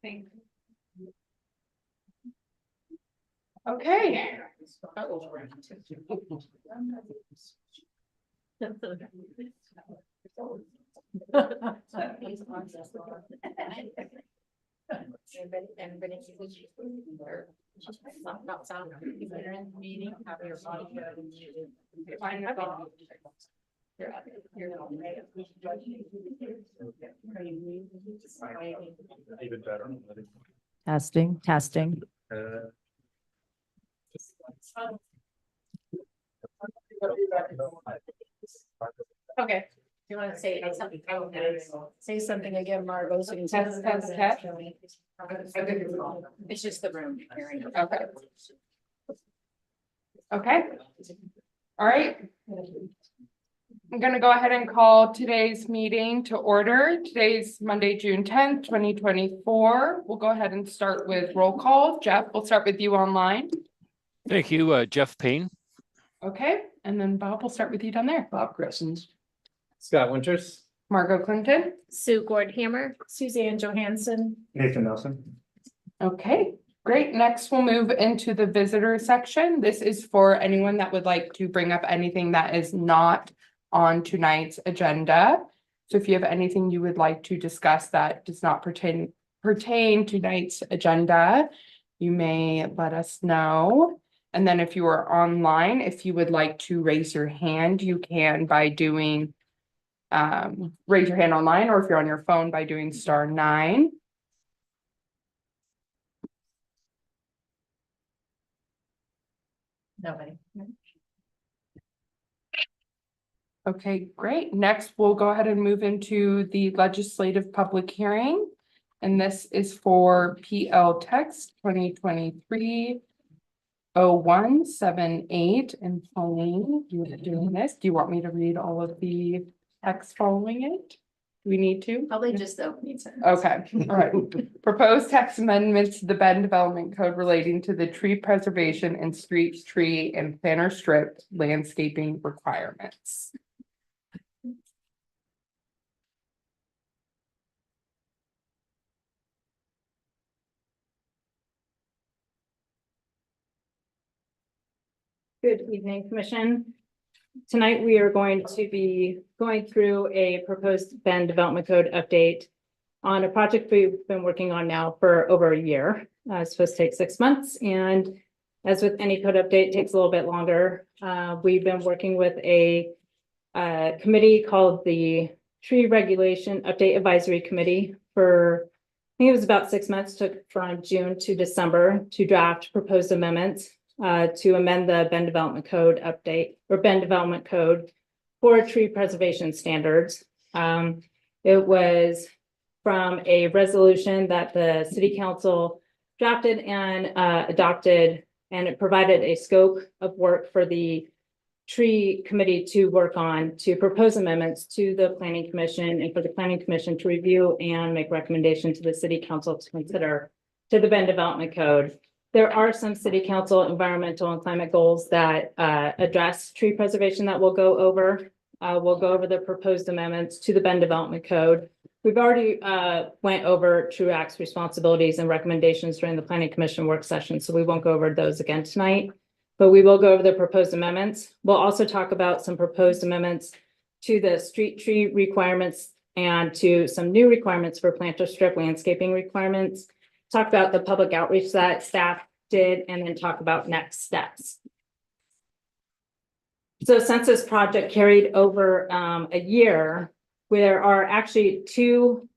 Thank you. Okay. Meeting, have your body. Even better. Testing. Okay. You want to say something? Say something again, Margot, so you can. Test. It's just the room. Okay. Okay. All right. I'm gonna go ahead and call today's meeting to order. Today's Monday, June 10th, 2024. We'll go ahead and start with roll call. Jeff, we'll start with you online. Thank you, Jeff Payne. Okay, and then Bob, we'll start with you down there. Bob Gressens. Scott Winters. Margot Clinton. Sue Gordhammer. Suzanne Johansson. Nathan Nelson. Okay, great. Next, we'll move into the visitor section. This is for anyone that would like to bring up anything that is not on tonight's agenda. So if you have anything you would like to discuss that does not pertain to tonight's agenda, you may let us know. And then if you are online, if you would like to raise your hand, you can by doing raise your hand online, or if you're on your phone by doing *9. Nobody. Okay, great. Next, we'll go ahead and move into the legislative public hearing. And this is for PL text 2023-0178. And Pauline, you're doing this. Do you want me to read all of the text following it? Do we need to? Probably just the opening sentence. Okay, all right. Proposed text amendments to the Bend Development Code relating to the tree preservation and street tree and planter strip landscaping requirements. Good evening, Commission. Tonight, we are going to be going through a proposed Bend Development Code update on a project we've been working on now for over a year. It's supposed to take 6 months, and as with any code update, it takes a little bit longer. We've been working with a committee called the Tree Regulation Update Advisory Committee for, I think it was about 6 months, took from June to December to draft proposed amendments to amend the Bend Development Code update or Bend Development Code for tree preservation standards. It was from a resolution that the City Council drafted and adopted, and it provided a scope of work for the tree committee to work on to propose amendments to the Planning Commission and for the Planning Commission to review and make recommendation to the City Council to consider to the Bend Development Code. There are some City Council environmental and climate goals that address tree preservation that we'll go over. We'll go over the proposed amendments to the Bend Development Code. We've already went over TRUAC's responsibilities and recommendations during the Planning Commission work session, so we won't go over those again tonight, but we will go over the proposed amendments. We'll also talk about some proposed amendments to the street tree requirements and to some new requirements for planter strip landscaping requirements. Talk about the public outreach that staff did, and then talk about next steps. So since this project carried over a year, there are actually two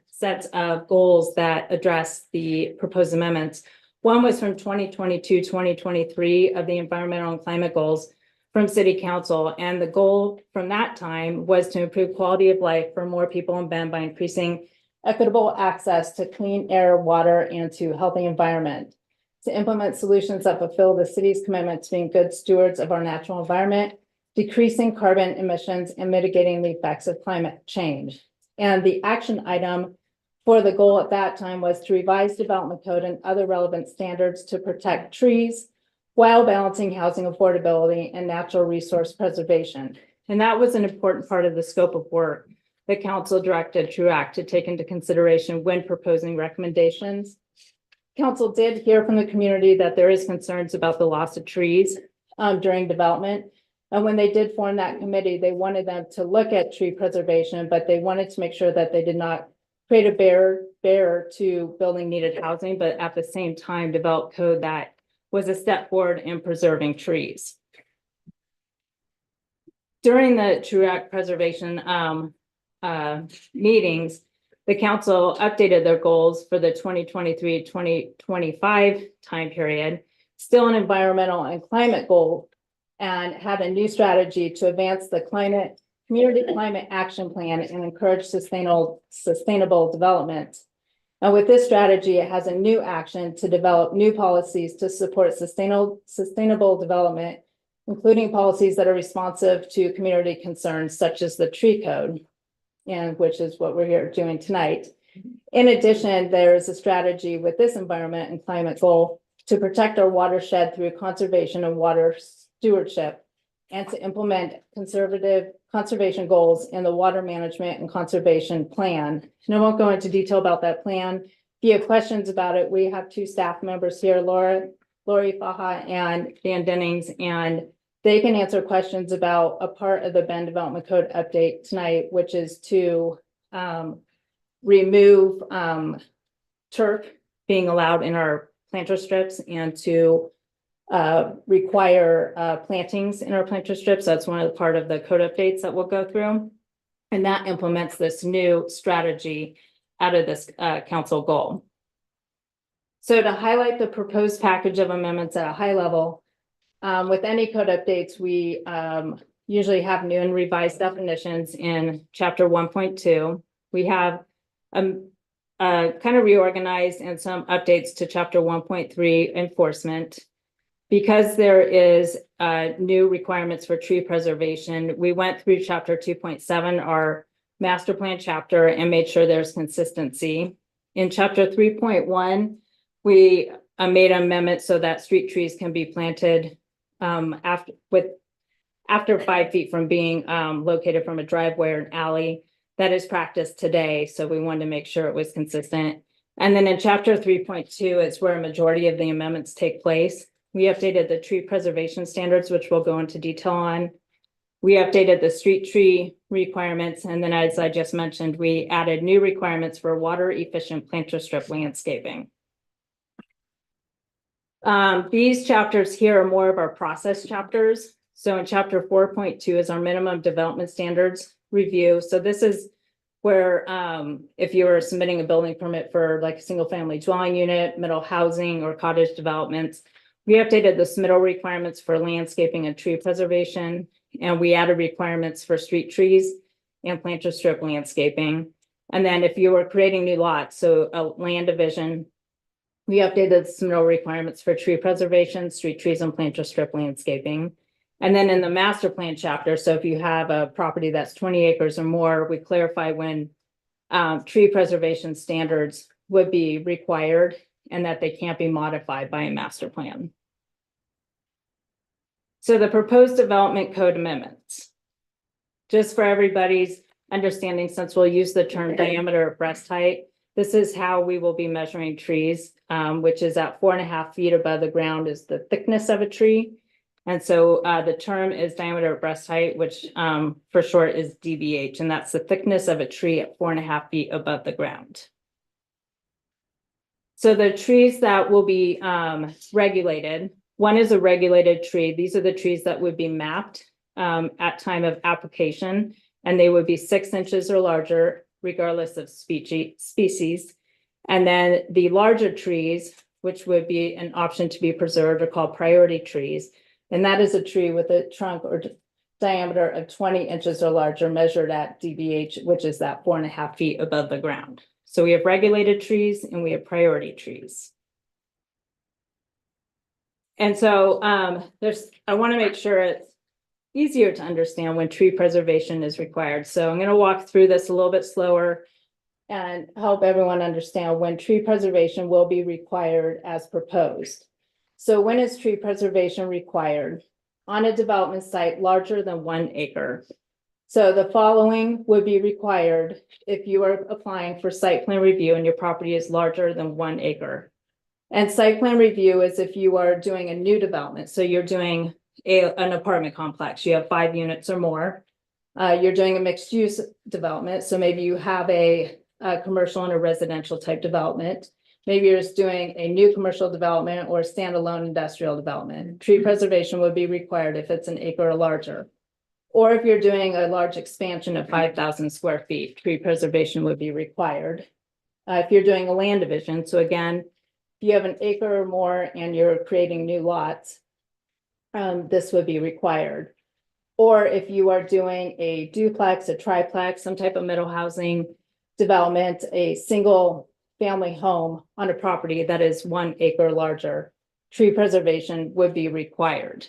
sets of goals that address the proposed amendments. One was from 2022-2023 of the environmental and climate goals from City Council. And the goal from that time was to improve quality of life for more people in Bend by increasing equitable access to clean air, water, and to healthy environment, to implement solutions that fulfill the city's commitment to being good stewards of our natural environment, decreasing carbon emissions, and mitigating the effects of climate change. And the action item for the goal at that time was to revise development code and other relevant standards to protect trees while balancing housing affordability and natural resource preservation. And that was an important part of the scope of work the council directed TRUAC to take into consideration when proposing recommendations. Council did hear from the community that there is concerns about the loss of trees during development. And when they did form that committee, they wanted them to look at tree preservation, but they wanted to make sure that they did not create a barrier to building needed housing, but at the same time develop code that was a step forward in preserving trees. During the TRUAC preservation meetings, the council updated their goals for the 2023-2025 time period, still an environmental and climate goal, and had a new strategy to advance the community climate action plan and encourage sustainable development. And with this strategy, it has a new action to develop new policies to support sustainable development, including policies that are responsive to community concerns such as the tree code, and which is what we're here doing tonight. In addition, there is a strategy with this environment and climate goal to protect our watershed through conservation and water stewardship, and to implement conservation goals in the water management and conservation plan. And I won't go into detail about that plan. If you have questions about it, we have two staff members here, Lori Faha and Dan Dennings, and they can answer questions about a part of the Bend Development Code update tonight, which is to remove turf being allowed in our planter strips and to require plantings in our planter strips. That's one of the part of the code updates that we'll go through. And that implements this new strategy out of this council goal. So to highlight the proposed package of amendments at a high level, with any code updates, we usually have new and revised definitions in chapter 1.2. We have kind of reorganized and some updates to chapter 1.3 enforcement. Because there is new requirements for tree preservation, we went through chapter 2.7, our master plan chapter, and made sure there's consistency. In chapter 3.1, we made an amendment so that street trees can be planted after 5 feet from being located from a driveway or an alley. That is practiced today, so we wanted to make sure it was consistent. And then in chapter 3.2, it's where a majority of the amendments take place. We updated the tree preservation standards, which we'll go into detail on. We updated the street tree requirements, and then as I just mentioned, we added new requirements for water efficient planter strip landscaping. These chapters here are more of our process chapters. So in chapter 4.2 is our minimum development standards review. So this is where if you were submitting a building permit for like a single family dwelling unit, middle housing, or cottage developments, we updated the submittal requirements for landscaping and tree preservation, and we added requirements for street trees and planter strip landscaping. And then if you were creating new lots, so a land division, we updated the submittal requirements for tree preservation, street trees, and planter strip landscaping. And then in the master plan chapter, so if you have a property that's 20 acres or more, we clarify when tree preservation standards would be required and that they can't be modified by a master plan. So the proposed development code amendments, just for everybody's understanding, since we'll use the term diameter of breast height, this is how we will be measuring trees, which is at 4.5 feet above the ground is the thickness of a tree. And so the term is diameter of breast height, which for short is DBH, and that's the thickness of a tree at 4.5 feet above the ground. So the trees that will be regulated, one is a regulated tree. These are the trees that would be mapped at time of application, and they would be 6 inches or larger, regardless of species. And then the larger trees, which would be an option to be preserved, are called priority trees. And that is a tree with a trunk or diameter of 20 inches or larger, measured at DBH, which is that 4.5 feet above the ground. So we have regulated trees and we have priority trees. And so I want to make sure it's easier to understand when tree preservation is required. So I'm going to walk through this a little bit slower and help everyone understand when tree preservation will be required as proposed. So when is tree preservation required? On a development site larger than 1 acre. So the following would be required if you are applying for site plan review and your property is larger than 1 acre. And site plan review is if you are doing a new development, so you're doing an apartment complex, you have 5 units or more. You're doing a mixed use development, so maybe you have a commercial and a residential type development. Maybe you're just doing a new commercial development or a standalone industrial development. Tree preservation would be required if it's 1 acre or larger. Or if you're doing a large expansion of 5,000 square feet, tree preservation would be required. If you're doing a land division, so again, if you have 1 acre or more and you're creating new lots, this would be required. Or if you are doing a duplex, a triplex, some type of middle housing development, a single family home on a property that is 1 acre or larger, tree preservation would be required.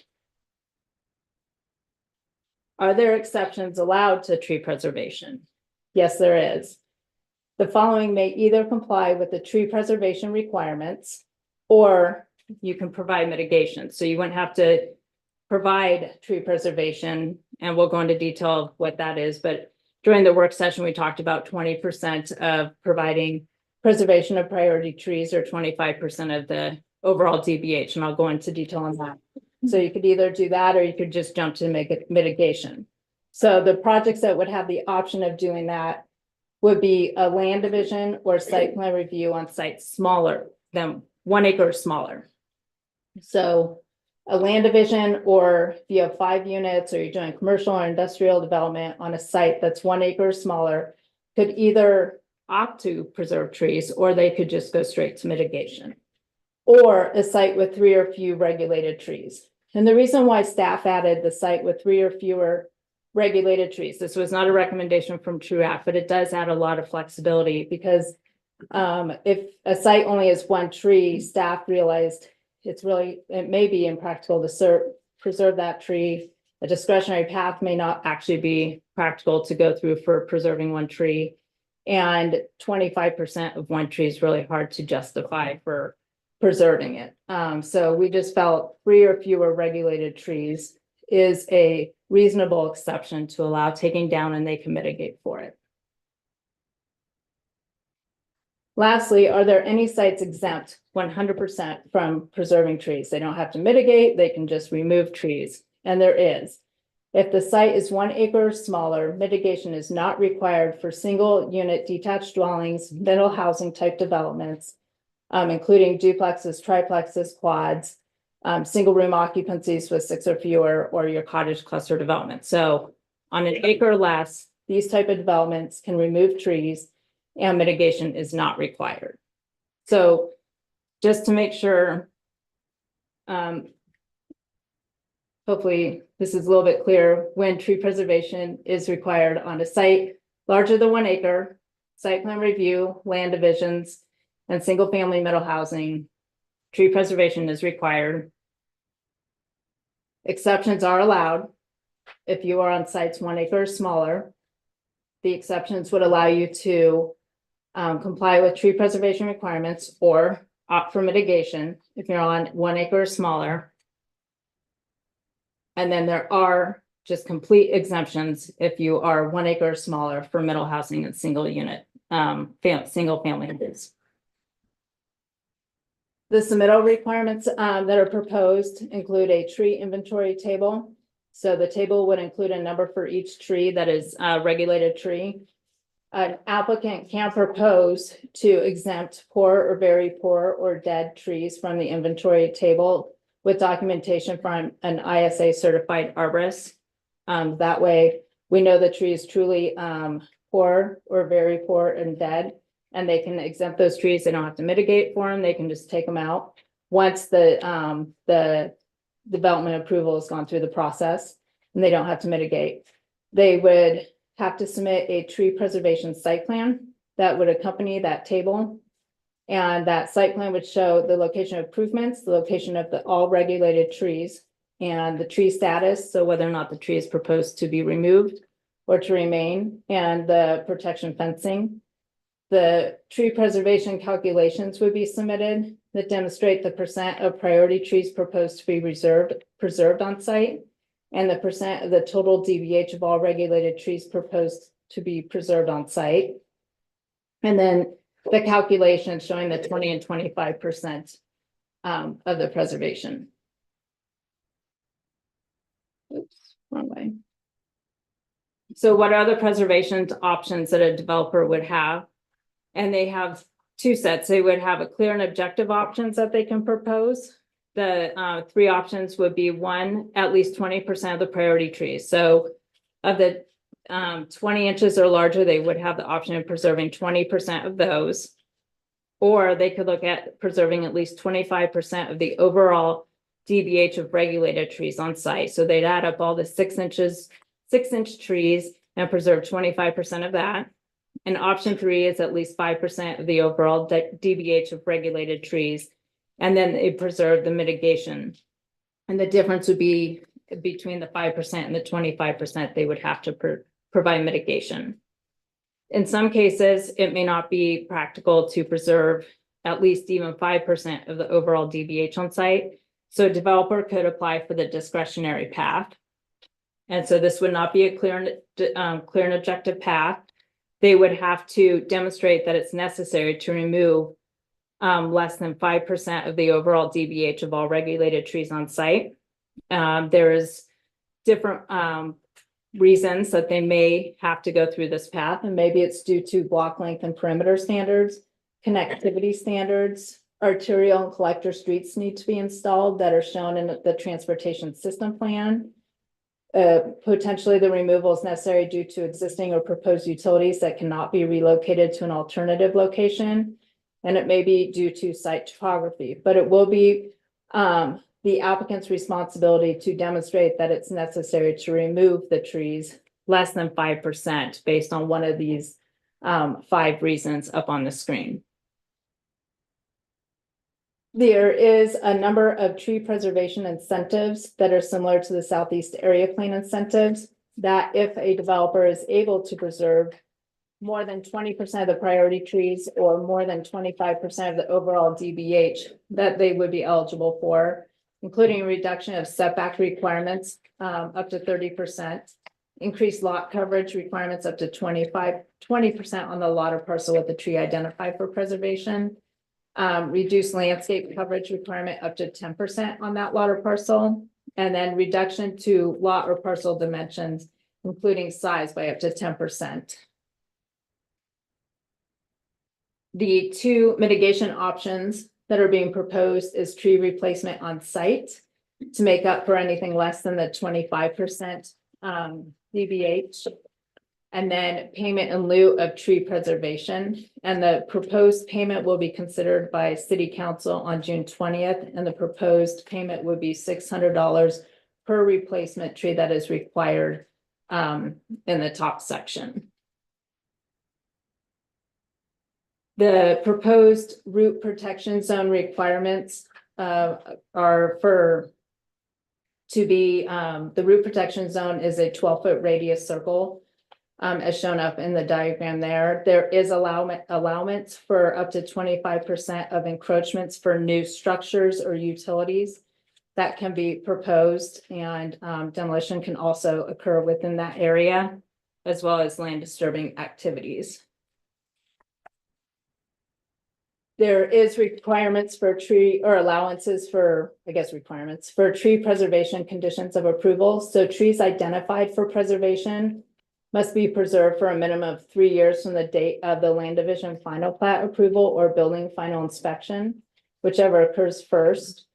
Are there exceptions allowed to tree preservation? Yes, there is. The following may either comply with the tree preservation requirements, or you can provide mitigation. So you wouldn't have to provide tree preservation, and we'll go into detail of what that is. But during the work session, we talked about 20% of providing preservation of priority trees, or 25% of the overall DBH, and I'll go into detail on that. So you could either do that, or you could just jump to make it mitigation. So the projects that would have the option of doing that would be a land division or site plan review on sites smaller than 1 acre or smaller. So a land division, or if you have 5 units or you're doing commercial or industrial development on a site that's 1 acre or smaller, could either opt to preserve trees, or they could just go straight to mitigation. Or a site with 3 or few regulated trees. And the reason why staff added the site with 3 or fewer regulated trees, this was not a recommendation from TruAct, but it does add a lot of flexibility, because if a site only has 1 tree, staff realized it may be impractical to preserve that tree. A discretionary path may not actually be practical to go through for preserving 1 tree. And 25% of 1 tree is really hard to justify for preserving it. So we just felt 3 or fewer regulated trees is a reasonable exception to allow taking down, and they can mitigate for it. Lastly, are there any sites exempt 100% from preserving trees? They don't have to mitigate, they can just remove trees. And there is. If the site is 1 acre or smaller, mitigation is not required for single unit detached dwellings, middle housing type developments, including duplexes, triplexes, quads, single room occupancies with 6 or fewer, or your cottage cluster development. So on 1 acre or less, these type of developments can remove trees, and mitigation is not required. So just to make sure, hopefully this is a little bit clear, when tree preservation is required on a site larger than 1 acre, site plan review, land divisions, and single family middle housing, tree preservation is required. Exceptions are allowed if you are on sites 1 acre or smaller. The exceptions would allow you to comply with tree preservation requirements or opt for mitigation if you're on 1 acre or smaller. And then there are just complete exemptions if you are 1 acre or smaller for middle housing and single unit, single family homes. The submittal requirements that are proposed include a tree inventory table. So the table would include a number for each tree that is a regulated tree. An applicant can propose to exempt poor or very poor or dead trees from the inventory table with documentation from an ISA certified arborist. That way we know the tree is truly poor or very poor and dead, and they can exempt those trees. They don't have to mitigate for them. They can just take them out once the development approval has gone through the process, and they don't have to mitigate. They would have to submit a tree preservation site plan that would accompany that table. And that site plan would show the location of improvements, the location of all regulated trees, and the tree status. So whether or not the tree is proposed to be removed or to remain, and the protection fencing. The tree preservation calculations would be submitted that demonstrate the % of priority trees proposed to be preserved on site, and the percent of the total DBH of all regulated trees proposed to be preserved on site. And then the calculation showing the 20 and 25% of the preservation. Oops, wrong way. So what are the preservation options that a developer would have? And they have two sets. They would have a clear and objective options that they can propose. The three options would be: one, at least 20% of the priority trees. So of the 20 inches or larger, they would have the option of preserving 20% of those. Or they could look at preserving at least 25% of the overall DBH of regulated trees on site. So they'd add up all the 6-inch trees and preserve 25% of that. And option 3 is at least 5% of the overall DBH of regulated trees. And then they preserve the mitigation. And the difference would be between the 5% and the 25%, they would have to provide mitigation. In some cases, it may not be practical to preserve at least even 5% of the overall DBH on site. So a developer could apply for the discretionary path. And so this would not be a clear and objective path. They would have to demonstrate that it's necessary to remove less than 5% of the overall DBH of all regulated trees on site. There is different reasons that they may have to go through this path, and maybe it's due to block length and perimeter standards, connectivity standards, arterial and collector streets need to be installed that are shown in the transportation system plan. Potentially the removal is necessary due to existing or proposed utilities that cannot be relocated to an alternative location. And it may be due to site topography, but it will be the applicant's responsibility to demonstrate that it's necessary to remove the trees less than 5% based on one of these 5 reasons up on the screen. There is a number of tree preservation incentives that are similar to the Southeast Area Plan incentives, that if a developer is able to preserve more than 20% of the priority trees or more than 25% of the overall DBH, that they would be eligible for, including a reduction of setback requirements up to 30%, increased lot coverage requirements up to 20% on the lot or parcel with the tree identified for preservation, reduced landscape coverage requirement up to 10% on that lot or parcel, and then reduction to lot or parcel dimensions, including size, by up to 10%. The 2 mitigation options that are being proposed is tree replacement on site to make up for anything less than the 25% DBH. And then payment in lieu of tree preservation. And the proposed payment will be considered by City Council on June 20th. And the proposed payment would be $600 per replacement tree that is required in the top section. The proposed root protection zone requirements are for to be the root protection zone is a 12-foot radius circle. As shown up in the diagram there. There is allowance for up to 25% of encroachments for new structures or utilities that can be proposed, and demolition can also occur within that area, as well as land disturbing activities. There is requirements for tree or allowances for, requirements for tree preservation conditions of approval. So trees identified for preservation must be preserved for a minimum of 3 years from the date of the land division final plat approval or building final inspection, whichever occurs first.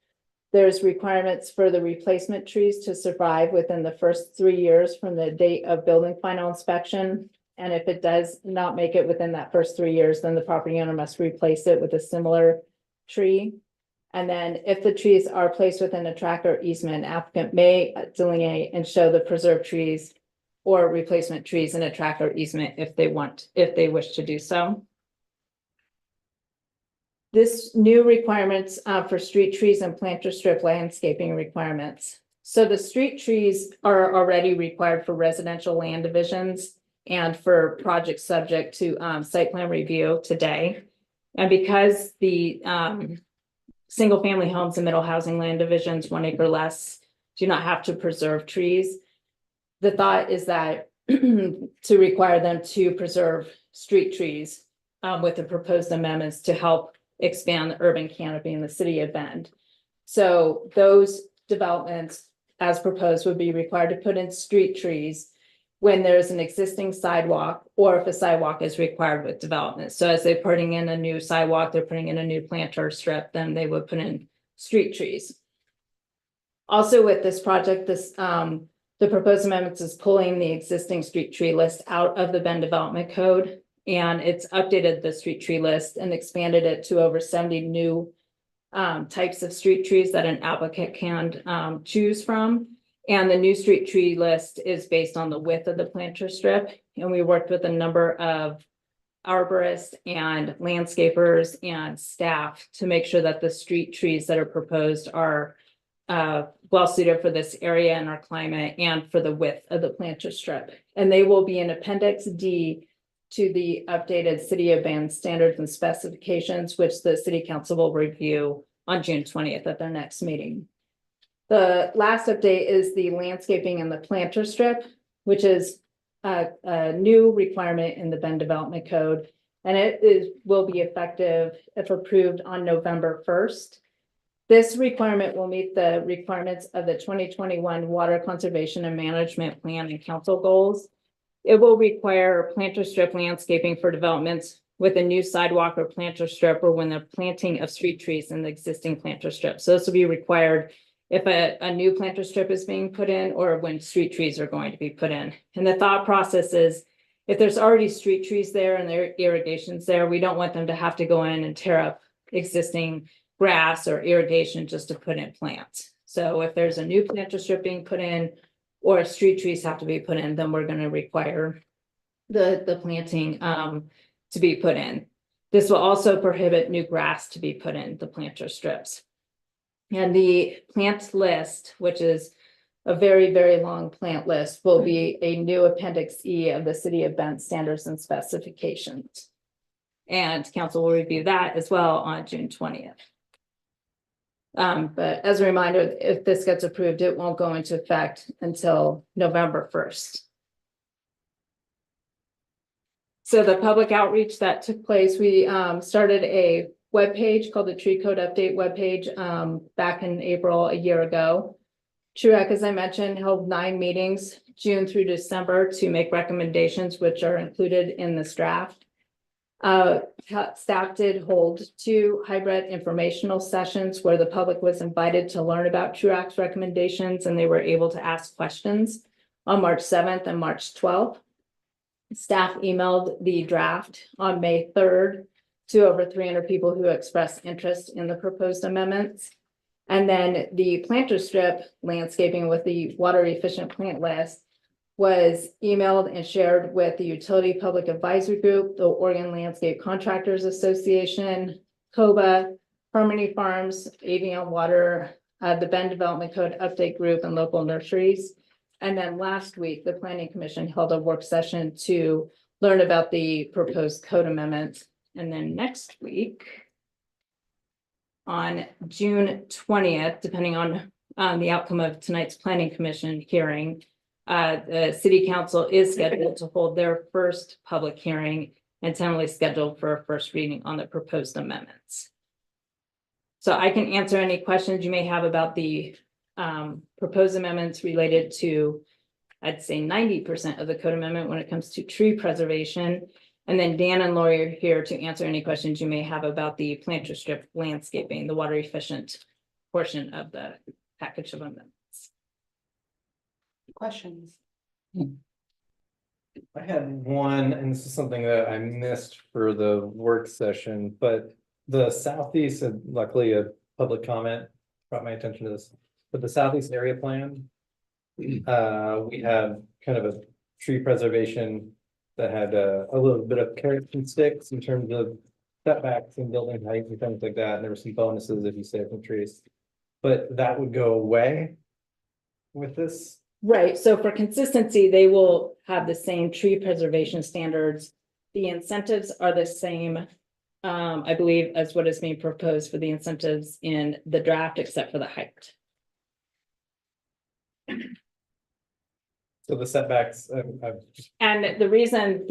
There's requirements for the replacement trees to survive within the first 3 years from the date of building final inspection. And if it does not make it within that first 3 years, then the property owner must replace it with a similar tree. And then if the trees are placed within a tract or easement, applicant may delineate and show the preserved trees or replacement trees in a tract or easement if they wish to do so. This new requirements for street trees and planter strip landscaping requirements. So the street trees are already required for residential land divisions and for projects subject to site plan review today. And because the single family homes and middle housing land divisions, 1 acre less, do not have to preserve trees. The thought is that to require them to preserve street trees with the proposed amendments to help expand the urban canopy in the city of Bend. So those developments, as proposed, would be required to put in street trees when there's an existing sidewalk or if a sidewalk is required with development. So as they're putting in a new sidewalk, they're putting in a new planter strip, then they would put in street trees. Also with this project, the proposed amendments is pulling the existing street tree list out of the Bend Development Code. And it's updated the street tree list and expanded it to over 70 new types of street trees that an applicant can choose from. And the new street tree list is based on the width of the planter strip. And we worked with a number of arborists and landscapers and staff to make sure that the street trees that are proposed are well suited for this area and our climate and for the width of the planter strip. And they will be in Appendix D to the updated City of Bend standards and specifications, which the City Council will review on June 20th at their next meeting. The last update is the landscaping and the planter strip, which is a new requirement in the Bend Development Code. And will be effective if approved on November 1st. This requirement will meet the requirements of the 2021 Water Conservation and Management Plan and Council goals. It will require planter strip landscaping for developments with a new sidewalk or planter strip or when they're planting of street trees in the existing planter strip. So this will be required if a new planter strip is being put in or when street trees are going to be put in. And the thought process is if there's already street trees there and there are irrigations there, we don't want them to have to go in and tear up existing grass or irrigation just to put in plants. So if there's a new planter strip being put in or street trees have to be put in, then we're going to require the planting to be put in. This will also prohibit new grass to be put in the planter strips. And the plant list, which is a very, very long plant list, will be a new Appendix E of the City of Bend standards and specifications. And council will review that as well on June 20th. But as a reminder, if this gets approved, it won't go into effect until November 1st. So the public outreach that took place, we started a webpage called the Tree Code Update webpage back in April a year ago. TRUAC, as I mentioned, held 9 meetings, June through December, to make recommendations, which are included in this draft. Staff did hold 2 hybrid informational sessions where the public was invited to learn about TRUAC's recommendations and they were able to ask questions on March 7th and March 12th. Staff emailed the draft on May 3rd to over 300 people who expressed interest in the proposed amendments. And then the planter strip landscaping with the water efficient plant list was emailed and shared with the Utility Public Advisory Group, the Oregon Landscape Contractors Association, COBA, Harmony Farms, Avion Water, the Bend Development Code Update Group, and local nurseries. And then last week, the Planning Commission held a work session to learn about the proposed code amendments. And then next week, on June 20th, depending on the outcome of tonight's Planning Commission hearing, the City Council is scheduled to hold their first public hearing and tentatively scheduled for a first reading on the proposed amendments. So I can answer any questions you may have about the proposed amendments related to, I'd say 90% of the code amendment when it comes to tree preservation. And then Dan and Lori are here to answer any questions you may have about the planter strip landscaping, the water efficient portion of the package of amendments. Questions? I had one, and this is something that I missed for the work session, but the southeast, and luckily a public comment brought my attention to this, but the southeast area plan. We have kind of a tree preservation that had a little bit of carrots and sticks in terms of setbacks and building height and things like that. And there were some bonuses if you save from trees, but that would go away with this. Right, so for consistency, they will have the same tree preservation standards. The incentives are the same, I believe, as what is being proposed for the incentives in the draft, except for the height. So the setbacks, I've just, And the reason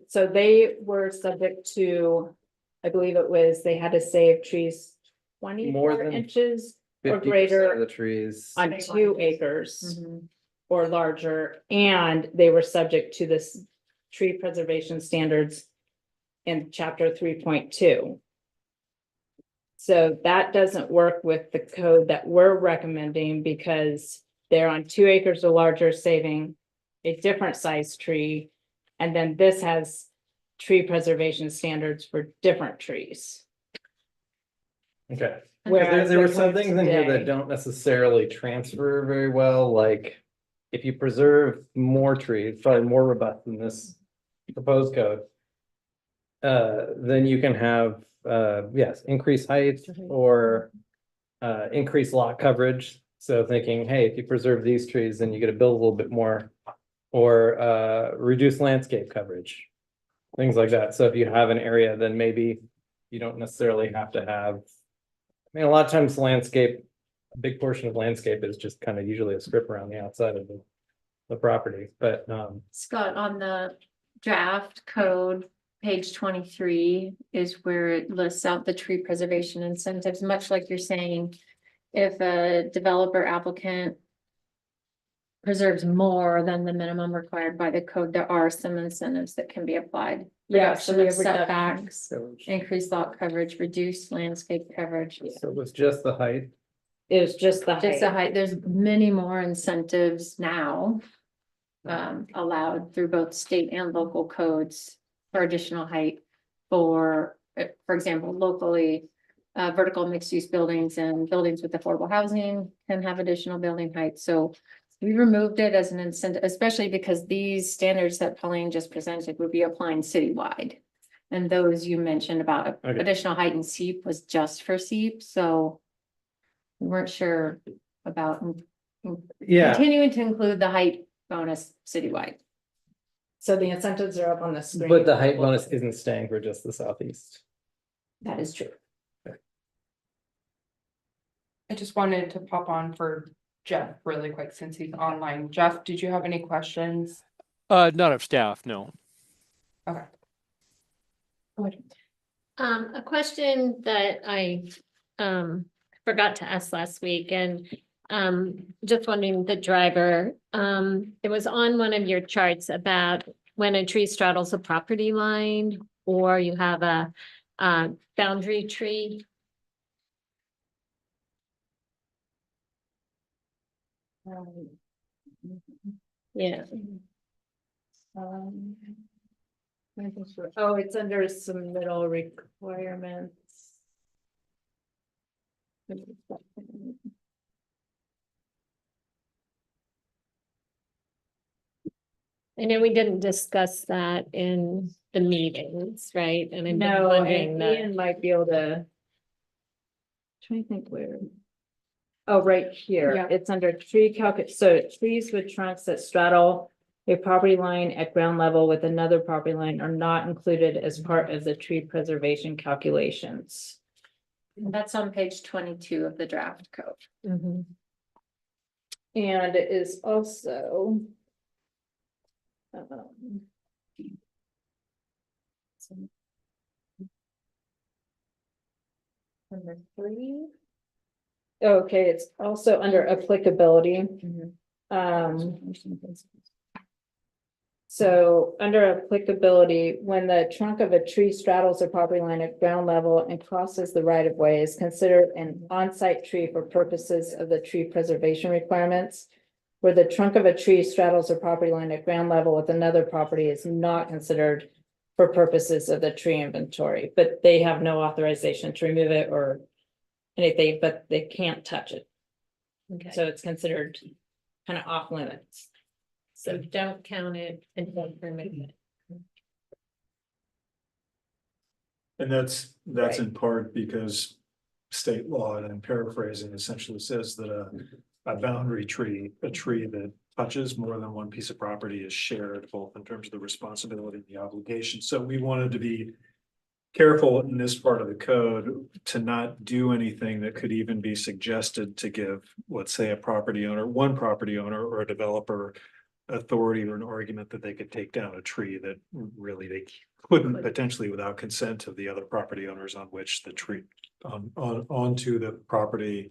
so they were subject to, I believe it was, they had to save trees More 24 than inches or 50% greater of the trees. on 2 acres Mhm. or larger, and they were subject to this tree preservation standards in chapter 3.2. So that doesn't work with the code that we're recommending because they're on 2 acres or larger, saving a different size tree. And then this has tree preservation standards for different trees. Okay. Whereas There were the some one things in here today- that don't necessarily transfer very well, like. If you preserve more trees, probably more robust than this proposed code. Then you can have, yes, increased height or. Increase lot coverage, so thinking, hey, if you preserve these trees, then you get to build a little bit more. Or reduce landscape coverage. Things like that, so if you have an area, then maybe you don't necessarily have to have. I mean, a lot of times landscape, a big portion of landscape is just kind of usually a strip around the outside of the property, but Scott, on the draft code, page 23 is where it lists out the tree preservation incentives, much like you're saying. If a developer applicant preserves more than the minimum required by the code, there are some incentives that can be applied. Yeah, so Reduction we of have reduction. setbacks, increased lot coverage, reduced landscape coverage. so it was just the height. It was just the Just the height. height, there's many more incentives now. Allowed through both state and local codes for additional height. For example, locally, vertical mixed-use buildings and buildings with affordable housing can have additional building height, so. We removed it as an incentive, especially because these standards that Pauline just presented would be applying citywide. And those you mentioned about Okay. additional height in SEEP was just for SEEP, so. We weren't sure about Yeah, continuing to include the height bonus citywide. So the incentives are up on the screen. but the height bonus isn't staying for just the southeast. That is true. I just wanted to pop on for Jeff really quick since he's online. Jeff, did you have any questions? Not of staff, no. Okay. A question that I forgot to ask last week and just wondering the driver, it was on one of your charts about when a tree straddles a property line or you have a boundary tree. Yeah. Oh, it's under submittal requirements. I know we didn't discuss that in the meetings, right? And I'm No, wondering and that. Ian might be able to. Trying to think where. Oh, right here, Yeah. it's under tree so trees with trunks that straddle a property line at ground level with another property line are not included as part of the tree preservation calculations. That's on page 22 of the draft code. Mhm. And it is also. Number 3. Okay, it's also under applicability. So under applicability, when the trunk of a tree straddles a property line at ground level and crosses the right of way is considered an on-site tree for purposes of the tree preservation requirements. Where the trunk of a tree straddles a property line at ground level with another property is not considered for purposes of the tree inventory, but they have no authorization to remove it or anything, but they can't touch it. Okay, So it's considered kind of off limits. so don't count it and don't permit it. And that's in part because state law, and I'm paraphrasing, essentially says that a boundary tree, a tree that touches more than one piece of property is shared both in terms of the responsibility and the obligation. So we wanted to be careful in this part of the code to not do anything that could even be suggested to give, let's say, one property owner or a developer authority or an argument that they could take down a tree that really they couldn't potentially without consent of the other property owners on which the tree onto the property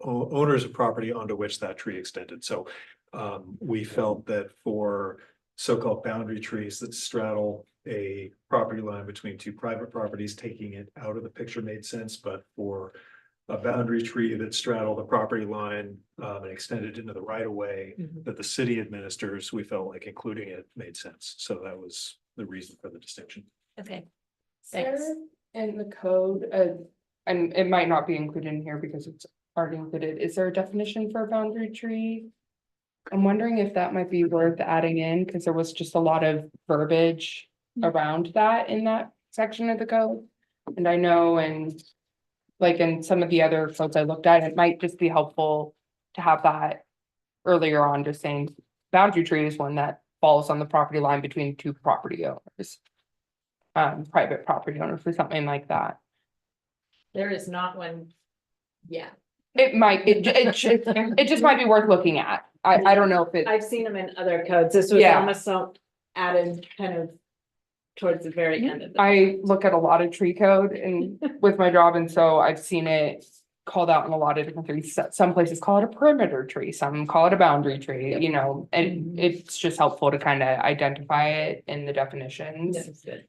owners of property onto which that tree extended. So we felt that for so-called boundary trees that straddle a property line between two private properties, taking it out of the picture made sense, but for a boundary tree that straddled the property line and extended into the right of way that the city administers, we felt like including it made sense. So that was the reason for the distinction. Okay, Is there thanks. in the code, and it might not be included in here because it's already included, is there a definition for a boundary tree? I'm wondering if that might be worth adding in, because there was just a lot of verbiage around that in that section of the code. And I know, and like in some of the other codes I looked at, it might just be helpful to have that earlier on, just saying boundary tree is one that falls on the property line between two property owners. Private property owners or something like that. There is not one. Yeah. It might, it just might be worth looking at. I don't know if it, I've seen them in other codes. This was Yeah. almost so added kind of towards the very end of the. I look at a lot of tree code and with my job, and so I've seen it called out in a lot of different trees. Some places call it a perimeter tree, some call it a boundary tree, you know, and it's just helpful to kind of identify it in the definitions. That's good.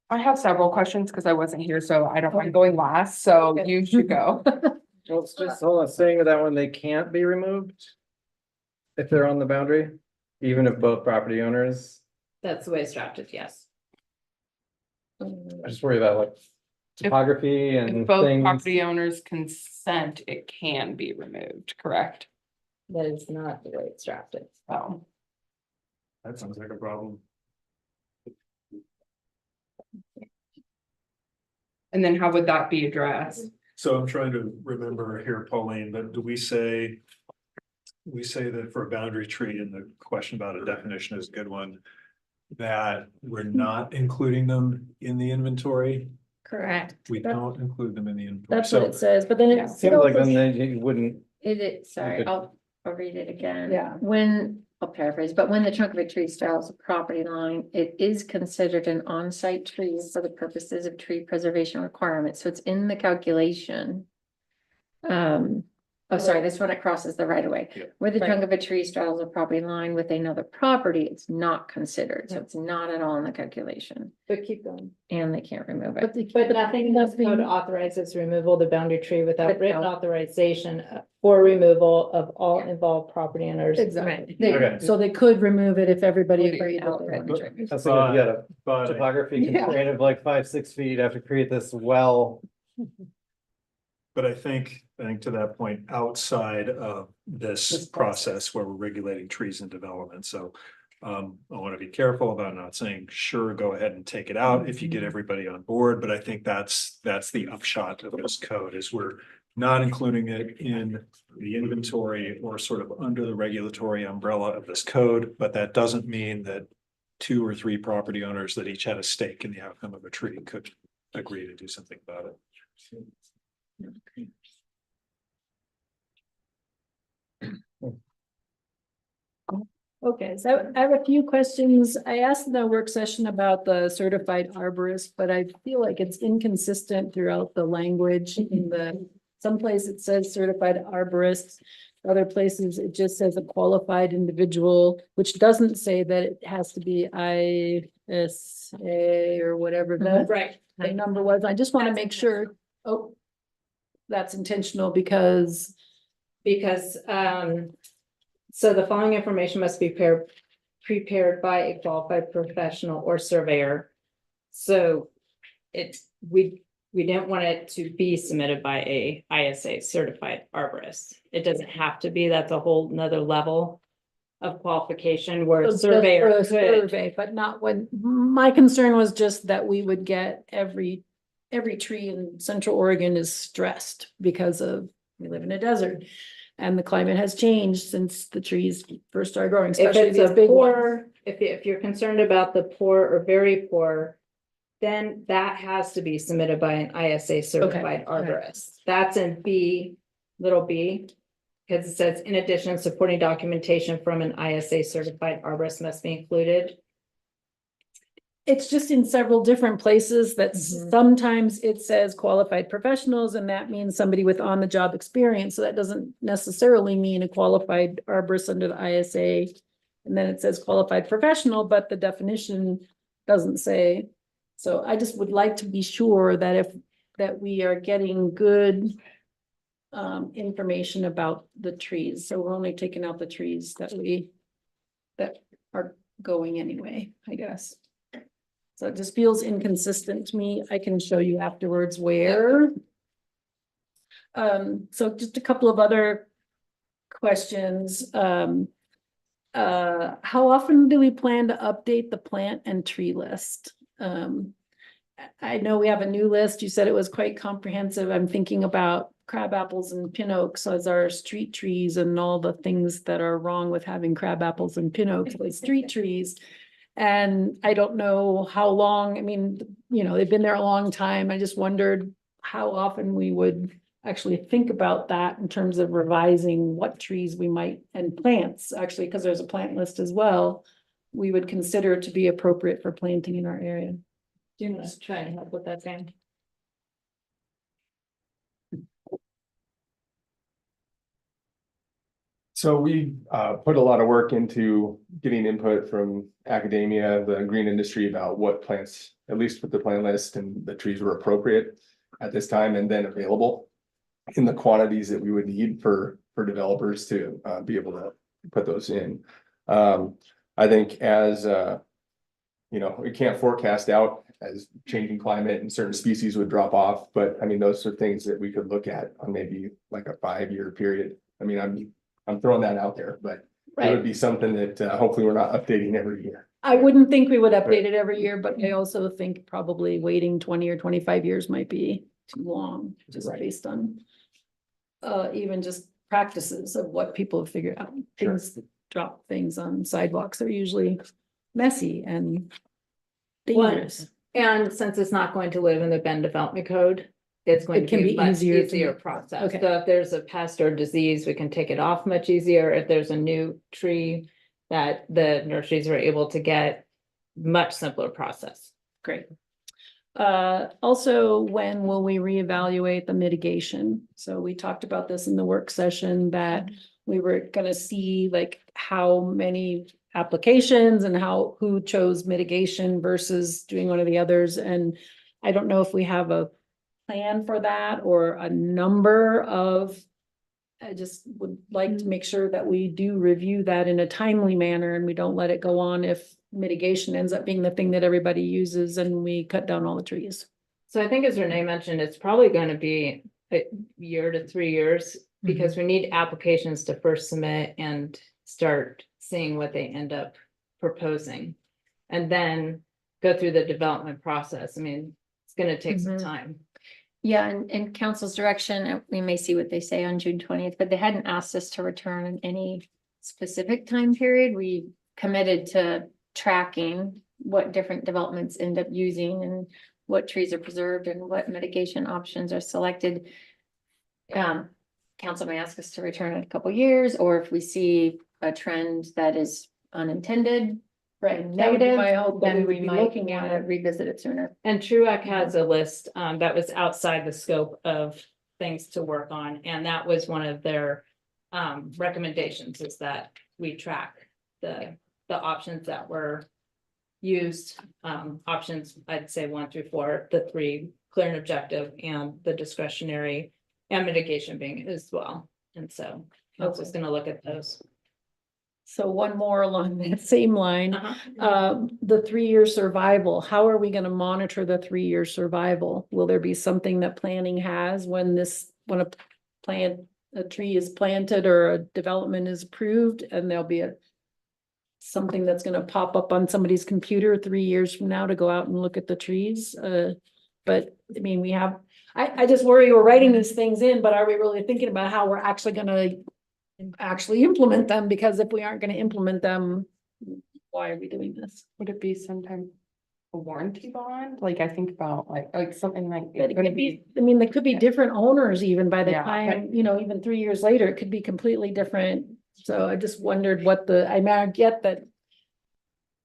I have several questions because I wasn't here, so I don't mind going last, so you should go. Well, it's just, hold on, saying that one, they can't be removed. If they're on the boundary, even if both property owners, That's the way it's drafted, yes. I just worry about like topography If and both things. property owners consent, it can be removed, correct? That is not the way it's drafted. So, That sounds like a problem. and then how would that be addressed? So I'm trying to remember here, Pauline, but do we say? We say that for a boundary tree, and the question about a definition is a good one. That we're not including them in the inventory. Correct. We don't include them in the inventory. That's what So it says, but then Yeah. it Seems like also- then they wouldn't, Sorry, Okay. I'll read it again. Yeah. I'll paraphrase, but when the trunk of a tree straddles a property line, it is considered an on-site tree for the purposes of tree preservation requirements, so it's in the calculation. This one, it crosses the right of way. Yeah. Where the Right. trunk of a tree straddles a property line with another property, it's not considered, so Yeah. it's not at all in the calculation, But keep going. and they can't remove But it. But nothing in this code Nothing- authorizes removal of the boundary tree without written Without- authorization for removal of all involved property owners. Exactly. Okay. So they could remove it if everybody Maybe agreed. out with there. it. that's like if you got a but topography Yeah. constraint of like 5-6 feet, you have to create this well. But I think to that point, outside of this process where we're regulating trees and development, so. I want to be careful about not saying, sure, go ahead and take it out if you get everybody on board, but I think that's the upshot of this code is we're. Not including it in the inventory or sort of under the regulatory umbrella of this code, but that doesn't mean that. 2 or 3 property owners that each had a stake in the outcome of a tree could agree to do something about it. Okay, so I have a few questions. I asked in the work session about the certified arborist, but I feel like it's inconsistent throughout the language in some place it says certified arborist. Other places it just says a qualified individual, which doesn't say that it has to be ISA or whatever the Right. the number was. I just want to make sure, that's intentional because So the following information must be prepared by a qualified professional or surveyor. So we didn't want it to be submitted by a ISA certified arborist. It doesn't have to be, that's a whole nother level of qualification where a Just surveyor for a could. survey, but not when, my concern was just that we would get every tree in Central Oregon is stressed because we live in a desert. And the climate has changed since the trees first started growing, If especially it's these a big ones. poor if you're concerned about the poor or very poor, then that has to be submitted by an ISA certified right. arborist. That's in B, little b. Because it says, in addition, supporting documentation from an ISA certified arborist must be included. It's just in several different places that Mhm. sometimes it says qualified professionals, and that means somebody with on-the-job experience. So that doesn't necessarily mean a qualified arborist under the ISA. And then it says qualified professional, but the definition doesn't say. So I just would like to be sure that we are getting good information about the trees. So we're only taking out the trees that are going anyway, I guess. So it just feels inconsistent to me. I can show you afterwards where. So just a couple of other questions. How often do we plan to update the plant and tree list? I know we have a new list. You said it was quite comprehensive. I'm thinking about crab apples and pin oaks as our street trees and all the things that are wrong with having crab apples and pin oaks as street trees. And I don't know how long, I mean, they've been there a long time. I just wondered how often we would actually think about that in terms of revising what trees we might, and plants, actually, because there's a plant list as well, we would consider to be appropriate for planting in our area. Do you want to try and help with that, Sam? So we put a lot of work into getting input from academia, the green industry about what plants, at least with the plant list and the trees were appropriate at this time and then available in the quantities that we would need for developers to be able to put those in. I think as we can't forecast out as changing climate and certain species would drop off, but I mean, those are things that we could look at on maybe like a 5-year period. I mean, I'm throwing that out there, but it would be something that hopefully we're not updating every year. I wouldn't think we would update it every year, but I also think probably waiting 20 or 25 years might be too long, just Right. based on even just practices of what people have figured out. Sure. Things that drop things on sidewalks are usually messy and dangerous. And since it's not going to live in the Bend Development Code, it's going It to can be be much easier to easier make- process. okay. So if there's a pest or disease, we can take it off much easier. If there's a new tree that the nurseries are able to get, much simpler process. Great. Also, when will we reevaluate the mitigation? So we talked about this in the work session that we were gonna see like how many applications and who chose mitigation versus doing one of the others. And I don't know if we have a plan for that or a number of. I just would like to make sure that we do review that in a timely manner and we don't let it go on if mitigation ends up being the thing that everybody uses and we cut down all the trees. So I think as Renee mentioned, it's probably going to be a year to 3 years because we need applications to first submit and start seeing what they end up proposing. And then go through the development process. I mean, it's going to take some time. Yeah, and in council's direction, we may see what they say on June 20th, but they hadn't asked us to return in any specific time period. We committed to tracking what different developments end up using and what trees are preserved and what mitigation options are selected. Council may ask us to return in a couple years, or if we see a trend that is unintended, Right. and That would be negative, my hope, that then we we would be might looking at want to it. revisit it sooner. And TRUAC has a list that was outside the scope of things to work on, and that was one of their recommendations is that we track the options that were used, options, I'd say 1 through 4, the 3 clear and objective, and the discretionary and mitigation being as well. And so council's gonna look at those. So one more along that same line. Uh-huh. The 3-year survival, how are we gonna monitor the 3-year survival? Will there be something that planning has when a tree is planted or a development is approved and there'll be something that's gonna pop up on somebody's computer 3 years from now to go out and look at the trees? But I mean, I just worry we're writing these things in, but are we really thinking about how we're actually gonna implement them? Because if we aren't gonna implement them, Why are we doing this? Would it be sometime a warranty bond? Like I think about like something like. But it gonna could be, I mean, there could be different owners even by the Yeah, time, you know, even 3 years later, it could be completely different. So I just wondered what I mean, I get that.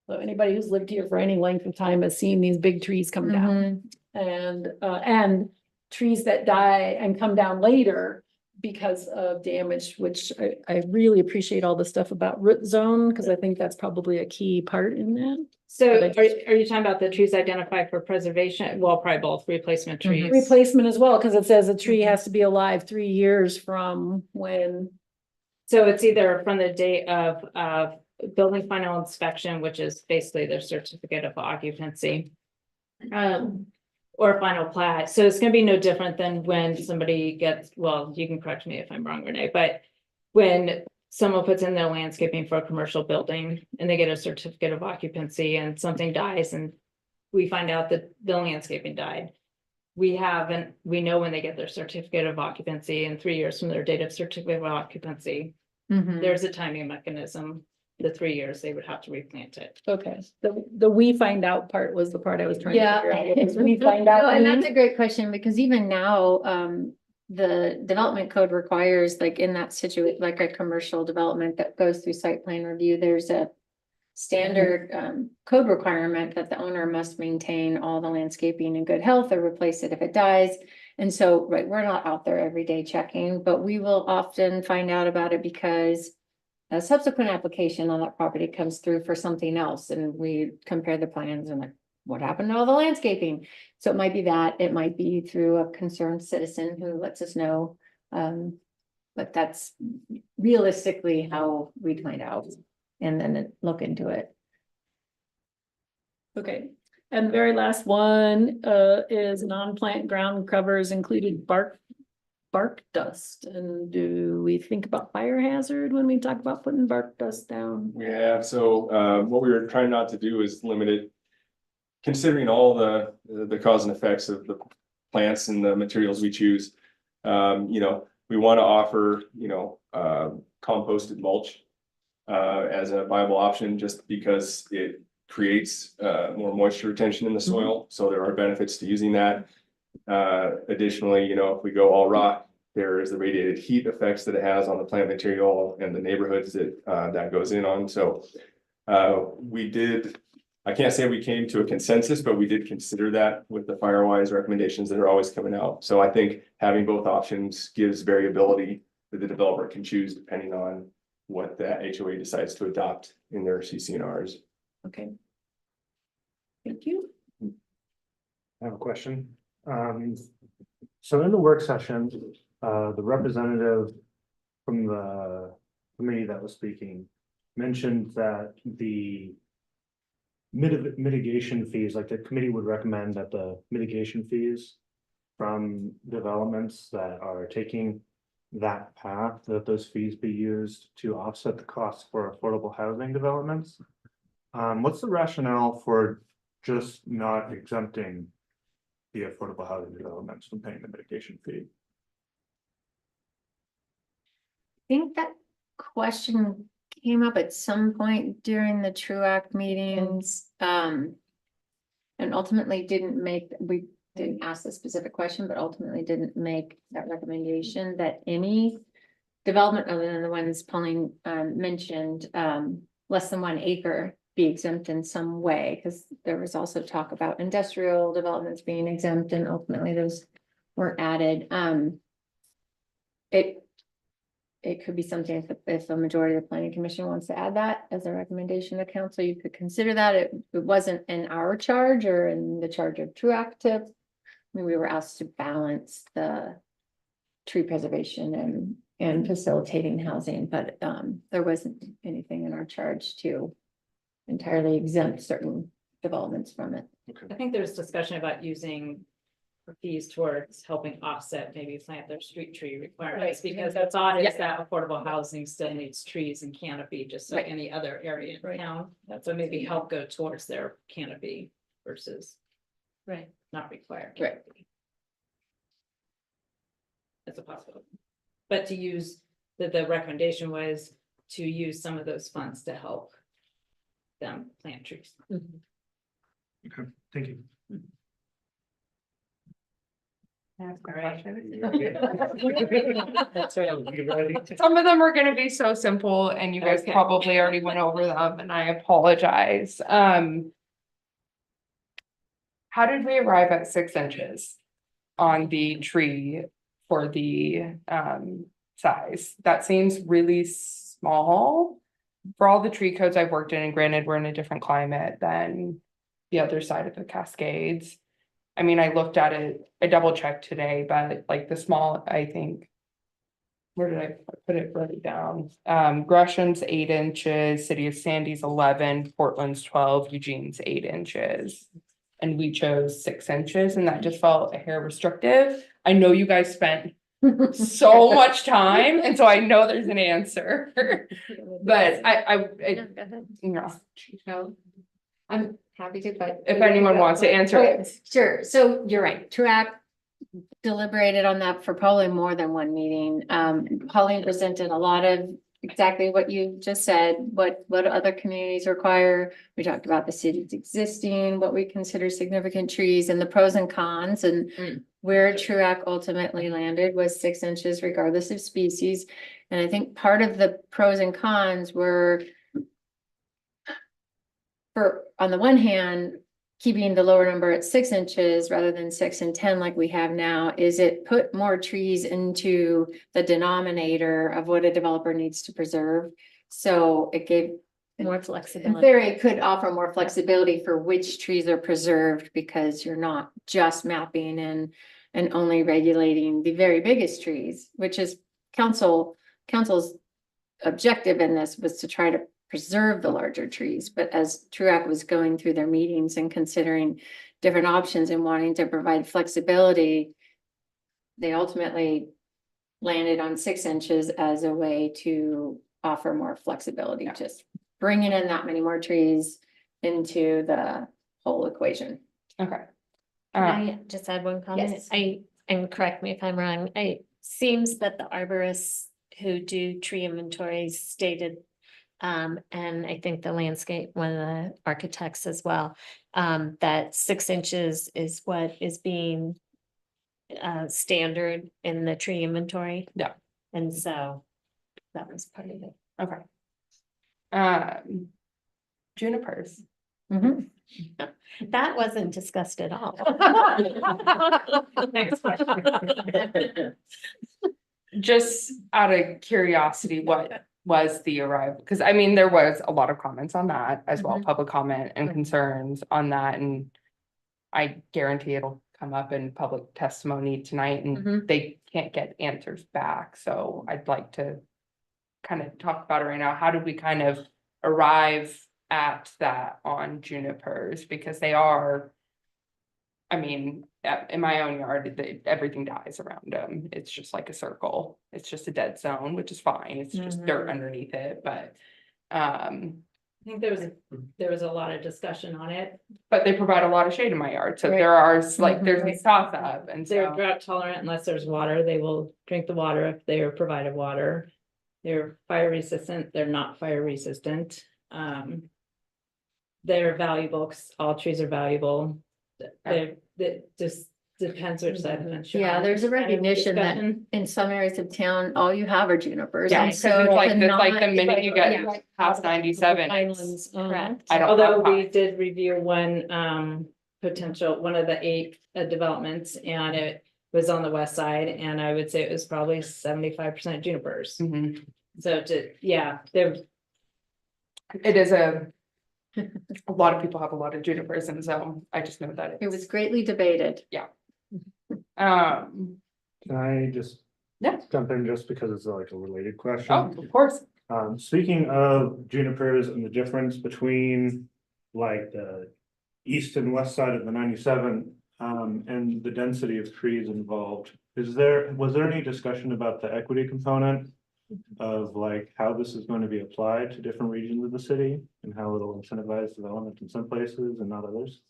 So anybody who's lived here for any length of time has seen these big trees come down and trees that die and come down later because of damage, which I really appreciate all the stuff about root zone, because I think that's probably a key part in that. So But are you talking about the trees identified for preservation? Well, probably both replacement trees. Replacement as well, because it says a tree has to be alive 3 years from when. So it's either from the date of building final inspection, which is basically their certificate of occupancy. Or final plat. So it's gonna be no different than when somebody gets, well, you can correct me if I'm wrong, Renee, but when someone puts in their landscaping for a commercial building and they get a certificate of occupancy and something dies and we find out that the landscaping died. We know when they get their certificate of occupancy and 3 years from their date of certificate of occupancy, there's a timing mechanism. The 3 years, they would have to replant it. Okay, the we find out part was the part I was trying to Yeah. figure out. What does we find out. No, and that's mean? a great question, because even now, the development code requires, like in that situation, like a commercial development that goes through site plan review, there's a standard code requirement that the owner must maintain all the landscaping in good health or replace it if it dies. And so, right, we're not out there every day checking, but we will often find out about it because a subsequent application on that property comes through for something else, and we compare the plans and like, what happened to all the landscaping? So it might be that, it might be through a concerned citizen who lets us know. But that's realistically how we find out and then look into it. Okay, and the very last one is non-plant ground covers included bark dust. And do we think about fire hazard when we talk about putting bark dust down? Yeah, so what we were trying not to do is limit it. Considering all the cause and effects of the plants and the materials we choose. You know, we want to offer, you know, composted mulch. As a viable option, just because it creates more moisture retention in the soil, so there are benefits to using that. Additionally, you know, if we go all rock, there is the radiated heat effects that it has on the plant material and the neighborhoods that that goes in on. So we did, I can't say we came to a consensus, but we did consider that with the Firewise recommendations that are always coming out. So I think having both options gives variability that the developer can choose depending on what the HOA decides to adopt in their CCNRs. Okay. Thank you. I have a question. So in the work session, the representative from the committee that was speaking mentioned that the mitigation fees, like the committee would recommend that the mitigation fees from developments that are taking that path, that those fees be used to offset the costs for affordable housing developments. What's the rationale for just not exempting the affordable housing developments from paying the mitigation fee? I think that question came up at some point during the True Act meetings. And ultimately we didn't ask the specific question, but ultimately didn't make that recommendation that any development other than the ones Pauline mentioned, less than 1 acre be exempt in some way, because there was also talk about industrial developments being exempt, and ultimately those weren't added. It could be something if a majority of the planning commission wants to add that as a recommendation to council, you could consider that. It wasn't in our charge or in the charge of True Act. I mean, we were asked to balance the tree preservation and facilitating housing, but there wasn't anything in our charge to entirely exempt certain developments from it. I think there's discussion about using fees towards helping offset, maybe plant their street tree requirements, because the thought is that affordable housing still needs trees and canopy, just like any other area in town. So maybe help go towards their canopy versus not require canopy. That's a possibility. But to use, the recommendation was to use some of those funds to help them plant trees. Thank you. That's a Right. question. That's right. Some of them are gonna be so simple and you guys Okay. probably already went over them and I apologize. How did we arrive at 6 inches on the tree for the size? That seems really small. For all the tree codes I've worked in, and granted, we're in a different climate than the other side of the Cascades. I mean, I looked at it, I double checked today, but like the small, I think. Where did I put it really down? Gresham's 8 inches, City of Sandy's 11, Portland's 12, Eugene's 8 inches. And we chose 6 inches and that just felt a hair restrictive. I know you guys spent so much time and so I know there's an answer. But No, go ahead. No, I'm happy to, but. if anyone wants to answer Okay, it. sure, so you're right, TRUAC deliberated on that for probably more than one meeting. Pauline presented a lot of exactly what you just said, what other communities require. We talked about the city's existing, what we consider significant trees and the pros and cons and where TRUAC ultimately landed was 6 inches regardless of species. And I think part of the pros and cons were on the one hand, keeping the lower number at 6 inches rather than 6 and 10 like we have now, is it put more trees into the denominator of what a developer needs to preserve. So it gave More in flexibility. theory, it could offer more flexibility for which trees are preserved because you're not just mapping in and only regulating the very biggest trees, which is council's objective in this was to try to preserve the larger trees. But as TRUAC was going through their meetings and considering different options and wanting to provide flexibility, they ultimately landed on 6 inches as a way to offer more flexibility, just bringing in that many more trees into the whole equation. Okay. Can I just add one comment? Yes. And correct me if I'm wrong, seems that the arborists who do tree inventories stated, and I think the landscape, one of the architects as well, that 6 inches is what is being standard in the tree inventory. Yeah. And so that was part of it. Okay. Junipers. That wasn't discussed at all. Next question. Just out of curiosity, what was the arrival? Because I mean, there was a lot of comments on that as well, public comment and concerns on that, and I guarantee it'll come up in public testimony tonight and they can't get answers back, so I'd like to kind of talk about it right now. How did we kind of arrive at that on junipers? Because they are, I mean, in my own yard, everything dies around them. It's just like a circle. It's just a dead zone, which is fine. It's just dirt underneath it, but I think there was a lot of discussion on it. but they provide a lot of shade in my yard, so Right. there are like, there's a toss up and They're so. drought tolerant unless there's water. They will drink the water if they are provided water. They're fire resistant, they're not fire resistant. They're valuable, 'cause all trees are valuable. That just depends which side of the fence. you're Yeah, on. there's a Kind of recognition that discussion. in some areas of town, all you have are junipers. Yeah, and because so it's like, to the like the not- minute you Yeah. get past 97. Islands, Correct. I don't Although have we pine. did review one potential, one of the 8 developments, and it was on the west side, and I would say it was probably 75% junipers. Mhm. So there. It is a lot of people have a lot of junipers, and so I just know that It was greatly debated. um, Can I just? Yeah. Jump in just because it's like a related question? oh, of course. Speaking of junipers and the difference between like the east and west side of the 97, and the density of trees involved, was there any discussion about the equity component of like how this is going to be applied to different regions of the city and how it'll incentivize development in some places and not others?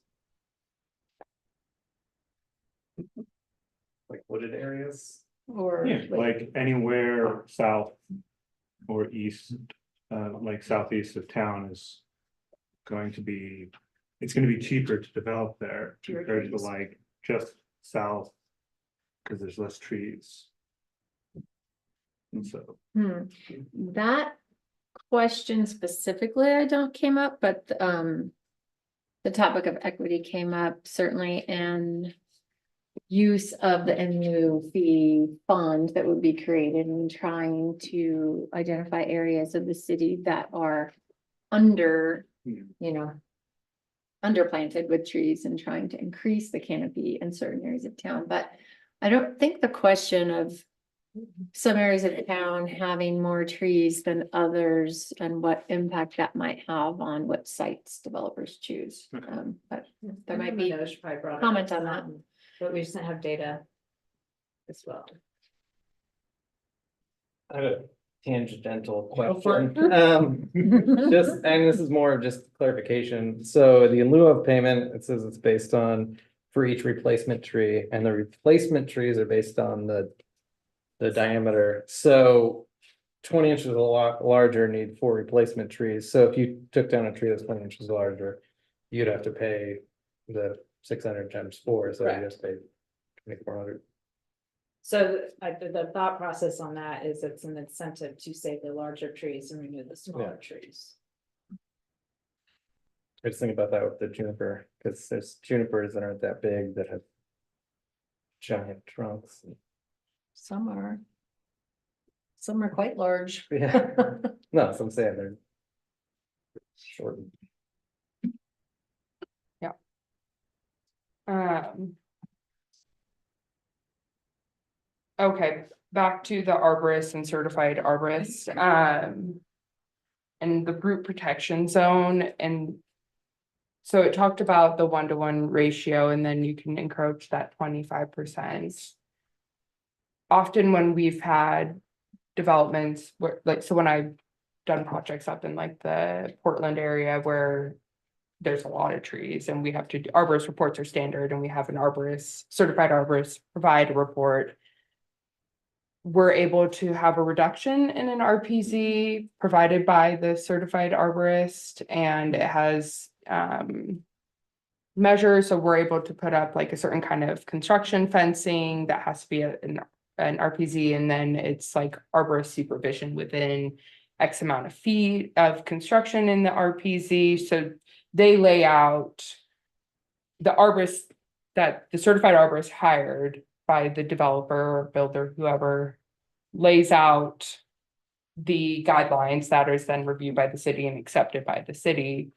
Like wooded areas. Or Yeah, like anywhere south or east, like southeast of town is going to be, it's gonna be cheaper to develop there Fewer compared to trees. like just south. Cause there's less trees. And so, That question specifically, I don't came up, but, the topic of equity came up certainly in use of the MU fee fund that would be created and trying to identify areas of the city that are under, Yeah. you know, underplanted with trees and trying to increase the canopy in certain areas of town, but I don't think the question of some areas of the town having more trees than others and what impact that might have on what sites developers choose. But there might be comment on that. But we just don't have data as well. I have a tangential Go for it. question. Just, and this is more of just clarification. So the in lieu of payment, it says it's based on for each replacement tree, and the replacement trees are based on the diameter. So 20 inches a lot larger need 4 replacement trees. So if you took down a tree that's 20 inches larger, you'd have to pay the 600 times 4, so you Correct. just pay 2,400. So the thought process on that is it's an incentive to save the larger trees and remove the smaller trees. I just think about that with the juniper, because there's junipers that aren't that big that have giant trunks. Some are quite large. Yeah, no, so I'm saying they're short. Okay, back to the arborist and certified arborist, and the root protection zone, and so it talked about the 1-to-1 ratio, and then you can encroach that 25%. Often when we've had developments where, like, so when I've done projects up in like the Portland area where there's a lot of trees and we have to, arborist reports are standard, and we have an arborist, certified arborist provide a report. We're able to have a reduction in an RPZ provided by the certified arborist, and it has measures, so we're able to put up like a certain kind of construction fencing that has to be an RPZ, and then it's like arborist supervision within X amount of feet of construction in the RPZ, so they lay out the arborist that the certified arborist hired by the developer or builder, whoever lays out the guidelines that is then reviewed by the city and accepted by the city.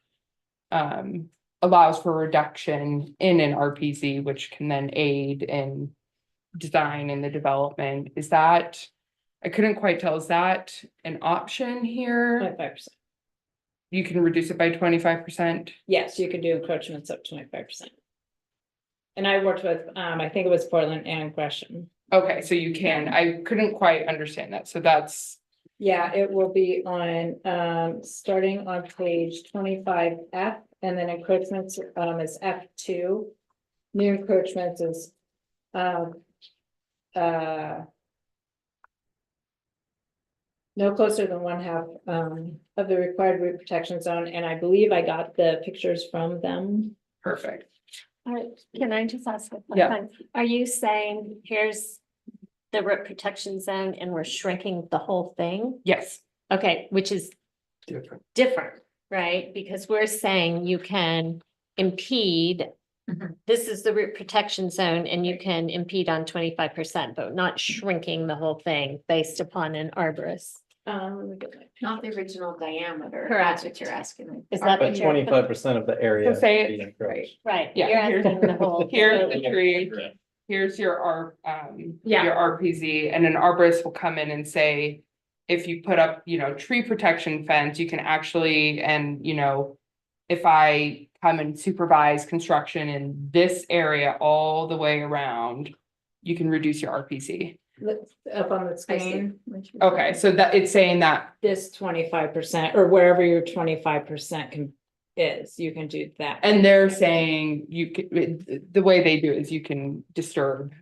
Allows for reduction in an RPZ, which can then aid in design and the development. Is that, I couldn't quite tell, is that an option here? 25%. You can reduce it by 25%? Yes, you could do encroachments up to 25%. And I worked with, I think it was Portland and Gresham. Okay, so you can, I couldn't quite understand that, so that's, Yeah, it will be on, starting on page 25F, and then encroachments, is F2. New encroachments is, no closer than 1/2, of the required root protection zone, and I believe I got the pictures from them. perfect. Can I just ask a Yeah. question? Are you saying here's the root protection zone and we're shrinking the whole thing? Yes, Okay, which is different, right? Because we're saying you can impede. This is the root protection zone and you can impede on 25%, but not shrinking the whole thing based upon an arborist. Let me get my- Not the original diameter. Correct. That's what you're asking. Is that But what you're? 25% of the area. So say it- being encroached. Right, Yeah, you're here's- asking the whole. here's the tree, here's your Yeah. your RPZ, and an arborist will come in and say, if you put up, tree protection fence, you can actually, and, if I come and supervise construction in this area all the way around, you can reduce your RPZ. Look up on the I see. screen, Okay, so that it's saying that, this 25%, or wherever your 25% is, you can do that. and they're saying you could, the way they do it is you can disturb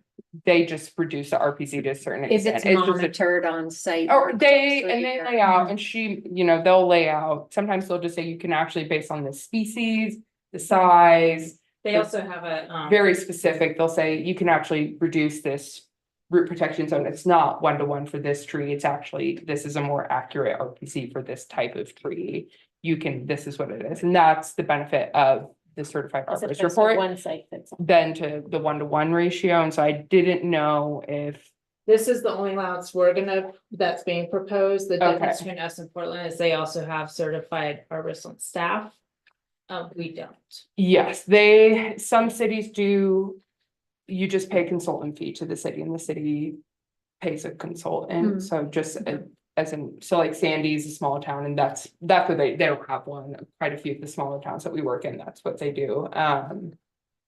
they just reduce the RPC to a certain If extent. it's It's just a- monitored on site. Or they, so and they you're- lay out, and they'll lay out, sometimes they'll just say you can actually, based on the species, the size, They also have a, very specific, they'll say you can actually reduce this root protection zone. It's not 1-to-1 for this tree. It's actually, this is a more accurate RPC for this type of tree. This is what it is. And that's the benefit of the certified As arborist opposed to report one site fits all. than to the 1-to-1 ratio. And so I didn't know if, this is the only allowance that's being proposed. The difference Okay. between us and Portland is they also have certified arborists on staff. We don't. yes, some cities do. You just pay a consultant fee to the city and the city pays a consultant. So just so like Sandy's a small town and that's what they don't have one. Quite a few of the smaller towns that we work in, that's what they do.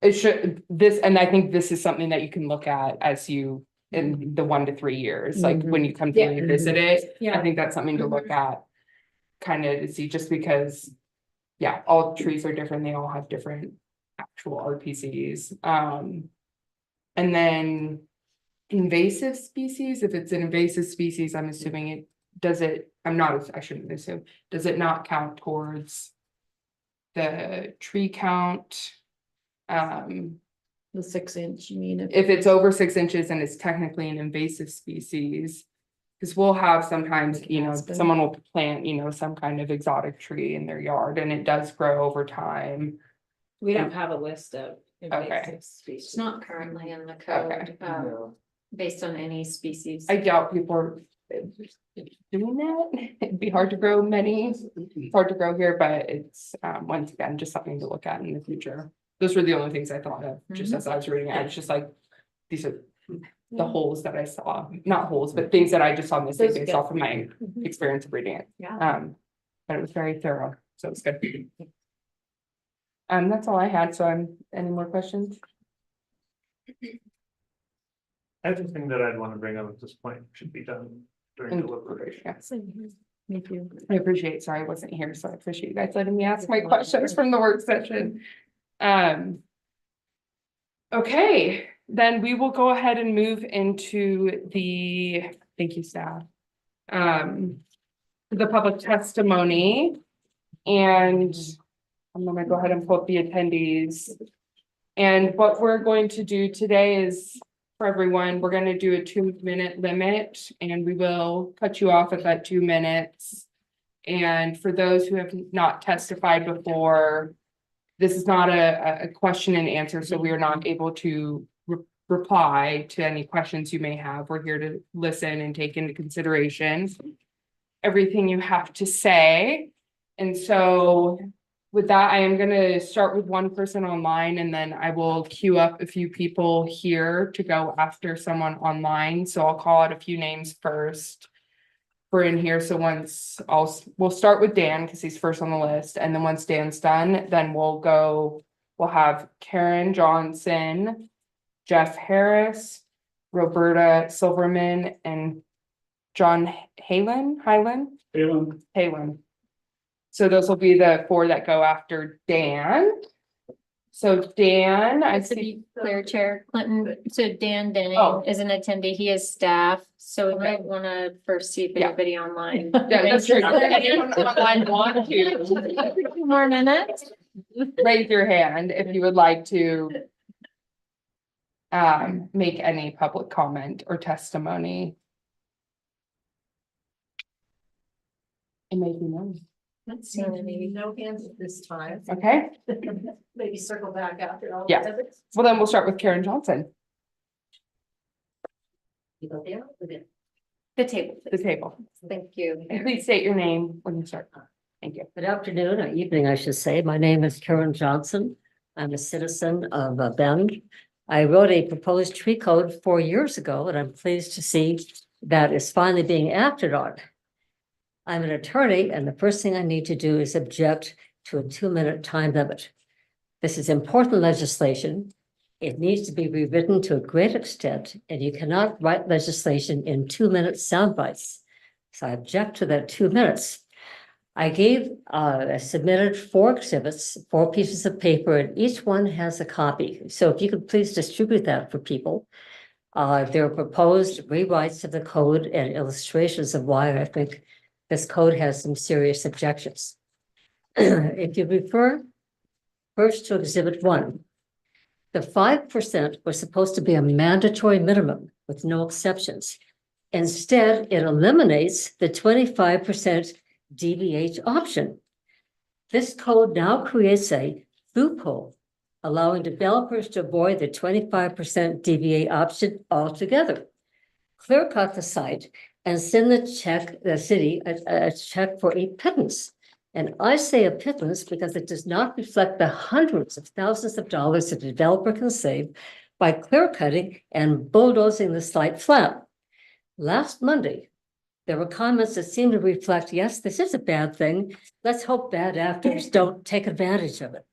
It should, and I think this is something that you can look at as you, in the 1 to 3 years, like when you come to Yeah. revisit it. I Yeah. think that's something to look at. Kind of to see, just because, yeah, all trees are different, they all have different actual RPCs. And then invasive species, if it's an invasive species, I'm assuming I shouldn't assume, does it not count towards the tree count? The 6-inch, you mean? If it's over 6 inches and it's technically an invasive species. Cause we'll have sometimes, Like aspen. someone will plant, some kind of exotic tree in their yard and it does grow over time. We don't have a list of invasive It's species. not currently in the Okay. code, based on any species. I doubt people are doing that. It'd be hard to grow many, it's hard to grow here, but it's, once again, just something to look at in the future. Those were the only things I thought of, just as I was reading it. I was just like, these are the holes that I saw, not holes, but things that I just saw missing Those are based good. off of my experience of reading it. Yeah. But it was very thorough, so it's good. That's all I had, so any more questions? Everything that I'd want to bring up at this point should be done during In deliberation. deliberation, yeah. Me too. I appreciate, sorry, I wasn't here, so I appreciate you guys letting me ask my questions from the work session. Okay, then we will go ahead and move into thank you, staff. The public testimony. And I'm gonna go ahead and pull up the attendees. And what we're going to do today is, for everyone, we're gonna do a 2-minute limit and we will cut you off at that 2 minutes. And for those who have not testified before, this is not a question and answer, so we are not able to reply to any questions you may have. We're here to listen and take into consideration everything you have to say. And so with that, I am gonna start with one person online and then I will queue up a few people here to go after someone online. So I'll call out a few names first. We're in here, so we'll start with Dan because he's first on the list, and then once Dan's done, then we'll have Karen Johnson, Jeff Harris, Roberta Silverman, and John Hyland. So those will be the 4 that go after Dan. So Dan, I To see, be clear, Chair Clinton, so Dan Oh. Denning is an attendee, he is staff, so we Okay. might wanna first see if Yeah. anybody online. yeah, that's true. Anyone online want to? A few more minutes. Raise your hand if you would like to make any public comment or testimony. It may be known, Let's see, maybe. No hands at this time. okay? Maybe circle back after all. Yeah. Well, then we'll start with Karen Johnson, The table, the please. table. Thank you. And please state your name when you start. Thank you. Good afternoon or evening, I should say. My name is Karen Johnson. I'm a citizen of Bend. I wrote a proposed tree code 4 years ago, and I'm pleased to see that it's finally being acted on. I'm an attorney, and the first thing I need to do is object to a 2-minute time limit. This is important legislation. It needs to be rewritten to a great extent, and you cannot write legislation in 2-minute sound bites. So I object to that 2 minutes. I submitted 4 exhibits, 4 pieces of paper, and each one has a copy. So if you could please distribute that for people. There are proposed rewrites of the code and illustrations of why I think this code has some serious objections. If you refer first to Exhibit 1, the 5% was supposed to be a mandatory minimum with no exceptions. Instead, it eliminates the 25% DBH option. This code now creates a loophole, allowing developers to avoid the 25% DBA option altogether. Clear cut the site and send the city a check for a pittance. And I say a pittance because it does not reflect the hundreds of thousands of dollars a developer can save by clear cutting and bulldozing the site flat. Last Monday, there were comments that seemed to reflect, yes, this is a bad thing. Let's hope bad actors don't take advantage of it.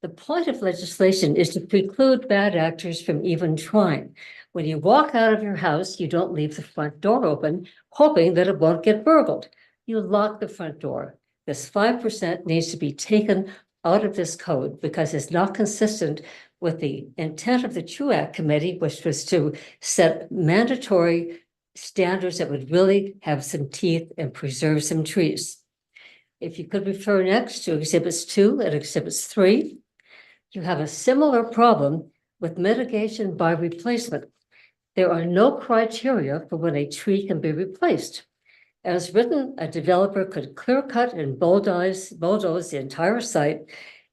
The point of legislation is to preclude bad actors from even trying. When you walk out of your house, you don't leave the front door open, hoping that it won't get burgled. You lock the front door. This 5% needs to be taken out of this code because it's not consistent with the intent of the TRUE Act Committee, which was to set mandatory standards that would really have some teeth and preserve some trees. If you could refer next to Exhibits 2 and Exhibits 3, you have a similar problem with mitigation by replacement. There are no criteria for when a tree can be replaced. As written, a developer could clear cut and bulldoze the entire site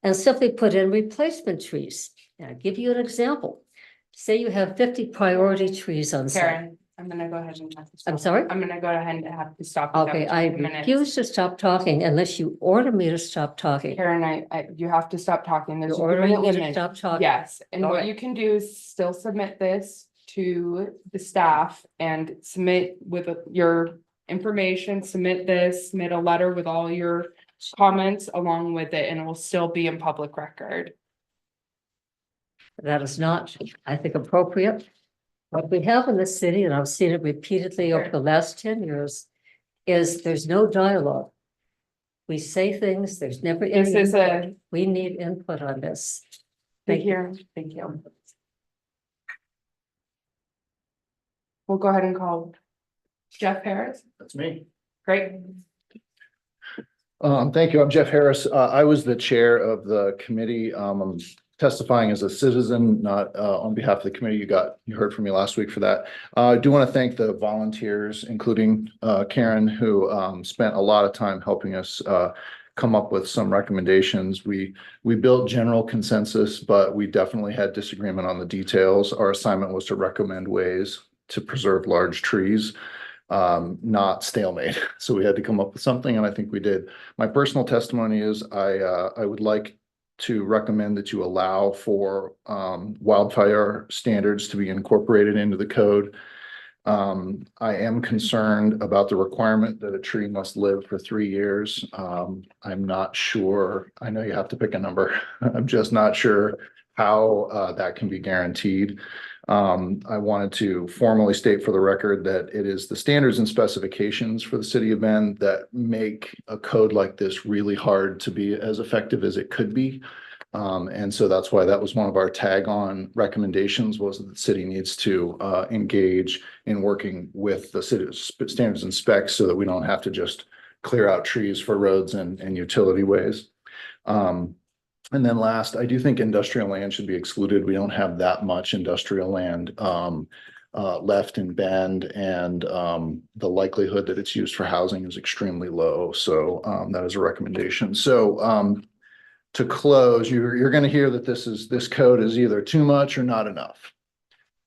and simply put in replacement trees. Now, I'll give you an example. Say you have 50 priority trees on site. Karen, I'm gonna go ahead and have to stop. I'm sorry? I'm gonna go ahead and have to stop. you Okay, after I 2 minutes. refuse to stop talking unless you order me to stop talking. Karen, you have to stop talking. You're There's a ordering me to limit. stop talking. Yes, and All what right. you can do is still submit this to the staff and submit with your information, submit a letter with all your comments along with it, and it will still be in public record. That is not, I think, appropriate. What we have in this city, and I've seen it repeatedly over the last 10 years, is there's no dialogue. We say things, there's never This any is input. We need input on this. Thank you. Thank you. We'll go ahead and call Jeff Harris. That's me. Great. Thank you. I'm Jeff Harris. I was the chair of the committee. I'm testifying as a citizen, not on behalf of the committee. You heard from me last week for that. I do want to thank the volunteers, including Karen, who spent a lot of time helping us come up with some recommendations. We built general consensus, but we definitely had disagreement on the details. Our assignment was to recommend ways to preserve large trees, not stalemate. So we had to come up with something, and I think we did. My personal testimony is I would like to recommend that you allow for wildfire standards to be incorporated into the code. I am concerned about the requirement that a tree must live for 3 years. I'm not sure. I know you have to pick a number. I'm just not sure how that can be guaranteed. I wanted to formally state for the record that it is the standards and specifications for the city of Bend that make a code like this really hard to be as effective as it could be. And so that's why that was one of our tag-on recommendations, was that the city needs to engage in working with the city's standards and specs so that we don't have to just clear out trees for roads and utility ways. And then last, I do think industrial land should be excluded. We don't have that much industrial land left in Bend, and the likelihood that it's used for housing is extremely low. So that is a recommendation. So to close, you're going to hear that this code is either too much or not enough.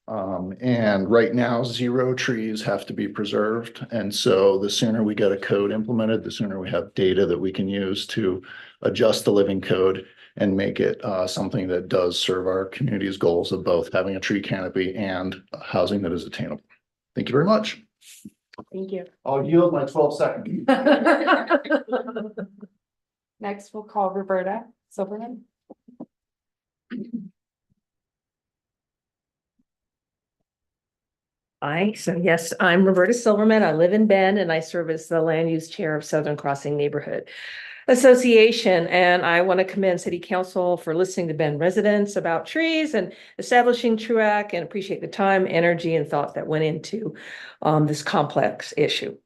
And right now, 0 trees have to be preserved. And so the sooner we get a code implemented, the sooner we have data that we can use to adjust the living code and make it something that does serve our community's goals of both having a tree canopy and housing that is attainable. Thank you very much. Thank you. I'll yield my 12 seconds. Next, we'll call Roberta Silverman. So yes, I'm Roberta Silverman. I live in Bend and I serve as the land use chair of Southern Crossing neighborhood. Association, and I want to commend City Council for listening to Bend residents about trees and establishing TRUAC, and appreciate the time, energy, and thought that went into this complex issue.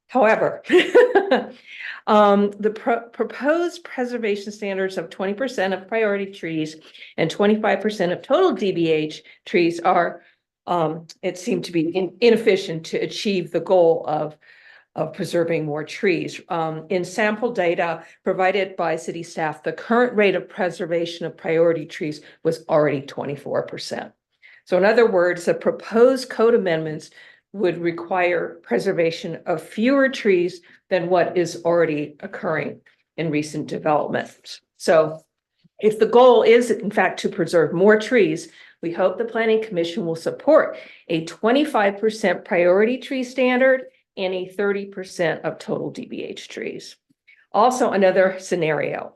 However, the proposed preservation standards of 20% of priority trees and 25% of total DBH trees are, it seemed to be inefficient to achieve the goal of preserving more trees. In sample data provided by city staff, the current rate of preservation of priority trees was already 24%. So in other words, the proposed code amendments would require preservation of fewer trees than what is already occurring in recent developments. So if the goal is in fact to preserve more trees, we hope the Planning Commission will support a 25% priority tree standard and a 30% of total DBH trees. Also, another scenario.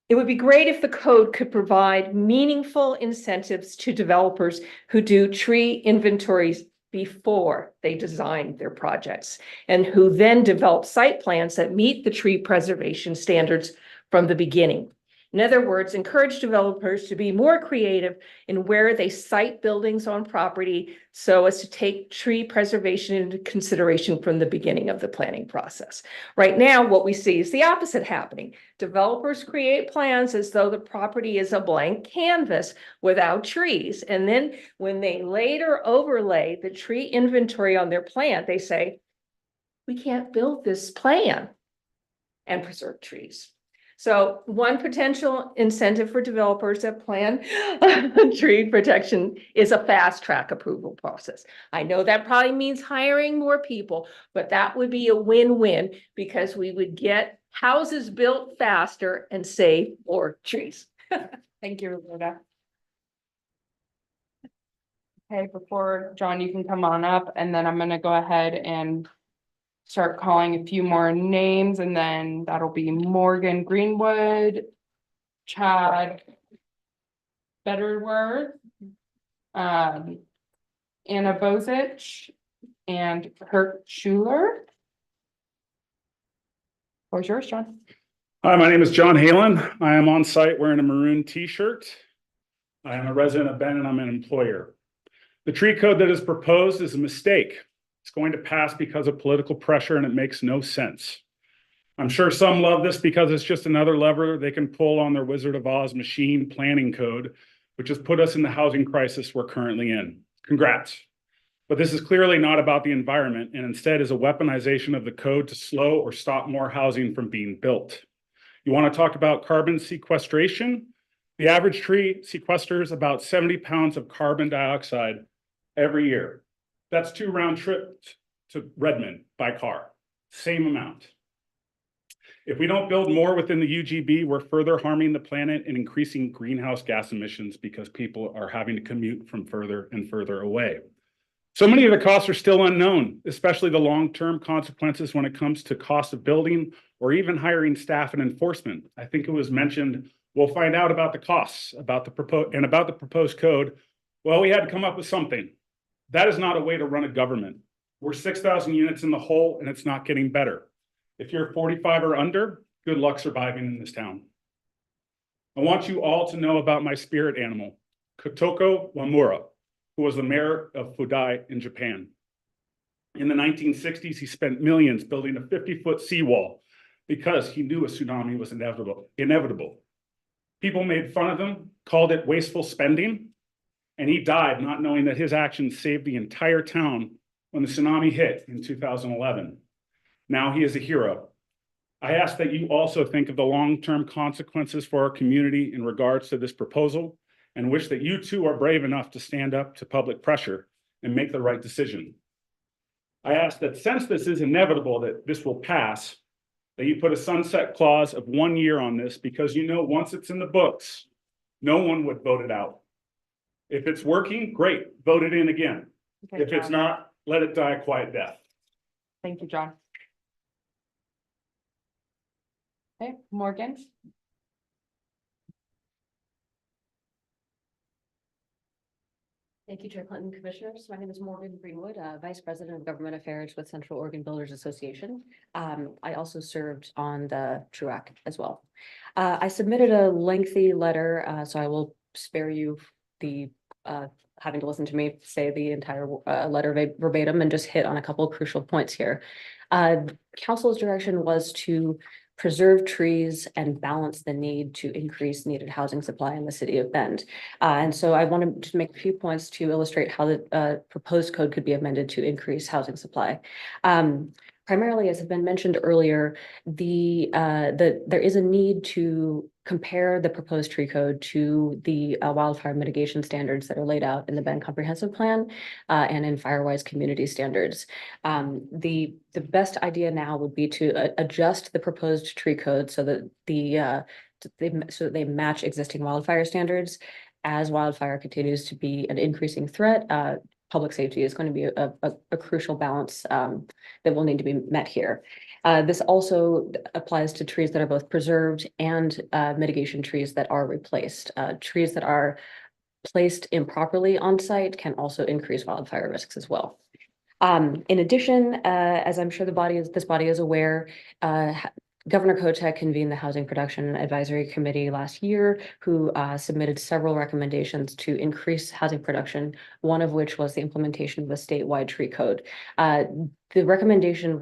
It would be great if the code could provide meaningful incentives to developers who do tree inventories before they design their projects and who then develop site plans that meet the tree preservation standards from the beginning. In other words, encourage developers to be more creative in where they site buildings on property so as to take tree preservation into consideration from the beginning of the planning process. Right now, what we see is the opposite happening. Developers create plans as though the property is a blank canvas without trees. And then when they later overlay the tree inventory on their plan, they say, we can't build this plan and preserve trees. So one potential incentive for developers that plan tree protection is a fast track approval process. I know that probably means hiring more people, but that would be a win-win because we would get houses built faster and save more trees. Thank you, Roberta. Okay, before John, you can come on up, and then I'm gonna go ahead and start calling a few more names, and then that'll be Morgan Greenwood, Chad Betterworth, Anna Bozich, and Kurt Schuler. Where's yours, John? Hi, my name is John Halen. I am on site wearing a maroon t-shirt. I am a resident of Bend and I'm an employer. The tree code that is proposed is a mistake. It's going to pass because of political pressure and it makes no sense. I'm sure some love this because it's just another lever they can pull on their Wizard of Oz machine planning code, which has put us in the housing crisis we're currently in. Congrats. But this is clearly not about the environment and instead is a weaponization of the code to slow or stop more housing from being built. You want to talk about carbon sequestration? The average tree sequesters about 70 pounds of carbon dioxide every year. That's 2 round trips to Redmond by car, same amount. If we don't build more within the UGB, we're further harming the planet and increasing greenhouse gas emissions because people are having to commute from further and further away. So many of the costs are still unknown, especially the long-term consequences when it comes to cost of building or even hiring staff and enforcement. I think it was mentioned, we'll find out about the costs, about the proposed code. Well, we had to come up with something. That is not a way to run a government. We're 6,000 units in the hole and it's not getting better. If you're 45 or under, good luck surviving in this town. I want you all to know about my spirit animal, Kotoko Wamura, who was the mayor of Fudai in Japan. In the 1960s, he spent millions building a 50-foot seawall because he knew a tsunami was inevitable. People made fun of him, called it wasteful spending, and he died not knowing that his actions saved the entire town when the tsunami hit in 2011. Now he is a hero. I ask that you also think of the long-term consequences for our community in regards to this proposal and wish that you too are brave enough to stand up to public pressure and make the right decision. I ask that since this is inevitable that this will pass, that you put a sunset clause of 1 year on this because you know once it's in the books, no one would vote it out. If it's working, great, vote it in again. Okay, If it's John. not, let it die a quiet death. Thank you, John. Okay, Morgan. Thank you, Chair Clinton, Commissioners. My name is Morgan Greenwood, Vice President of Government Affairs with Central Oregon Builders Association. I also served on the TRUAC as well. I submitted a lengthy letter, so I will spare you the having to listen to me say the entire letter verbatim and just hit on a couple of crucial points here. Council's direction was to preserve trees and balance the need to increase needed housing supply in the city of Bend. And so I wanted to make a few points to illustrate how the proposed code could be amended to increase housing supply. Primarily, as has been mentioned earlier, there is a need to compare the proposed tree code to the wildfire mitigation standards that are laid out in the Bend Comprehensive Plan and in Firewise community standards. The best idea now would be to adjust the proposed tree code so that they match existing wildfire standards. As wildfire continues to be an increasing threat, public safety is going to be a crucial balance that will need to be met here. This also applies to trees that are both preserved and mitigation trees that are replaced. Trees that are placed improperly on site can also increase wildfire risks as well. In addition, as I'm sure this body is aware, Governor Kotek convened the Housing Production Advisory Committee last year, who submitted several recommendations to increase housing production, one of which was the implementation of a statewide tree code. The recommendation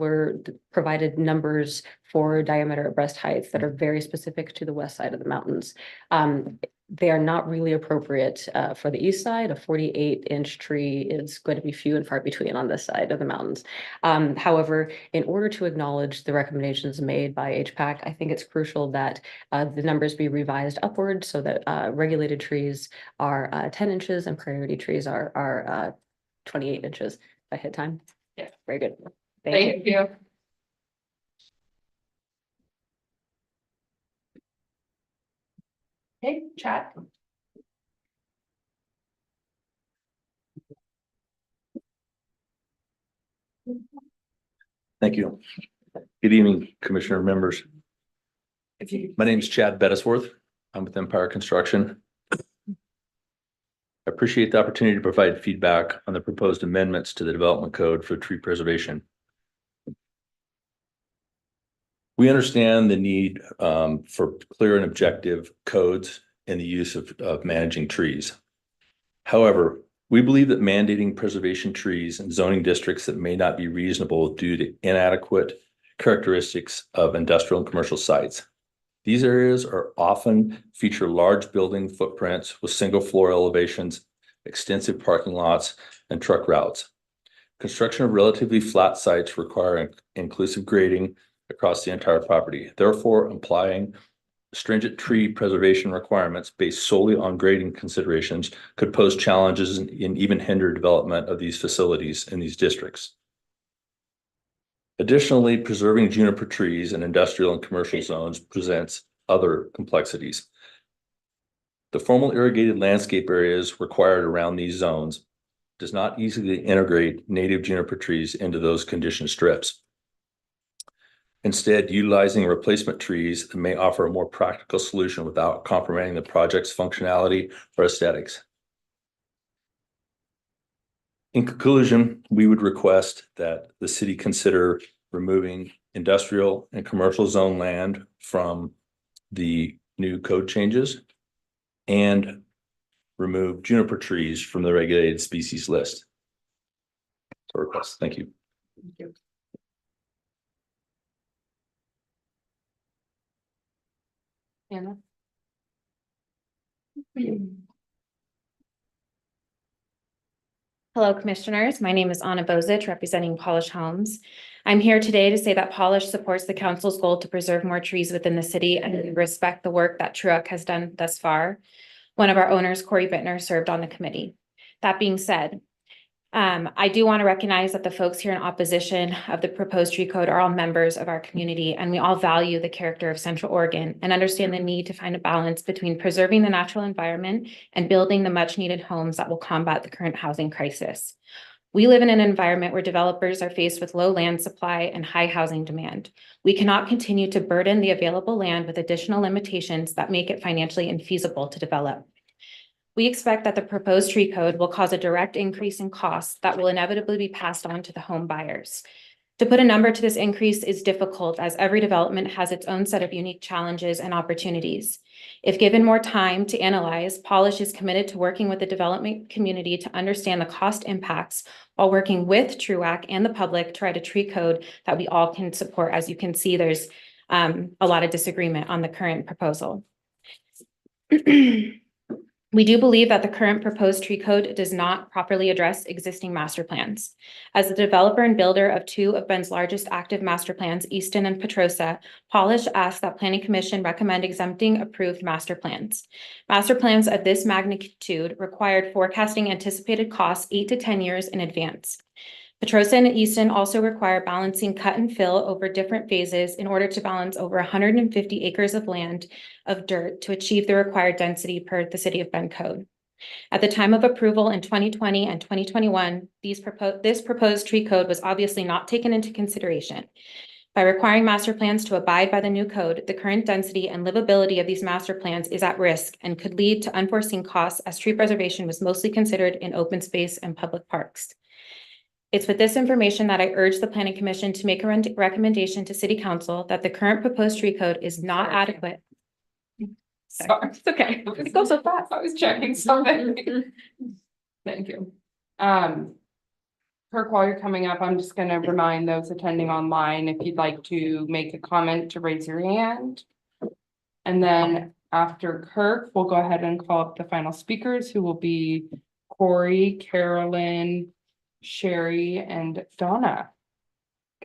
provided numbers for diameter at breast heights that are very specific to the west side of the mountains. They are not really appropriate for the east side. A 48-inch tree is going to be few and far between on this side of the mountains. However, in order to acknowledge the recommendations made by HPAC, I think it's crucial that the numbers be revised upward so that regulated trees are 10 inches and priority trees are 28 inches. I hit time. Yeah. Very good. Thank you. Okay, chat. Thank you. Good evening, Commissioner members. My name is Chad Bettisworth. I'm with Empire Construction. I appreciate the opportunity to provide feedback on the proposed amendments to the development code for tree preservation. We understand the need for clear and objective codes and the use of managing trees. However, we believe that mandating preservation trees in zoning districts that may not be reasonable due to inadequate characteristics of industrial and commercial sites. These areas are often feature large building footprints with single floor elevations, extensive parking lots, and truck routes. Construction of relatively flat sites require inclusive grading across the entire property. Therefore, applying stringent tree preservation requirements based solely on grading considerations could pose challenges and even hinder development of these facilities in these districts. Additionally, preserving juniper trees in industrial and commercial zones presents other complexities. The formal irrigated landscape areas required around these zones does not easily integrate native juniper trees into those condition strips. Instead, utilizing replacement trees may offer a more practical solution without compromising the project's functionality or aesthetics. In conclusion, we would request that the city consider removing industrial and commercial zone land from the new code changes and remove juniper trees from the regulated species list. So request. Thank you. Thank you. Anna. Hello, Commissioners. My name is Anna Bozich, representing Polish Homes. I'm here today to say that Polish supports the council's goal to preserve more trees within the city, and we respect the work that TRUAC has done thus far. One of our owners, Corey Bittner, served on the committee. That being said, I do want to recognize that the folks here in opposition of the proposed tree code are all members of our community, and we all value the character of Central Oregon and understand the need to find a balance between preserving the natural environment and building the much needed homes that will combat the current housing crisis. We live in an environment where developers are faced with low land supply and high housing demand. We cannot continue to burden the available land with additional limitations that make it financially infeasible to develop. We expect that the proposed tree code will cause a direct increase in costs that will inevitably be passed on to the home buyers. To put a number to this increase is difficult as every development has its own set of unique challenges and opportunities. If given more time to analyze, Polish is committed to working with the development community to understand the cost impacts while working with TRUAC and the public to write a tree code that we all can support. As you can see, there's a lot of disagreement on the current proposal. We do believe that the current proposed tree code does not properly address existing master plans. As the developer and builder of two of Bend's largest active master plans, Easton and Petrosa, Polish asked that Planning Commission recommend exempting approved master plans. Master plans of this magnitude required forecasting anticipated costs 8 to 10 years in advance. Petrosa and Easton also require balancing cut and fill over different phases in order to balance over 150 acres of land of dirt to achieve the required density per the City of Bend code. At the time of approval in 2020 and 2021, this proposed tree code was obviously not taken into consideration. By requiring master plans to abide by the new code, the current density and livability of these master plans is at risk and could lead to unforeseen costs, as tree preservation was mostly considered in open space and public parks. It's with this information that I urge the Planning Commission to make a recommendation to City Council that the current proposed tree code is not adequate. Sorry, it's okay. It goes so fast. I was checking something. Thank you. Kirk, while you're coming up, I'm just gonna remind those attending online, if you'd like to make a comment, to raise your hand. And then after Kirk, we'll go ahead and call up the final speakers, who will be Corey, Carolyn, Sherry, and Donna.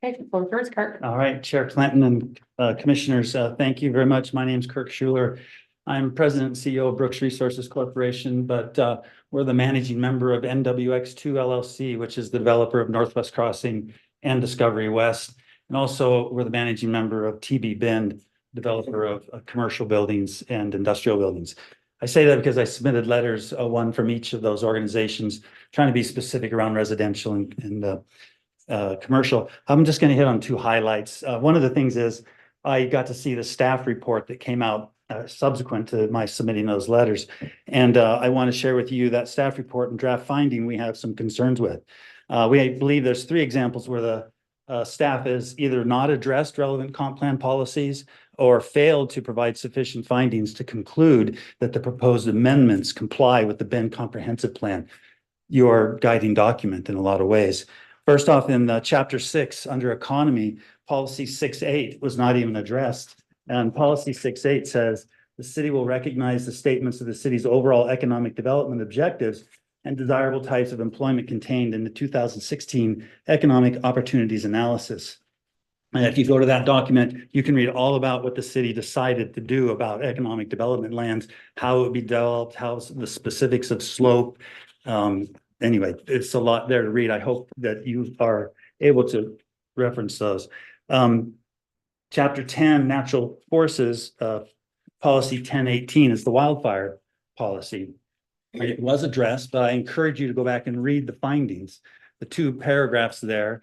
Okay, floor first, Kirk. All right, Chair Clinton and Commissioners, thank you very much. My name is Kirk Schuler. I'm President and CEO of Brooks Resources Corporation, but we're the managing member of NWX2 LLC, which is the developer of Northwest Crossing and Discovery West. And also we're the managing member of TB Bend, developer of commercial buildings and industrial buildings. I say that because I submitted letters, one from each of those organizations, trying to be specific around residential and commercial. I'm just going to hit on two highlights. One of the things is I got to see the staff report that came out subsequent to my submitting those letters. And I want to share with you that staff report and draft finding we have some concerns with. We believe there's 3 examples where the staff has either not addressed relevant comp plan policies or failed to provide sufficient findings to conclude that the proposed amendments comply with the Bend Comprehensive Plan, your guiding document in a lot of ways. First off, in Chapter 6, under economy, policy 6.8 was not even addressed. And policy 6.8 says the city will recognize the statements of the city's overall economic development objectives and desirable types of employment contained in the 2016 Economic Opportunities Analysis. And if you go to that document, you can read all about what the city decided to do about economic development lands, how it would be developed, how the specifics of slope. Anyway, it's a lot there to read. I hope that you are able to reference those. Chapter 10, Natural Forces, policy 10.18 is the wildfire policy. It was addressed, but I encourage you to go back and read the findings. The 2 paragraphs there,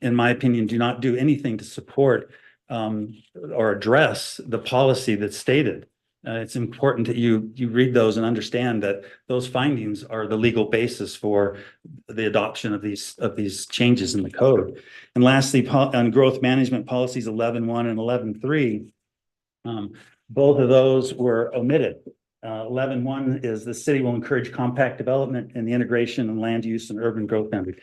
in my opinion, do not do anything to support or address the policy that's stated. It's important that you read those and understand that those findings are the legal basis for the adoption of these changes in the code. And lastly, on growth management policies 11.1 and 11.3, both of those were omitted. 11.1 is the city will encourage compact development and the integration of land use and urban growth boundaries.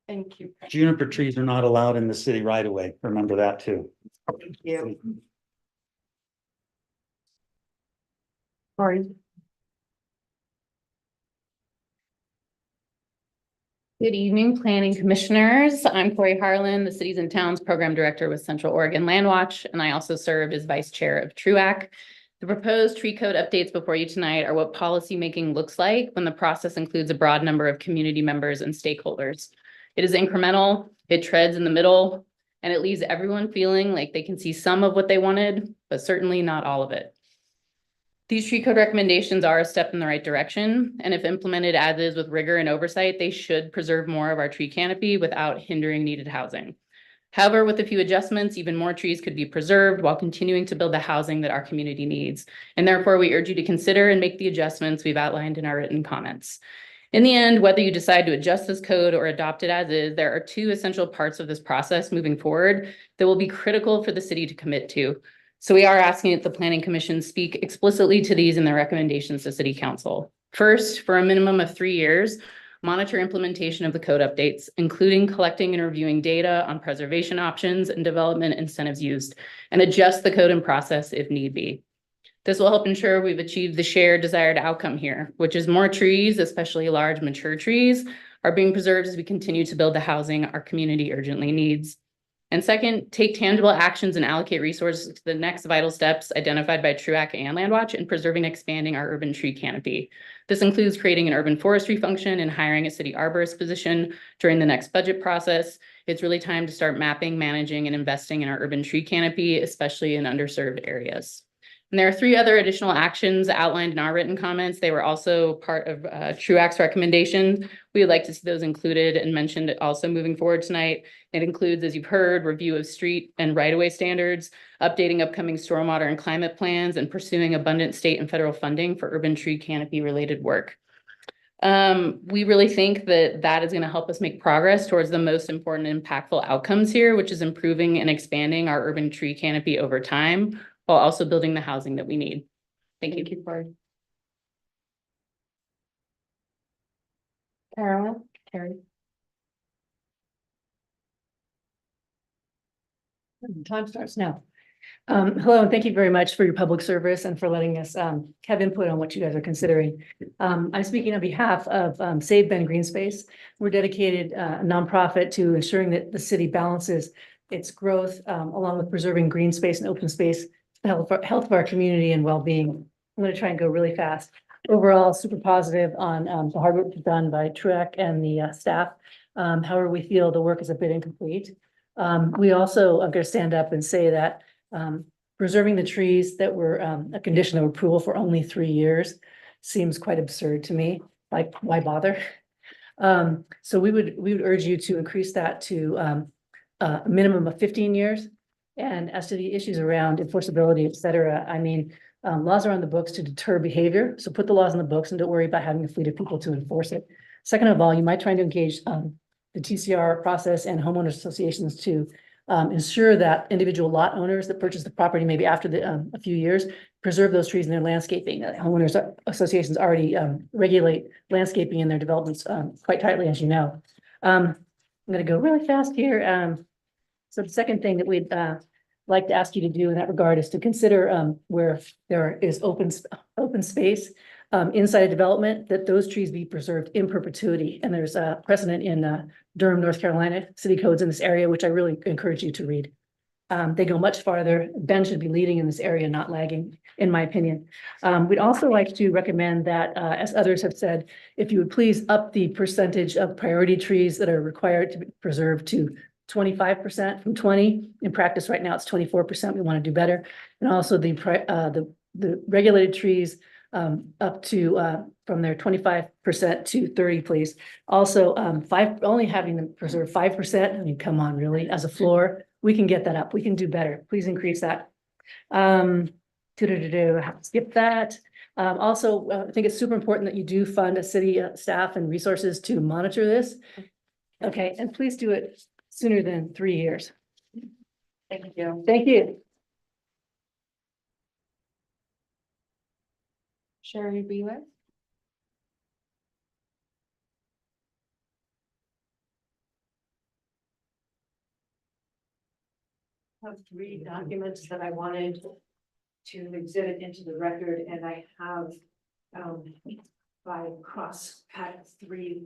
Thank you. Juniper trees are not allowed in the city right away. Remember that too. Thank you. Sorry. Good evening, planning commissioners. I'm Corey Harlan, the Cities and Towns Program Director with Central Oregon Land Watch, and I also served as Vice Chair of TRUAC. The proposed tree code updates before you tonight are what policymaking looks like when the process includes a broad number of community members and stakeholders. It is incremental, it treads in the middle, and it leaves everyone feeling like they can see some of what they wanted, but certainly not all of it. These tree code recommendations are a step in the right direction, and if implemented as is with rigor and oversight, they should preserve more of our tree canopy without hindering needed housing. However, with a few adjustments, even more trees could be preserved while continuing to build the housing that our community needs. And therefore, we urge you to consider and make the adjustments we've outlined in our written comments. In the end, whether you decide to adjust this code or adopt it as is, there are two essential parts of this process moving forward that will be critical for the city to commit to. So we are asking that the Planning Commission speak explicitly to these in their recommendations to City Council. First, for a minimum of 3 years, monitor implementation of the code updates, including collecting and reviewing data on preservation options and development incentives used, and adjust the code and process if need be. This will help ensure we've achieved the shared desired outcome here, which is more trees, especially large mature trees, are being preserved as we continue to build the housing our community urgently needs. And second, take tangible actions and allocate resources to the next vital steps identified by TRUAC and Landwatch in preserving and expanding our urban tree canopy. This includes creating an urban forestry function and hiring a city arborist position during the next budget process. It's really time to start mapping, managing, and investing in our urban tree canopy, especially in underserved areas. And there are 3 other additional actions outlined in our written comments. They were also part of TRUAC's recommendation. We would like to see those included and mentioned also moving forward tonight. It includes, as you've heard, review of street and right-of-way standards, updating upcoming stormwater and climate plans, and pursuing abundant state and federal funding for urban tree canopy related work. We really think that that is going to help us make progress towards the most important and impactful outcomes here, which is improving and expanding our urban tree canopy over time, while also building the housing that we need. Thank you. Carolyn, Carrie. Time starts now. Hello, and thank you very much for your public service and for letting us have input on what you guys are considering. I'm speaking on behalf of Save Bend Green Space. We're dedicated a nonprofit to ensuring that the city balances its growth along with preserving green space and open space, the health of our community and well-being. I'm going to try and go really fast. Overall, super positive on the hard work done by TRUAC and the staff. However, we feel the work is a bit incomplete. We also are going to stand up and say that preserving the trees that were a condition of approval for only 3 years seems quite absurd to me. Like, why bother? So we would urge you to increase that to a minimum of 15 years. And as to the issues around enforceability, et cetera, I mean, laws are on the books to deter behavior. So put the laws on the books and don't worry about having a fleet of people to enforce it. Second of all, you might try to engage the TCR process and homeowners associations to ensure that individual lot owners that purchase the property maybe after a few years preserve those trees in their landscaping. Homeowners associations already regulate landscaping in their developments quite tightly, as you know. I'm going to go really fast here. So the second thing that we'd like to ask you to do in that regard is to consider where there is open space inside a development, that those trees be preserved in perpetuity. And there's a precedent in Durham, North Carolina, city codes in this area, which I really encourage you to read. They go much farther. Ben should be leading in this area, not lagging, in my opinion. We'd also like to recommend that, as others have said, if you would please up the percentage of priority trees that are required to be preserved to 25% from 20. In practice right now, it's 24%. We want to do better. And also the regulated trees up to from their 25% to 30, please. Also, only having them preserve 5%. I mean, come on, really, as a floor, we can get that up. We can do better. Please increase that. Skip that. Also, I think it's super important that you do fund a city staff and resources to monitor this. Okay, and please do it sooner than 3 years. Thank you. Thank you. Sherry Bewick. Have 3 documents that I wanted to exhibit into the record, and I have by cross cut 3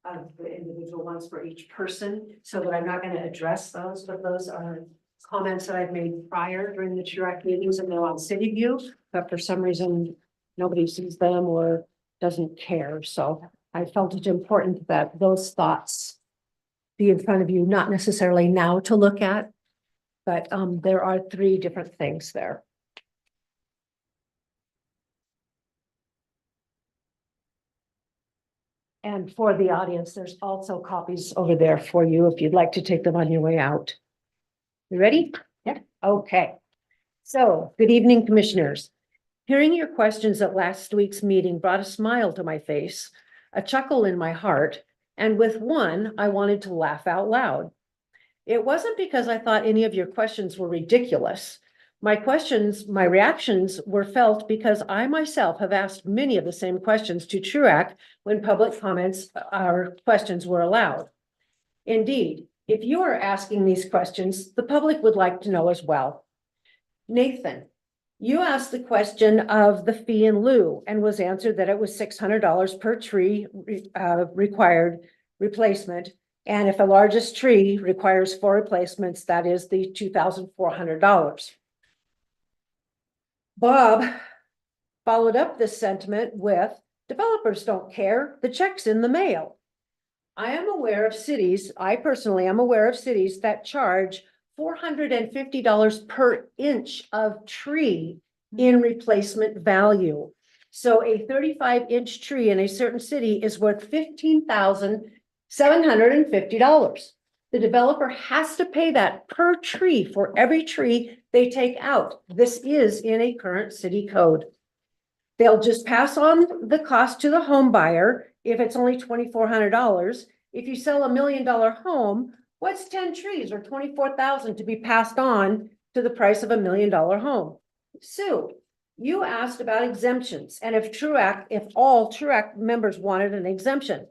of the individual ones for each person, so that I'm not going to address those, but those are comments that I've made prior during the TRUAC meetings, and they're on City View, but for some reason nobody sees them or doesn't care. So I felt it important that those thoughts be in front of you, not necessarily now to look at, but there are 3 different things there. And for the audience, there's also copies over there for you if you'd like to take them on your way out. You ready? Yeah. Okay. So, good evening, commissioners. Hearing your questions at last week's meeting brought a smile to my face, a chuckle in my heart, and with one, I wanted to laugh out loud. It wasn't because I thought any of your questions were ridiculous. My reactions were felt because I myself have asked many of the same questions to TRUAC when public comments or questions were allowed. Indeed, if you are asking these questions, the public would like to know as well. Nathan, you asked the question of the fee in lieu and was answered that it was $600 per tree required replacement. And if a largest tree requires 4 replacements, that is the $2,400. Bob followed up this sentiment with, developers don't care, the check's in the mail. I am aware of cities, I personally am aware of cities that charge $450 per inch of tree in replacement value. So a 35-inch tree in a certain city is worth $15,750. The developer has to pay that per tree for every tree they take out. This is in a current city code. They'll just pass on the cost to the home buyer if it's only $2,400. If you sell $1 million home, what's 10 trees or 24,000 to be passed on to the price of $1 million home? Sue, you asked about exemptions and if all TRUAC members wanted an exemption.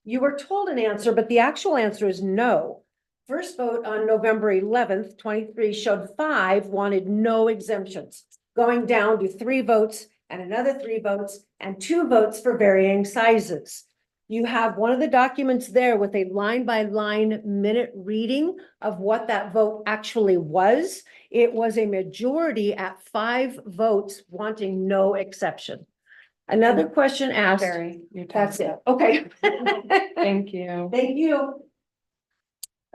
You were told an answer, but the actual answer is no. First vote on November 11th, 23 showed 5 wanted no exemptions, going down to 3 votes and another 3 votes and 2 votes for varying sizes. You have one of the documents there with a line-by-line minute reading of what that vote actually was. It was a majority at 5 votes wanting no exception. Another question asked. That's it. Okay. Thank you. Thank you.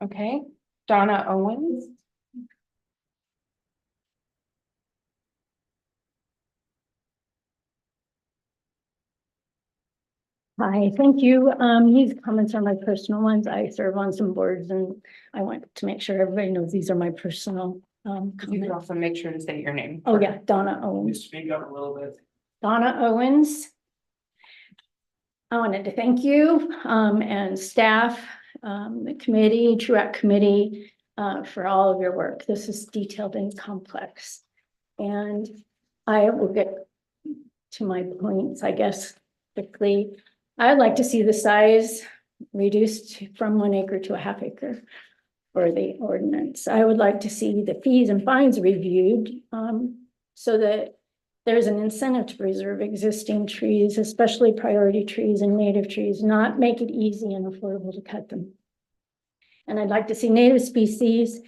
Okay, Donna Owens. Hi, thank you. These comments are my personal ones. I serve on some boards and I want to make sure everybody knows these are my personal You can comments. also make sure to say your name. Oh, yeah, Donna Owens. Speak up a little bit. Donna Owens. I wanted to thank you and staff, the committee, TRUAC committee, for all of your work. This is detailed and complex. And I will get to my points, I guess, quickly. I'd like to see the size reduced from 1 acre to a ½ acre for the ordinance. I would like to see the fees and fines reviewed so that there's an incentive to preserve existing trees, especially priority trees and native trees, not make it easy and affordable to cut them. And I'd like to see native species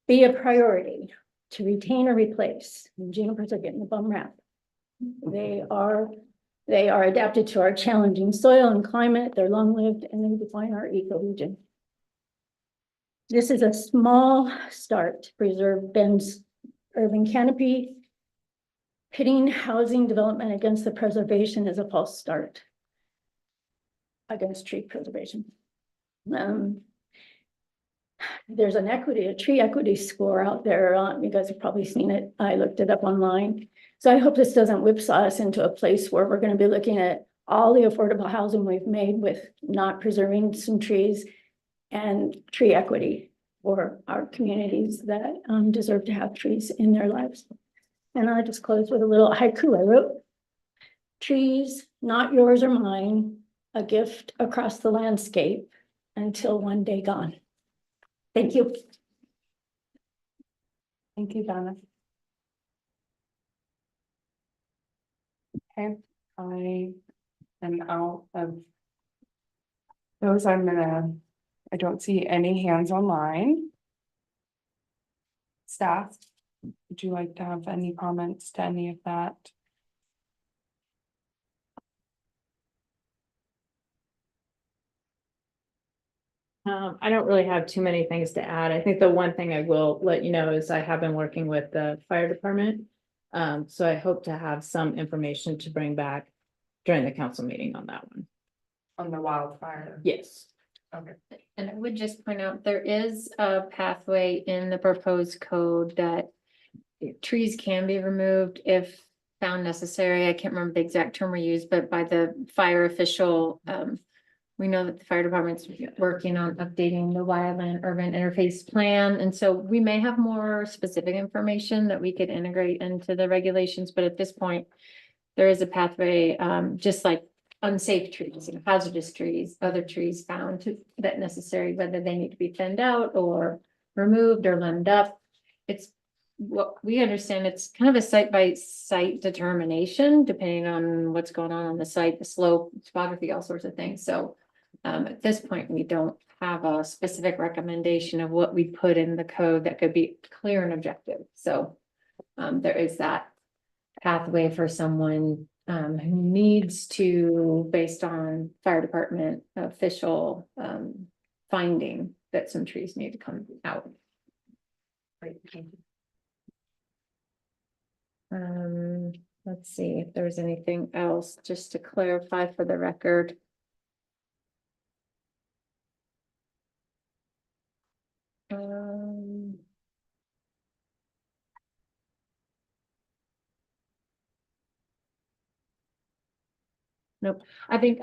be a priority to retain or replace. And junipers are getting the bum rap. They are adapted to our challenging soil and climate. They're long-lived and they define our ecoregion. This is a small start to preserve Bend's urban canopy. Pitting housing development against the preservation is a false start against tree preservation. There's a tree equity score out there. You guys have probably seen it. I looked it up online. So I hope this doesn't whipsaw us into a place where we're going to be looking at all the affordable housing we've made with not preserving some trees and tree equity for our communities that deserve to have trees in their lives. And I'll just close with a little haiku I wrote. Trees, not yours or mine, a gift across the landscape until one day gone. Thank you. Thank you, Donna. Okay, I am out of those. I don't see any hands online. Staff, would you like to have any comments to any of that? I don't really have too many things to add. I think the one thing I will let you know is I have been working with the fire department. So I hope to have some information to bring back during the council meeting on that one. On the wildfire? Yes. And I would just point out, there is a pathway in the proposed code that trees can be removed if found necessary. I can't remember the exact term we used, but by the fire official, we know that the fire department's working on updating the wildland urban interface plan. And so we may have more specific information that we could integrate into the regulations, but at this point, there is a pathway, just like unsafe trees and hazardous trees, other trees found that necessary, whether they need to be thinned out or removed or limbed up. It's what we understand, it's kind of a site by site determination, depending on what's going on the site, the slope, topography, all sorts of things. So at this point, we don't have a specific recommendation of what we put in the code that could be clear and objective. So there is that pathway for someone who needs to, based on fire department official finding that some trees need to come out. Let's see if there's anything else, just to clarify for the record. Nope, I think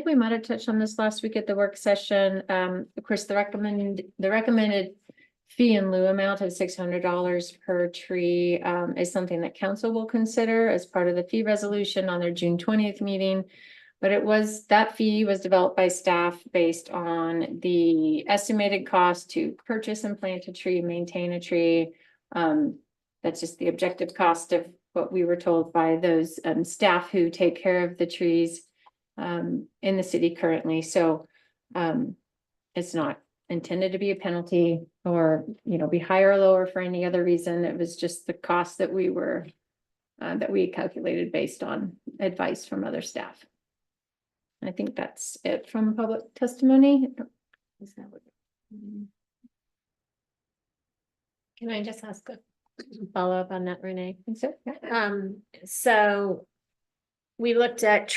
we might have touched on this last week at the work session. Of course, the recommended fee in lieu amount of $600 per tree is something that council will consider as part of the fee resolution on their June 20th meeting. But that fee was developed by staff based on the estimated cost to purchase and plant a tree, maintain a tree. That's just the objective cost of what we were told by those staff who take care of the trees in the city currently. So it's not intended to be a penalty or, be higher or lower for any other reason. It was just the cost that we calculated based on advice from other staff. I think that's it from public testimony. Can I just ask a follow-up on that, Renee? So, so we looked at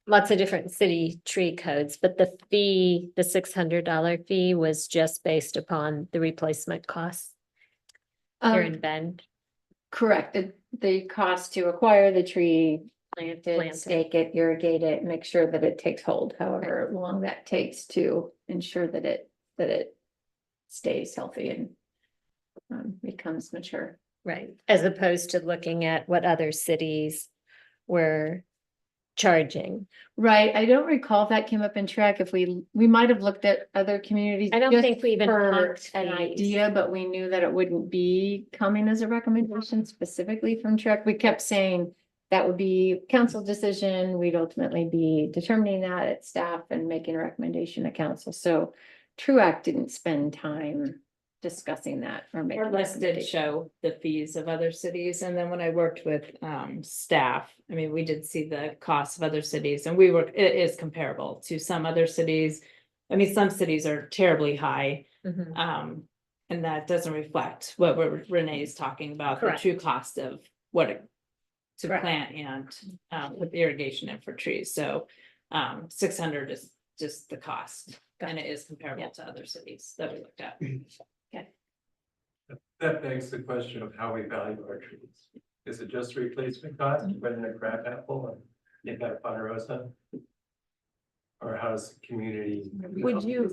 lots of different city tree codes, but the fee, the $600 fee was just based upon the replacement costs here in Bend. Correct. The cost to acquire the tree, plant Plant it, it. stake it, irrigate it, make sure that it takes hold, however long that takes to ensure that it stays healthy and becomes mature. Right, as opposed to looking at what other cities were charging. Right. I don't recall if that came up in track. If we might have looked at other communities. I don't just think we even for talked an fees. idea, but we knew that it wouldn't be coming as a recommendation specifically from TREC. We kept saying that would be council decision. We'd ultimately be determining that at staff and making a recommendation to council. So TRUAC didn't spend time discussing that or making. Our list did show the fees of other cities, and then when I worked with staff, I mean, we did see the costs of other cities, and it is comparable to some other cities. I mean, some cities are terribly high, and that doesn't reflect what Renee's talking about, Correct. the true cost of what to Correct. plant and with irrigation and for trees. So 600 is just the cost, and it is comparable to other cities that we looked at. That begs the question of how we value our trees. Is it just replacement cost, you put in a crab apple and you got a ponderosa? Or how does the community? Would you,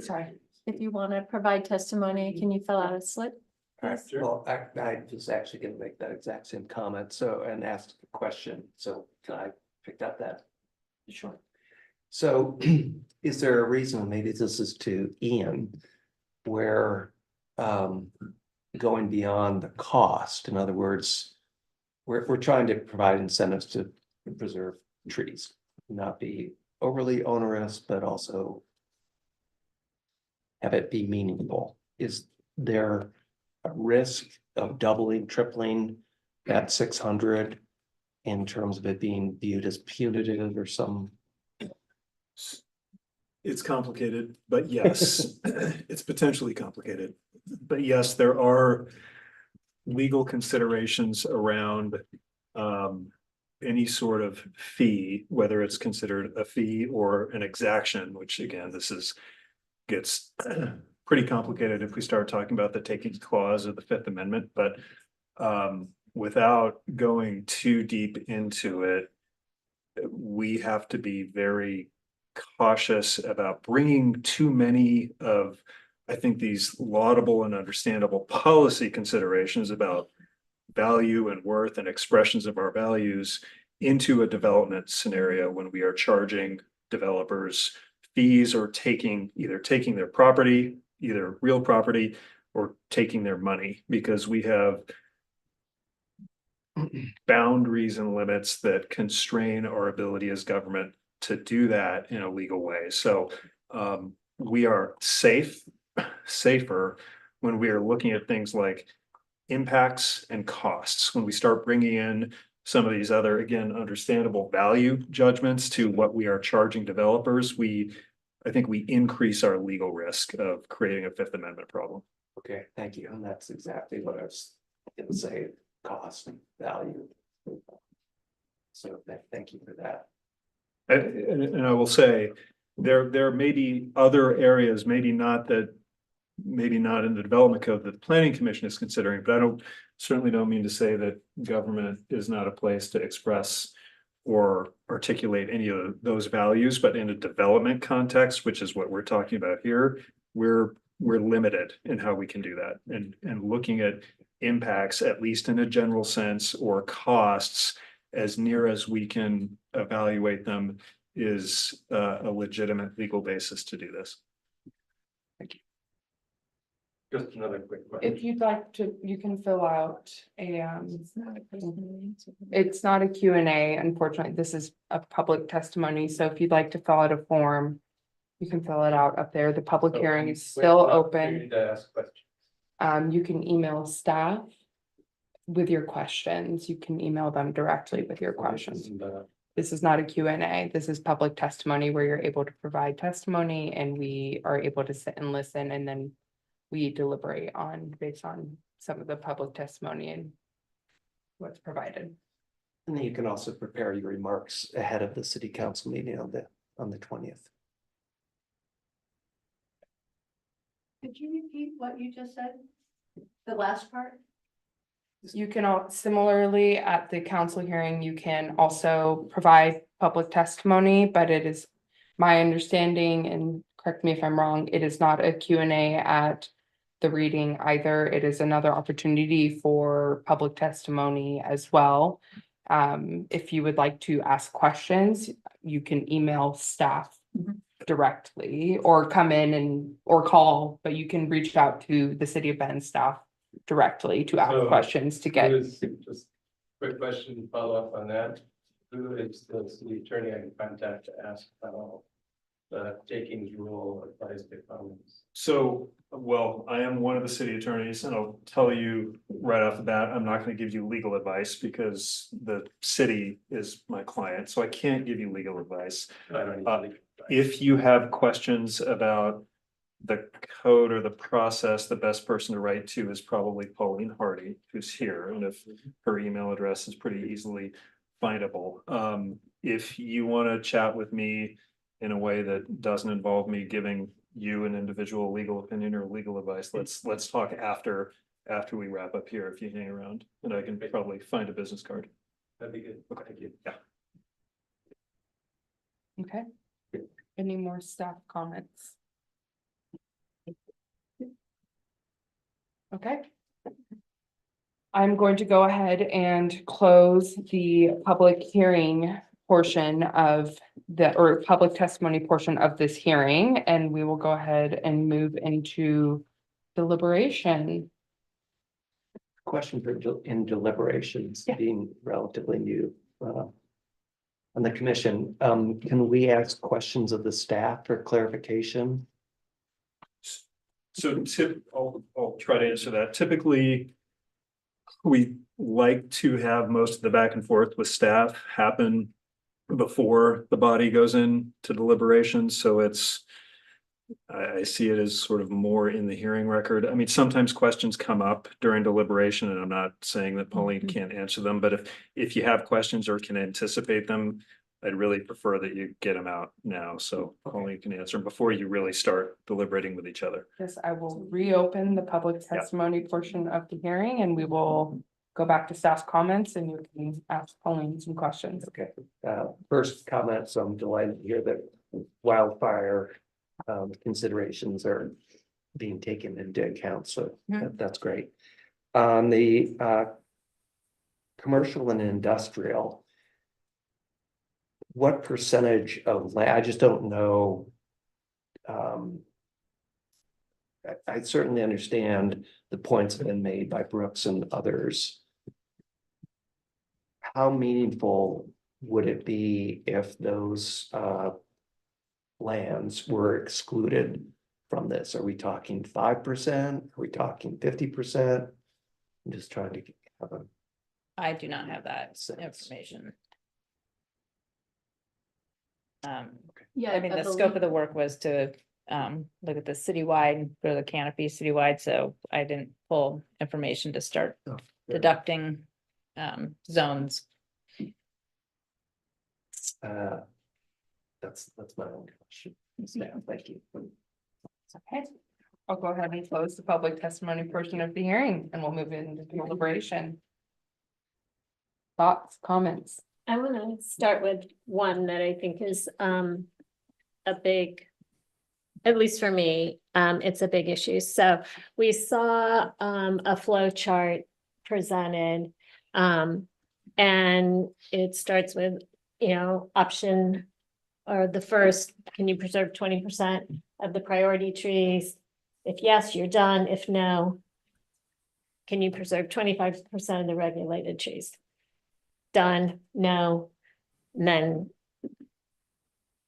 if you want to provide testimony, can you fill out a slip? Well, I was actually gonna make that exact same comment, and ask a question, so can I pick up that? Sure. So is there a reason, maybe this is to Ian, where going beyond the cost, in other words, we're trying to provide incentives to preserve trees, not be overly onerous, but also have it be meaningful. Is there a risk of doubling, tripling that 600 in terms of it being viewed as punitive or some? It's complicated, but yes, it's potentially complicated. But yes, there are legal considerations around any sort of fee, whether it's considered a fee or an exaction, which again, this is gets pretty complicated if we start talking about the takings clause of the Fifth Amendment, but without going too deep into it, we have to be very cautious about bringing too many of, I think, these laudable and understandable policy considerations about value and worth and expressions of our values into a development scenario when we are charging developers fees or either taking their property, either real property, or taking their money, because we have boundaries and limits that constrain our ability as government to do that in a legal way. So we are safer when we are looking at things like impacts and costs. When we start bringing in some of these other, again, understandable value judgments to what we are charging developers, I think we increase our legal risk of creating a Fifth Amendment problem. Okay, thank you. And that's exactly what I was gonna say, cost and value. So thank you for that. And I will say, there may be other areas, maybe not in the development code that the planning commission is considering, but certainly don't mean to say that government is not a place to express or articulate any of those values, but in a development context, which is what we're talking about here, we're limited in how we can do that. And looking at impacts, at least in a general sense, or costs, as near as we can evaluate them, is a legitimate legal basis to do this. Just another quick question. If you'd like to, you can fill out a, it's not a Q&A, unfortunately, this is a public testimony, so if you'd like to fill out a form, you can fill it out up there. The public hearing is still open. You can email staff with your questions. You can email them directly with your questions. This is not a Q&A. This is public testimony where you're able to provide testimony and we are able to sit and listen, and then we deliberate based on some of the public testimony and what's provided. And then you can also prepare your remarks ahead of the city council meeting on the 20th. Could you repeat what you just said? The last part? You can all similarly at the council hearing, you can also provide public testimony, but it is my understanding, and correct me if I'm wrong, it is not a Q&A at the reading either. It is another opportunity for public testimony as well. If you would like to ask questions, you can email staff directly or come in or call, but you can reach out to the City of Bend staff directly to ask questions to get. Just quick question, follow up on that. Who is the city attorney I can contact to ask about the takings rule applies to comments? So, well, I am one of the city attorneys, and I'll tell you right off the bat, I'm not going to give you legal advice because the city is my client, so I can't give you legal advice. I don't need legal advice. If you have questions about the code or the process, the best person to write to is probably Pauline Hardy, who's here, and if her email address is pretty easily findable. If you want to chat with me in a way that doesn't involve me giving you an individual legal opinion or legal advice, let's talk after we wrap up here, if you hang around, and I can probably find a business card. That'd be good. Okay, thank you. Yeah. Okay. Any more staff comments? Okay. I'm going to go ahead and close the public hearing portion of or public testimony portion of this hearing, and we will go ahead and move into deliberation. Question in deliberations, being relatively new on the commission, can we ask questions of the staff for clarification? So I'll try to answer that. Typically, we like to have most of the back and forth with staff happen before the body goes into deliberations. So I see it as sort of more in the hearing record. I mean, sometimes questions come up during deliberation, and I'm not saying that Pauline can't answer them, but if you have questions or can anticipate them, I'd really prefer that you get them out now, so only you can answer 'em before you really start deliberating with each other. Yes, I will reopen the public testimony portion of the hearing and we will go back to staff's comments and you can ask Pauline some questions. Okay, first comment, so I'm delighted to hear that wildfire considerations are being taken into account, so that's great. On the commercial and industrial, what percentage of land, I just don't know. I certainly understand the points that have been made by Brooks and others. How meaningful would it be if those lands were excluded from this? Are we talking 5%? Are we talking 50%? I'm just trying to have a I do not have that sense. information. Yeah, I mean, I the scope believe- of the work was to look at the citywide, go to the canopy citywide, so I didn't pull information to start Oh, deducting zones. That's my own question. Yeah, thank you. Okay, I'll go ahead and close the public testimony portion of the hearing and we'll move into deliberation. Thoughts, comments? I want to start with one that I think is a big, at least for me, it's a big issue. So we saw a flow chart presented. And it starts with, option or the first, can you preserve 20% of the priority trees? If yes, you're done. If no, can you preserve 25% of the regulated trees? Done, no, and then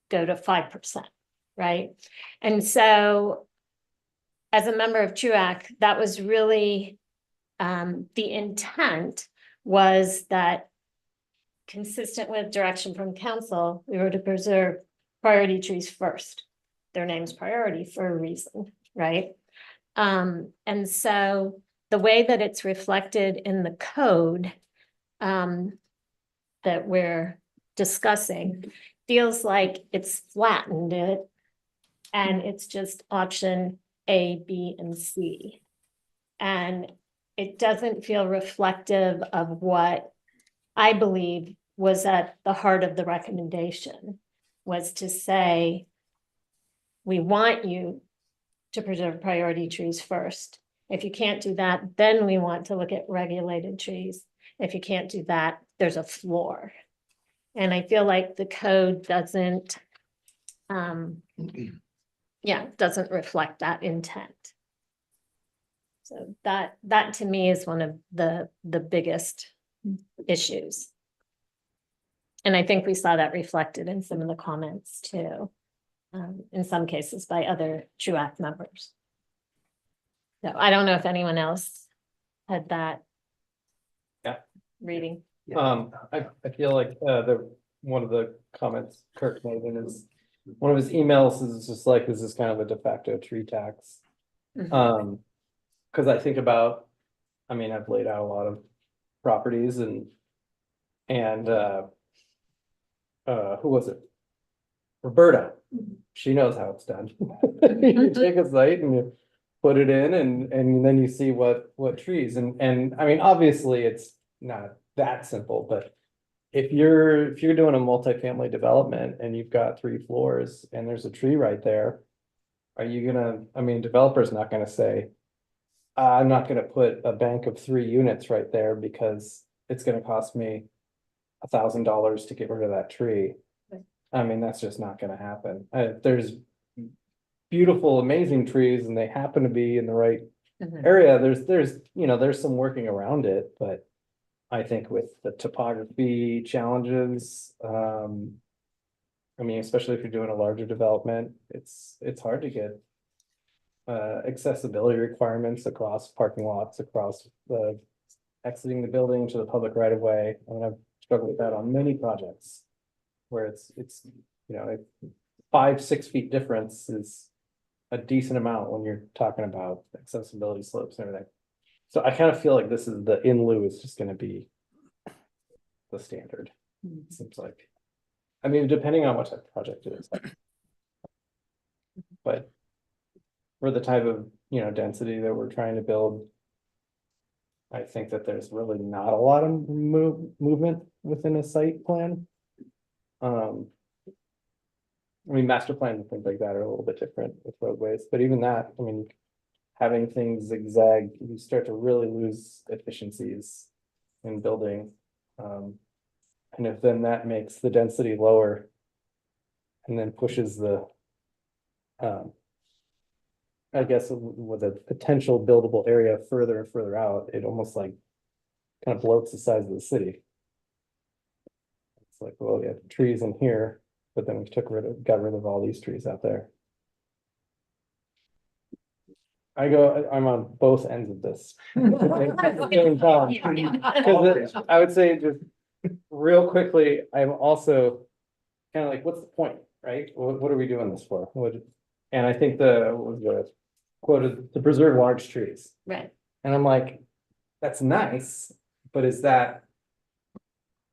go to 5%, right? And so as a member of TRUAC, that was really the intent was that consistent with direction from council, we were to preserve priority trees first. Their name's priority for a reason, right? And so the way that it's reflected in the code that we're discussing feels like it's flattened it and it's just option A, B, and C. And it doesn't feel reflective of what I believe was at the heart of the recommendation, was to say, we want you to preserve priority trees first. If you can't do that, then we want to look at regulated trees. If you can't do that, there's a floor. And I feel like the code doesn't, doesn't reflect that intent. So that to me is one of the biggest issues. And I think we saw that reflected in some of the comments too, in some cases by other TRUAC members. So I don't know if anyone else had that. Yeah. Reading. I feel like one of the comments Kirk made in his, one of his emails is just like, this is kind of a de facto tree tax. Cause I think about, I've laid out a lot of properties and who was it? Roberta, she knows how it's done. You take a site and you put it in and then you see what trees and obviously it's not that simple, but if you're doing a multifamily development and you've got 3 floors and there's a tree right there, are you gonna, developer's not gonna say, I'm not gonna put a bank of 3 units right there because it's gonna cost me $1,000 to get rid of that tree. That's just not gonna happen. There's beautiful, amazing trees and they happen to be in the right area. There's some working around it, but I think with the topography challenges, especially if you're doing a larger development, it's hard to get accessibility requirements across parking lots, across the exiting the building to the public right of way. I've struggled with that on many projects where it's 5-6 feet difference is a decent amount when you're talking about accessibility slopes and everything. So I kind of feel like this is the in lieu is just going to be the standard. It seems like I mean, depending on what type of project it is. But for the type of, density that we're trying to build, I think that there's really not a lot of movement within a site plan. I mean, master plans and things like that are a little bit different with roadways, but even that, I mean, having things zigzag, you start to really lose efficiencies in building. And if then that makes the density lower and then pushes the, I guess with a potential buildable area further and further out, it almost like kind of bloats the size of the city. It's like, well, we have trees in here, but then we got rid of all these trees out there. I'm on both ends of this. At the same time. 'Cause I would say just real quickly, I'm also kind of like, what's the point, right? What are we doing this for? And I think the quote is to preserve large trees. Right. And I'm like, that's nice, but is that,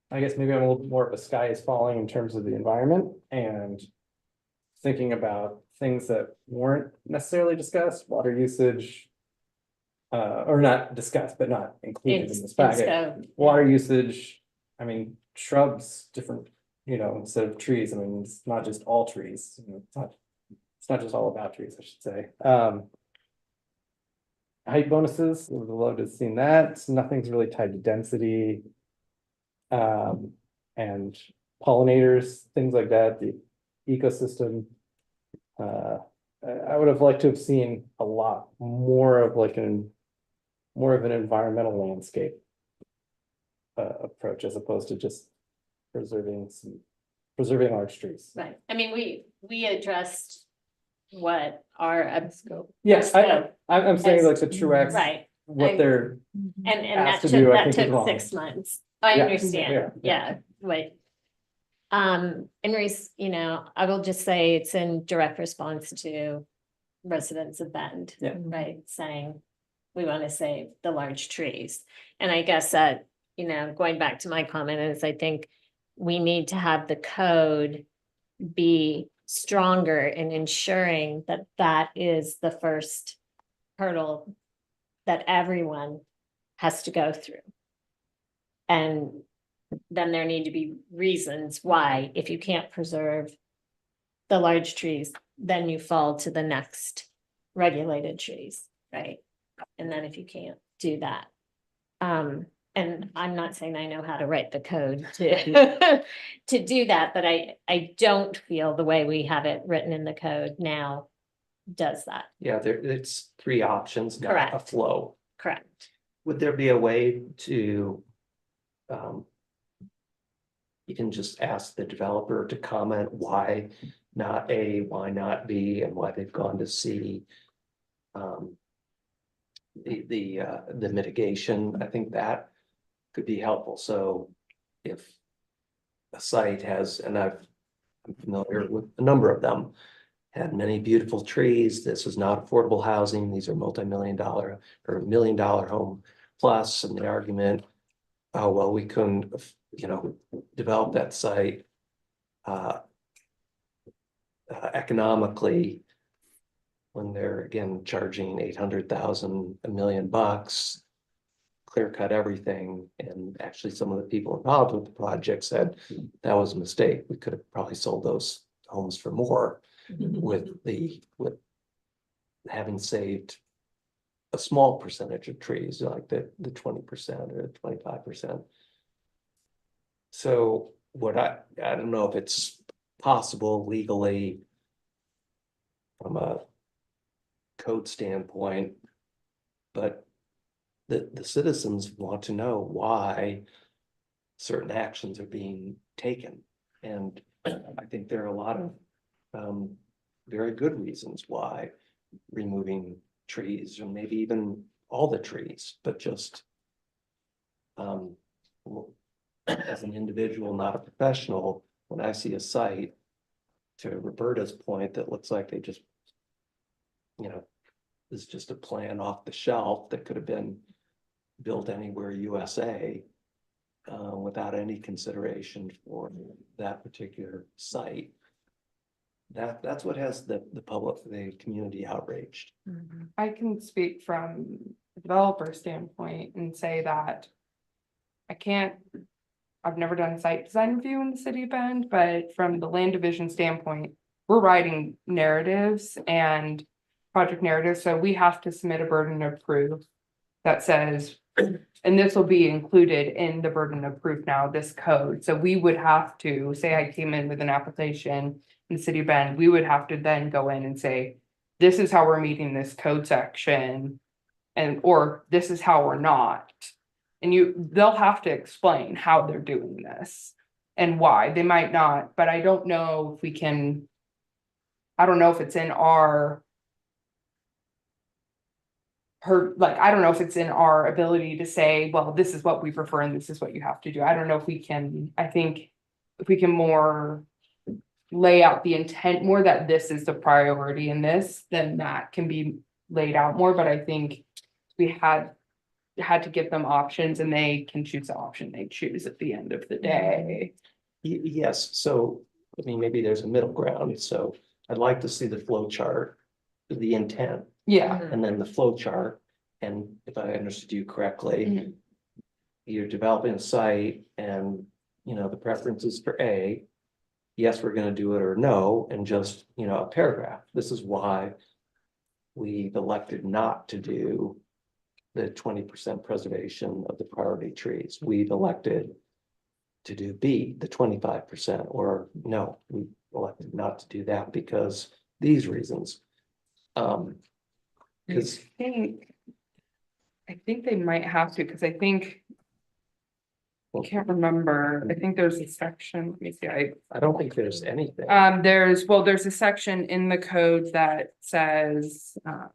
I guess maybe I'm a little more of a sky is falling in terms of the environment and thinking about things that weren't necessarily discussed, water usage. Or not discussed, but not included in this packet. Water usage, I mean, shrubs, different, instead of trees, I mean, it's not just all trees. It's not just all about trees, I should say. Height bonuses, we would love to have seen that. Nothing's really tied to density. And pollinators, things like that, the ecosystem. I would have liked to have seen a lot more of more of an environmental landscape approach as opposed to just preserving large trees. Right, I mean, we addressed what our scope. Yes, I'm saying like the Truax. Right. What they're And asked that to do, I took think is wrong. 6 months. I Yeah, understand, yeah. Wait. And Reese, I will just say it's in direct response to residents of Bend. Yeah. Right, saying, we want to save the large trees. And I guess that, going back to my comment is I think we need to have the code be stronger in ensuring that that is the first hurdle that everyone has to go through. And then there need to be reasons why, if you can't preserve the large trees, then you fall to the next regulated trees, right? And then if you can't do that. And I'm not saying I know how to write the code to to do that, but I don't feel the way we have it written in the code now does that. Yeah, it's 3 options, not a Correct. flow. Correct. Would there be a way to you can just ask the developer to comment why not A, why not B, and why they've gone to C. The mitigation, I think that could be helpful. So if a site has, and I'm familiar with a number of them, had many beautiful trees, this is not affordable housing, these are multi-million-dollar or $1 million home plus, and the argument, oh, well, we couldn't, develop that site economically when they're again charging 800,000, $1 million, clear cut everything. And actually some of the people involved with the project said that was a mistake. We could have probably sold those homes for more with having saved a small percentage of trees, like the 20% or 25%. So what I don't know if it's possible legally from a code standpoint, but the citizens want to know why certain actions are being taken. And I think there are a lot of very good reasons why removing trees, or maybe even all the trees, but just as an individual, not a professional, when I see a site, to Roberta's point, that looks like they just, is just a plan off the shelf that could have been built anywhere USA. without any consideration for that particular site. That's what has the community outraged. I can speak from a developer standpoint and say that I've never done site design review in the city of Bend, but from the land division standpoint, we're writing narratives and project narratives, so we have to submit a burden of proof that says, and this will be included in the burden of proof now, this code. So we would have to, say I came in with an application in the city of Bend, we would have to then go in and say, this is how we're meeting this code section, or this is how we're not. And they'll have to explain how they're doing this and why. They might not, but I don't know if we can. I don't know if it's in our I don't know if it's in our ability to say, well, this is what we prefer and this is what you have to do. I don't know if we can. I think if we can more lay out the intent more that this is the priority in this, then that can be laid out more. But I think we had to give them options and they can choose the option they choose at the end of the day. Yes, so, I mean, maybe there's a middle ground, so I'd like to see the flow chart, the intent. Yeah. And then the flow chart, and if I understood you correctly, you're developing a site and, the preference is for A, yes, we're gonna do it, or no, and just, a paragraph. This is why we've elected not to do the 20% preservation of the priority trees. We've elected to do B, the 25%, or no, we elected not to do that because these reasons. Because I think they might have to, because I can't remember. I think there's a section, let me see, I don't think there's anything. There's a section in the code that says, well,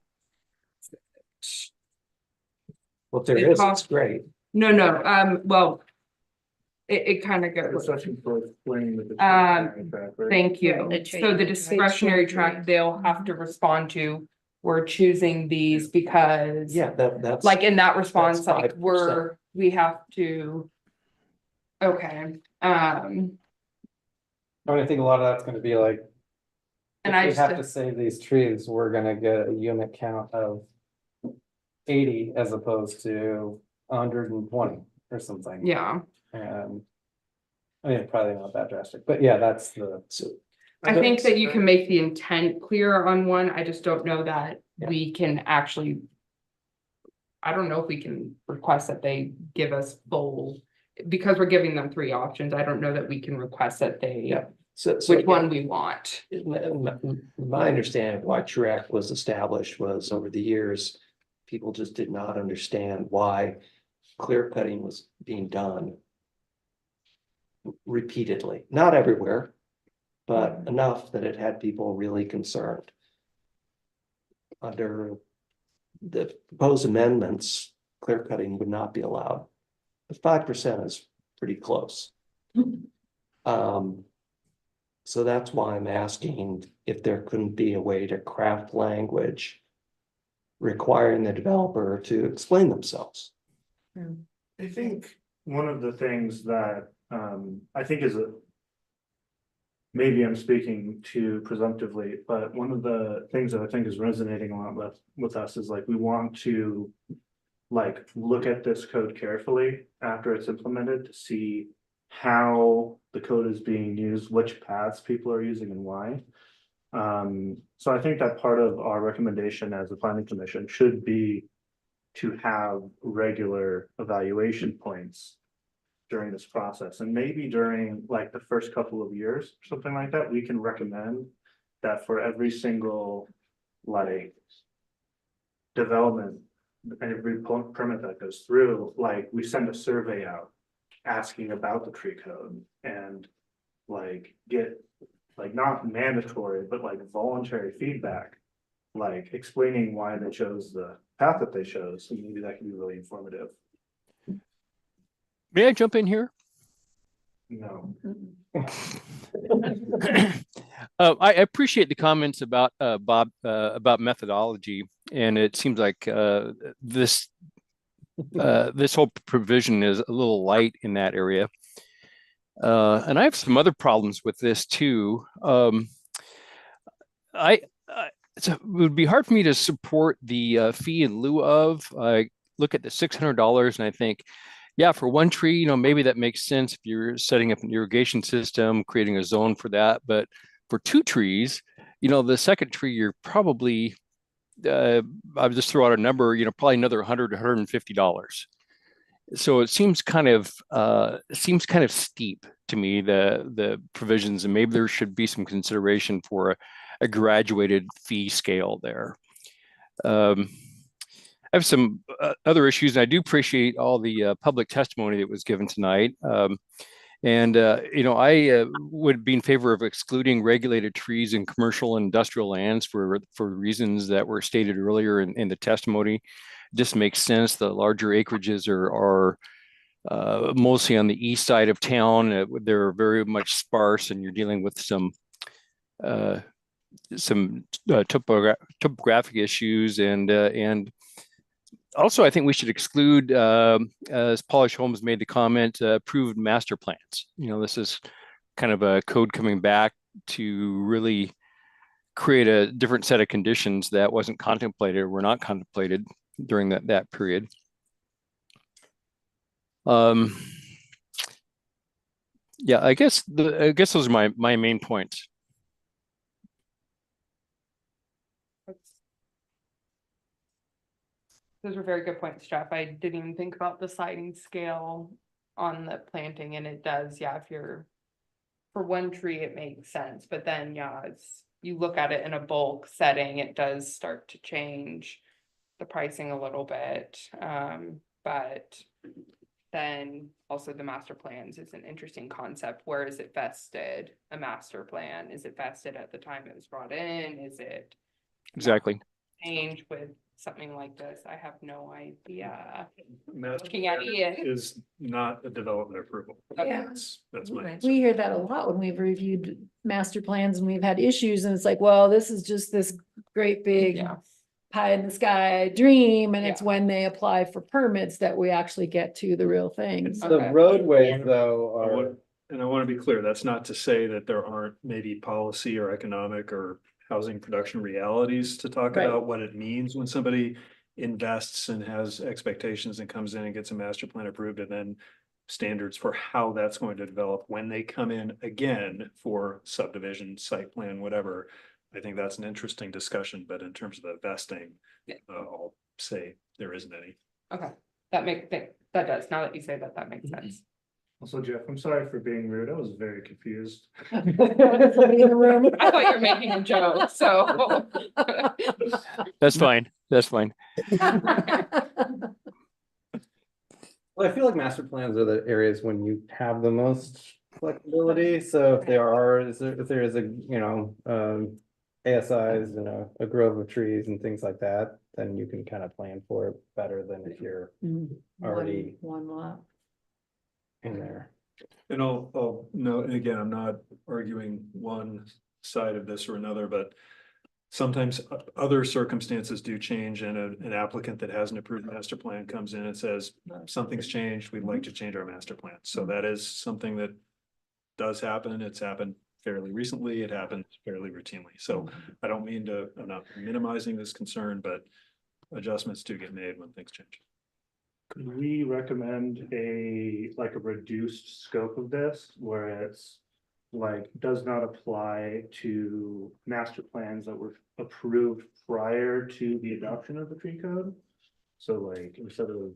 if there is, it's great. No, well, it kind of goes. Thank you. So the discretionary track, they'll have to respond to, we're choosing these because. Yeah, that's. Like in that response, like 5%. we have to. Okay, I mean, I think a lot of that's gonna be like. And if I we just- have to save these trees, we're gonna get a unit count of 80 as opposed to 120 or something. Yeah. And I mean, probably not that drastic, but yeah, that's the. I think that you can make the intent clear on one, I just don't know that we can actually. I don't know if we can request that they give us full, because we're giving them 3 options, I don't know that we can request that they. Yeah. So Which one we want. My understanding of why TRUAC was established was over the years, people just did not understand why clear cutting was being done repeatedly, not everywhere, but enough that it had people really concerned. Under the proposed amendments, clear cutting would not be allowed. But 5% is pretty close. So that's why I'm asking if there couldn't be a way to craft language requiring the developer to explain themselves. I think one of the things that I think is maybe I'm speaking too presumptively, but one of the things that I think is resonating a lot with us is like we want to look at this code carefully after it's implemented to see how the code is being used, which paths people are using and why. So I think that part of our recommendation as a planning commission should be to have regular evaluation points during this process, and maybe during the first couple of years, something like that, we can recommend that for every single development, every permit that goes through, we send a survey out asking about the tree code and get not mandatory, but voluntary feedback, explaining why they chose the path that they chose, and maybe that can be really informative. May I jump in here? No. I appreciate the comments about Bob about methodology, and it seems like this this whole provision is a little light in that area. And I have some other problems with this too. So it would be hard for me to support the fee in lieu of. I look at the $600 and I think, yeah, for one tree, maybe that makes sense if you're setting up an irrigation system, creating a zone for that. But for 2 trees, the second tree, you're probably, I'll just throw out a number, probably another $100 to $150. So it seems kind of steep to me, the provisions, and maybe there should be some consideration for a graduated fee scale there. I have some other issues, and I do appreciate all the public testimony that was given tonight. I would be in favor of excluding regulated trees in commercial and industrial lands for reasons that were stated earlier in the testimony. It just makes sense. The larger acreages are mostly on the east side of town. They're very much sparse, and you're dealing with some topographic issues, and also I think we should exclude, as Polish Homes made the comment, approved master plans. This is kind of a code coming back to really create a different set of conditions that wasn't contemplated or were not contemplated during that period. Yeah, I guess those are my main points. Those were very good points, Jeff. I didn't even think about the sliding scale on the planting, and it does, yeah, if you're for one tree, it makes sense, but then, yeah, it's, you look at it in a bulk setting, it does start to change the pricing a little bit. But then also the master plans is an interesting concept. Where is it vested? A master plan, is it vested at the time it was brought in? Is it exactly change with something like this? I have no idea. Master Looking at plan it. is not a development approval. Yeah. That's my answer. We hear that a lot when we've reviewed master plans and we've had issues, and it's like, well, this is just this great big Yeah. pie in the sky dream, and it's when they apply for permits that we actually get to the real things. The roadways though I are, want- And I want to be clear, that's not to say that there aren't maybe policy or economic or housing production realities to talk Right. about what it means when somebody invests and has expectations and comes in and gets a master plan approved, and then standards for how that's going to develop when they come in again for subdivision, site plan, whatever. I think that's an interesting discussion, but in terms of the vesting, I'll say there isn't any. Okay, that does, now that you say that, that makes sense. Also, Jeff, I'm sorry for being rude. I was very confused. Somebody in the room. I thought you were making a joke, so. That's fine. That's fine. well, I feel like master plans are the areas when you have the most flexibility. So if there is a, ASIs and a grove of trees and things like that, then you can kind of plan for it better than if you're already One lot. in there. And I'll note, and again, I'm not arguing one side of this or another, but sometimes other circumstances do change, and an applicant that has an approved master plan comes in and says, something's changed, we'd like to change our master plan. So that is something that does happen. It's happened fairly recently. It happens fairly routinely. So I don't mean to, I'm not minimizing this concern, but adjustments do get made when things change. Could we recommend a reduced scope of this where it's does not apply to master plans that were approved prior to the adoption of the tree code? So instead of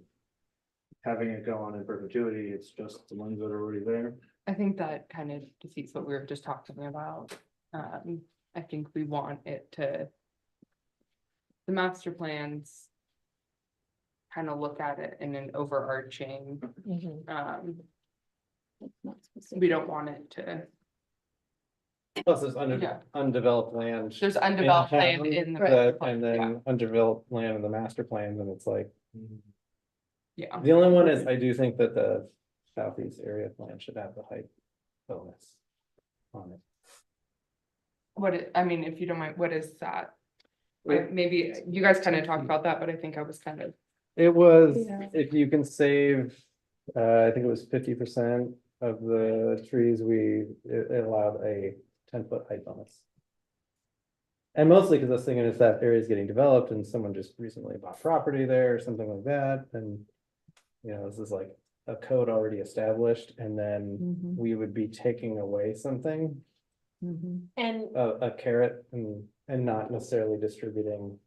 having it go on in perpetuity, it's just the ones that are already there. I think that kind of defeats what we were just talking about. I think we want it to. The master plans. Kind of look at it in an overarching, we don't want it to. Plus there's undeveloped land. There's undeveloped land in the. And then undeveloped land in the master plans, and it's like. Yeah. The only one is, I do think that the southeast area plan should have the height bonus on it. I mean, if you don't mind, what is that? Maybe you guys kind of talked about that, but I think I was kind of It was, Yeah. if you can save, I think it was 50% of the trees, it allowed a 10-foot height bonus. And mostly because I was thinking if that area is getting developed and someone just recently bought property there or something like that, and this is like a code already established, and then Mhm. we would be taking away something, Mhm. And a carrot, and not necessarily distributing.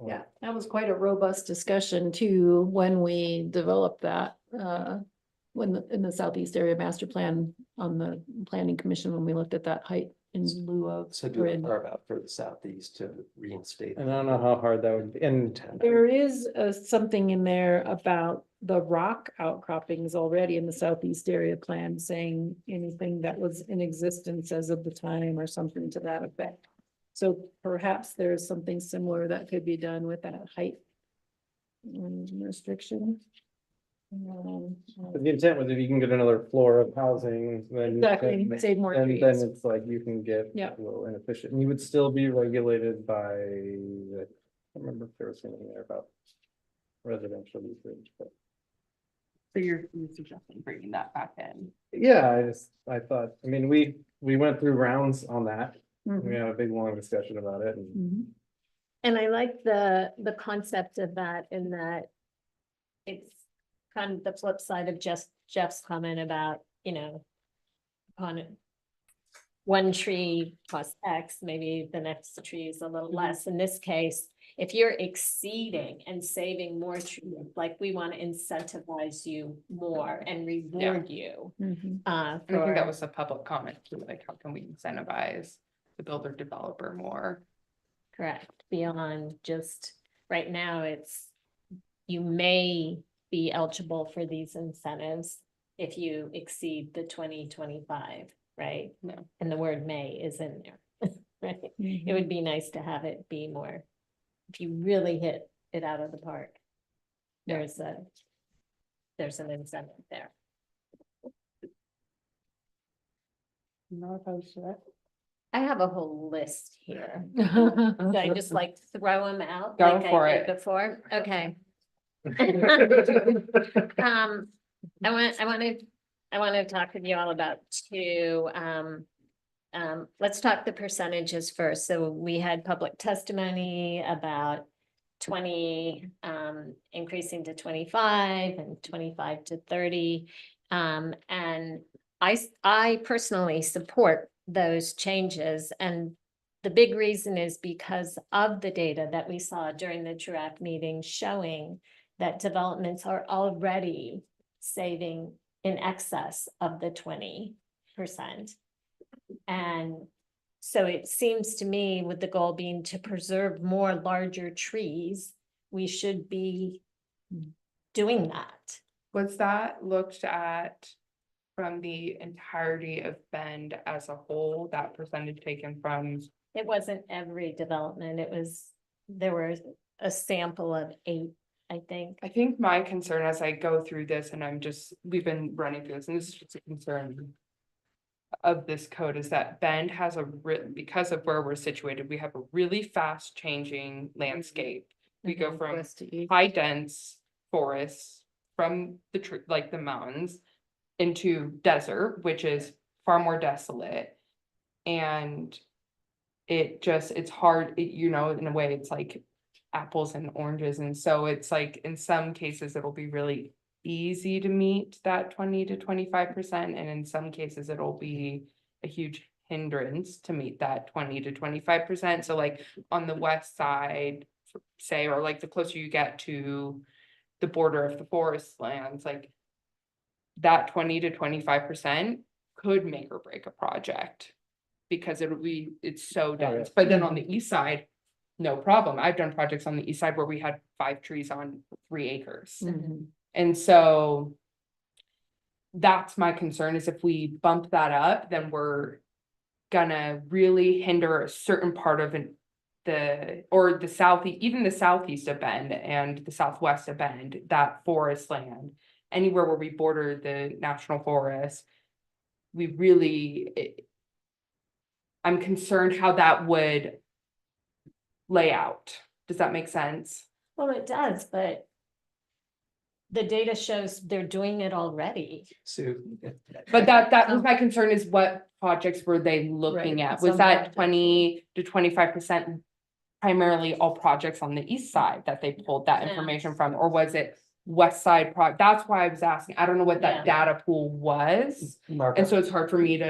Yeah, that was quite a robust discussion too, when we developed that, in the Southeast Area Master Plan on the Planning Commission, when we looked at that height in lieu of So do a grid. carve out for the southeast to reinstate. And I don't know how hard that would be, and There is something in there about the rock outcroppings already in the Southeast Area Plan, saying anything that was in existence as of the time or something to that effect. So perhaps there's something similar that could be done with that height restriction. the intent was if you can get another floor of housing, then. Exactly, save more And trees. then it's like you can get Yeah. a little inefficient, and you would still be regulated by, I can't remember if there was anything there about residential usage, but. So you're suggesting bringing that back in? Yeah, I thought, I mean, we went through rounds on that. Mhm. We had a big, long discussion about it, and Mhm. And I like the concept of that in that it's kind of the flip side of just Jeff's comment about, on it. One tree costs X, maybe the next tree is a little less. In this case, if you're exceeding and saving more trees, like we want to incentivize you more and reward you. Mhm. Uh, And I think that for- was a public comment too, like how can we incentivize the builder developer more? Correct, beyond just, right now, you may be eligible for these incentives if you exceed the 2025, right? No. And the word may is in there, right? It would be nice to have it be more, if you really hit it out of the park. There's an incentive there. Not opposed to that. I have a whole list here. Should I just like throw them out? Go like I for did it. Before, okay. I want to talk with you all about two, let's talk the percentages first. So we had public testimony about 20, increasing to 25 and 25 to 30. And I personally support those changes, and the big reason is because of the data that we saw during the TRUAC meeting showing that developments are already saving in excess of the 20%. And so it seems to me, with the goal being to preserve more larger trees, we should be doing that. Was that looked at from the entirety of Bend as a whole, that percentage taken from? It wasn't every development, there were a sample of 8, I think. I think my concern as I go through this, and we've been running through this, and this is just a concern of this code, is that Bend has because of where we're situated, we have a really fast changing landscape. We go from West to east. high dense forests from like the mountains into desert, which is far more desolate. And it's hard, in a way, it's like apples and oranges. And so it's like, in some cases, it'll be really easy to meet that 20 to 25%. And in some cases, it'll be a huge hindrance to meet that 20 to 25%. So like on the west side, say, or like the closer you get to the border of the forest lands, like that 20 to 25% could make or break a project because it's so dense. But then on the east side, no problem. I've done projects on the east side where we had 5 trees on 3 acres. Mhm. And so that's my concern, is if we bump that up, then we're gonna really hinder a certain part of the southeast, even the southeast of Bend and the southwest of Bend, that forest land, anywhere where we border the national forest. I'm concerned how that would lay out. Does that make sense? Well, it does, but the data shows they're doing it already. Sue. But that was my concern is what projects were they looking Right, at? Was some that projects. 20 to 25% primarily all projects on the east side that they pulled that Yeah. information from, or was it west side that's why I was asking. I don't know what that Yeah. data pool was. Mark, And so it's hard for me to.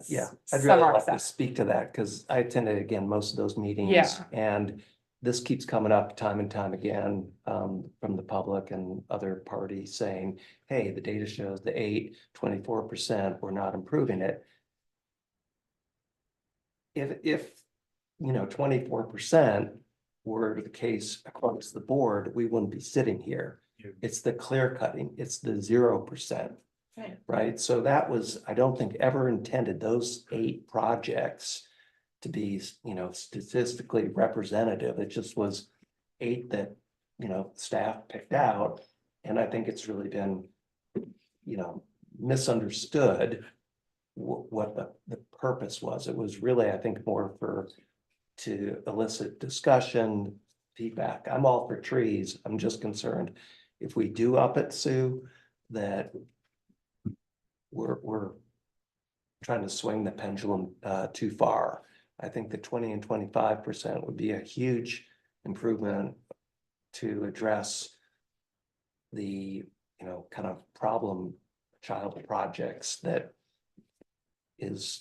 yeah, I'd really like summarize to that. speak to that because I attended again most of those meetings. Yeah. And this keeps coming up time and time again from the public and other parties saying, hey, the data shows the 24%, we're not improving it. If 24% were the case across the board, we wouldn't be sitting here. Yeah. It's the clear cutting, it's the 0%. Right. Right, so that was, I don't think ever intended those 8 projects to be, statistically representative. It just was 8 that, staff picked out. And I think it's really been, misunderstood what the purpose was. It was really, I think, more to elicit discussion, feedback. I'm all for trees. I'm just concerned if we do up it, Sue, that we're trying to swing the pendulum too far. I think the 20 and 25% would be a huge improvement to address the, kind of problem child projects that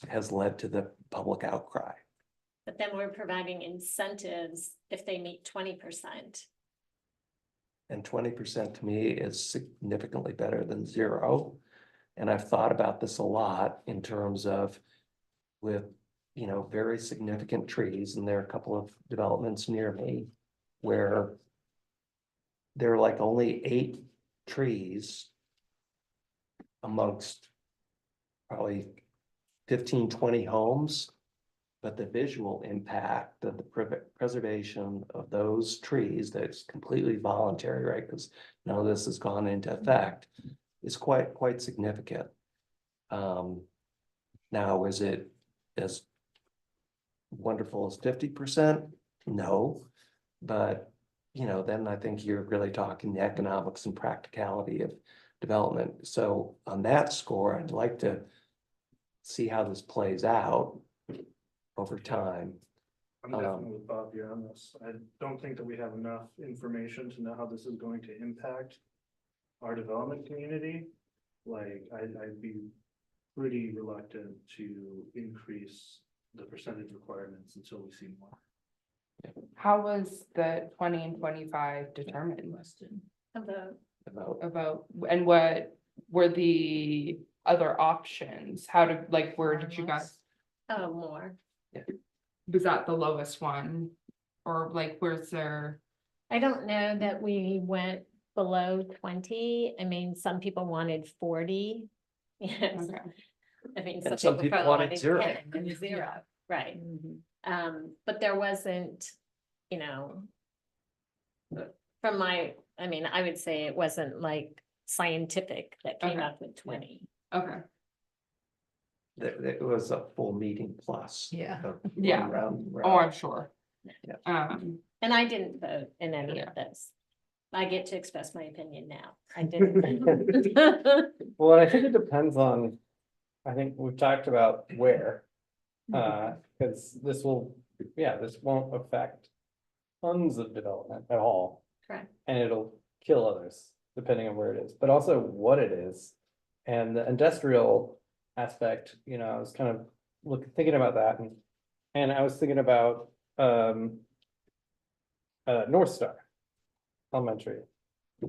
has led to the public outcry. But then we're providing incentives if they meet 20%. And 20% to me is significantly better than 0. And I've thought about this a lot in terms of with, very significant trees, and there are a couple of developments near me where there are like only 8 trees amongst probably 15, 20 homes. But the visual impact of the preservation of those trees that's completely voluntary, right? Because none of this has gone into effect, is quite significant. Now, is it as wonderful as 50%? No, but then I think you're really talking the economics and practicality of development. So on that score, I'd like to see how this plays out over time. I'm definitely with Bob here on this. I don't think that we have enough information to know how this is going to impact our development community. Like, I'd be pretty reluctant to increase the percentage requirements until we see more. How was the 20 and 25 determined? About, and what were the other options? Where did you guys? Oh, more. Was that the lowest one? Or where's there? I don't know that we went below 20. I mean, some people wanted 40. Yes. Okay. I mean, And some people probably wanted 0. 10 and 0, right? But there wasn't, from I would say it wasn't like scientific that came Okay. up with 20. Okay. It was a full meeting plus. Yeah. Yeah. Round. Oh, I'm sure. Yeah. And I didn't vote in any of this. I get to express my opinion now. I didn't. Well, I think it depends on, I think we've talked about where. Because this won't affect tons of development at all. Correct. And it'll kill others, depending on where it is, but also what it is. And the industrial aspect, I was kind of thinking about that, and I was thinking about North Star Elementary,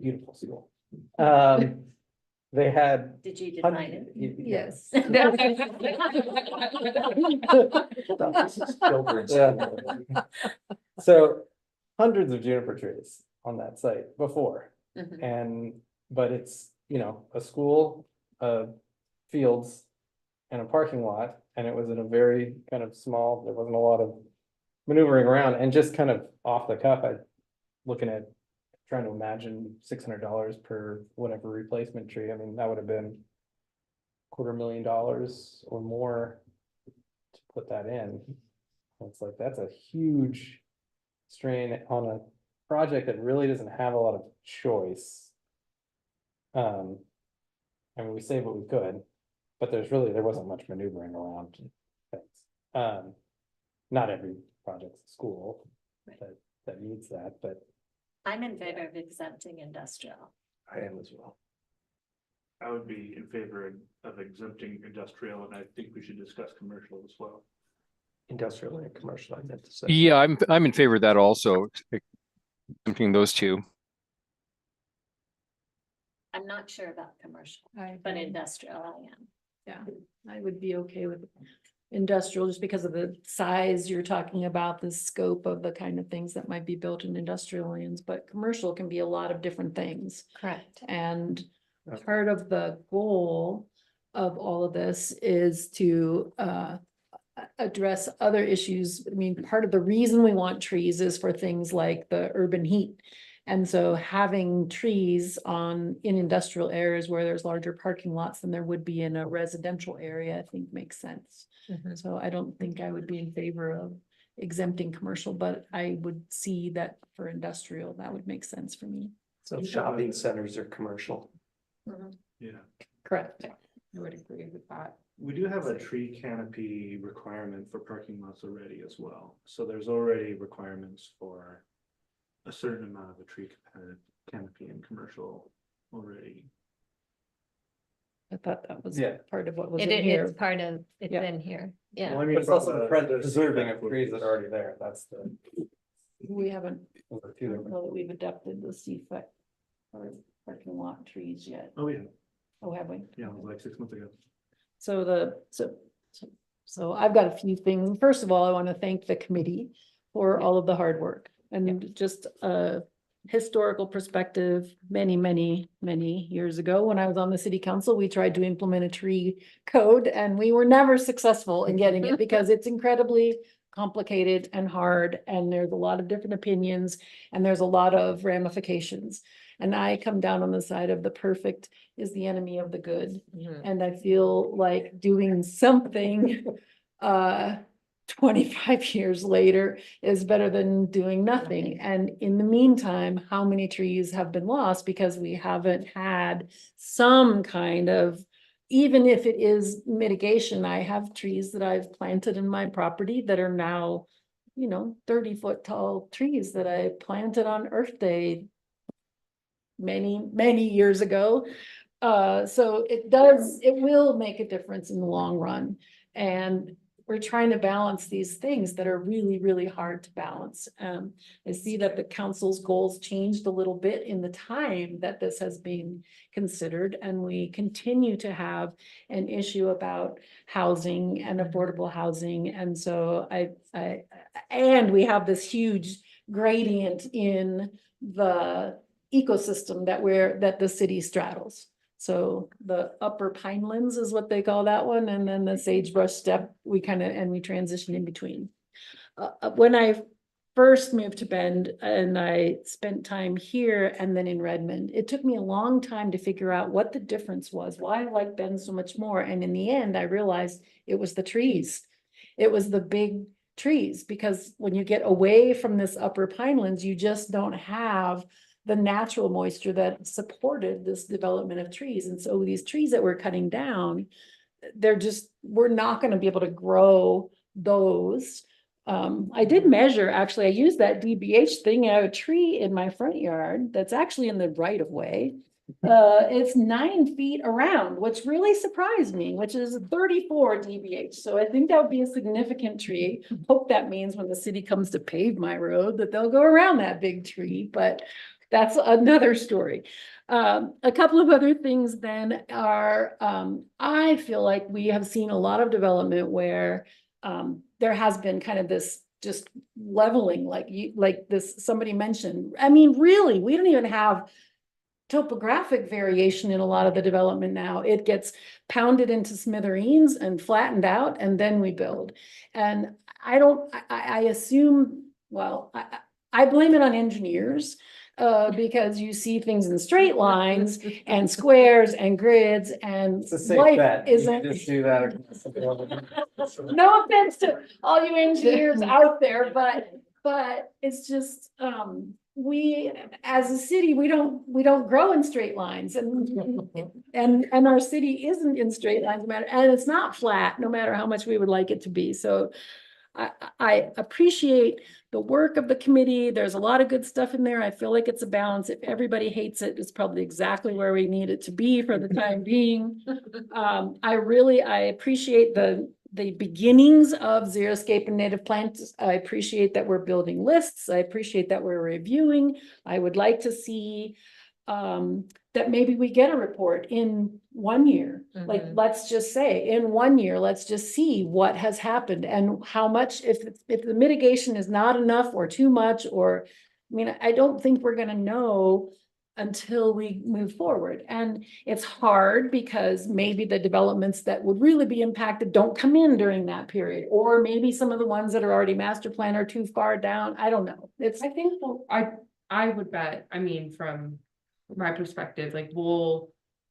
beautiful school. They had. Did you design it? Yes. Yeah. So hundreds of juniper trees on that site before, Mhm. but it's, a school, fields and a parking lot, and it was in a very kind of small, there wasn't a lot of maneuvering around, and just kind of off the cuff, trying to imagine $600 per whatever replacement tree. I mean, that would have been $250,000 or more to put that in. It's like, that's a huge strain on a project that really doesn't have a lot of choice. I mean, we saved what we could, but there wasn't much maneuvering around things. Not every project's a school that needs that, but I'm in favor of exempting industrial. I am as well. I would be in favor of exempting industrial, and I think we should discuss commercial as well. Industrial and commercial, I meant to say. Yeah, I'm in favor of that also, exempting those two. I'm not sure about commercial, I but agree. industrial I am. Yeah, I would be okay with industrial just because of the size you're talking about, the scope of the kind of things that might be built in industrial lands, but commercial can be a lot of different things. Correct. And part of the goal of all of this is to address other issues. I mean, part of the reason we want trees is for things like the urban heat. And so having trees in industrial areas where there's larger parking lots than there would be in a residential area, I think makes sense. So I don't think I would be in favor of exempting commercial, but I would see that for industrial, that would make sense for me. So shopping centers are commercial. Yeah. Correct. I would agree with that. We do have a tree canopy requirement for parking lots already as well. So there's already requirements for a certain amount of a tree canopy in commercial already. I thought that was Yeah. part of what was It in is, here. it's part of, it's Yeah. in here, yeah. Well, I mean, it's also preserving of trees that are already there. That's the. We haven't, those are I two don't different- know that we've adopted the CFAC or parking lot trees yet. Oh, yeah. Oh, have we? Yeah, it was like 6 months ago. So I've got a few things. First of all, I want to thank the committee for all of the hard work and just a historical perspective. Many years ago, when I was on the city council, we tried to implement a tree code and we were never successful in getting it because it's incredibly complicated and hard, and there's a lot of different opinions and there's a lot of ramifications. And I come down on the side of the perfect is the enemy of the good. And I feel like doing something 25 years later is better than doing nothing. And in the meantime, how many trees have been lost because we haven't had some kind of, even if it is mitigation, I have trees that I've planted in my property that are now, 30-foot tall trees that I planted on Earth Day many years ago. So it will make a difference in the long run. And we're trying to balance these things that are really hard to balance. I see that the council's goals changed a little bit in the time that this has been considered, and we continue to have an issue about housing and affordable housing. And so and we have this huge gradient in the ecosystem that the city straddles. So the upper Pinelands is what they call that one. And then the sagebrush steppe, we transition in between. When I first moved to Bend and I spent time here and then in Redmond, it took me a long time to figure out what the difference was, why I like Bend so much more. And in the end, I realized it was the trees. It was the big trees, because when you get away from this upper Pinelands, you just don't have the natural moisture that supported this development of trees. And so these trees that we're cutting down, we're not going to be able to grow those. I did measure, actually, I used that DBH thing. I have a tree in my front yard that's actually in the right of way. It's 9 feet around, which really surprised me, which is 34 DBH. So I think that would be a significant tree. Hope that means when the city comes to pave my road that they'll go around that big tree, but that's another story. A couple of other things then are, I feel like we have seen a lot of development where there has been kind of this just leveling, like this somebody mentioned. I mean, really, we don't even have topographic variation in a lot of the development now. It gets pounded into smithereens and flattened out, and then we build. And I assume, well, I blame it on engineers. Because you see things in straight lines and squares and grids, and It's a safe life bet. You isn't. can just do that. No offense to all you engineers out there, but it's just, we, as a city, we don't grow in straight lines and our city isn't in straight lines, no matter, and it's not flat, no matter how much we would like it to be. So I appreciate the work of the committee. There's a lot of good stuff in there. I feel like it's a balance. If everybody hates it, it's probably exactly where we need it to be for the time being. I appreciate the beginnings of Xeriscape and native plants. I appreciate that we're building lists. I appreciate that we're reviewing. I would like to see that maybe we get a report in 1 year. Like, let's just say in 1 year, let's just see what has happened and how much, if the mitigation is not enough or too much, or, I mean, I don't think we're gonna know until we move forward. And it's hard because maybe the developments that would really be impacted don't come in during that period. Or maybe some of the ones that are already master plan are too far down. I don't know. I think, I would bet, I mean, from my perspective, like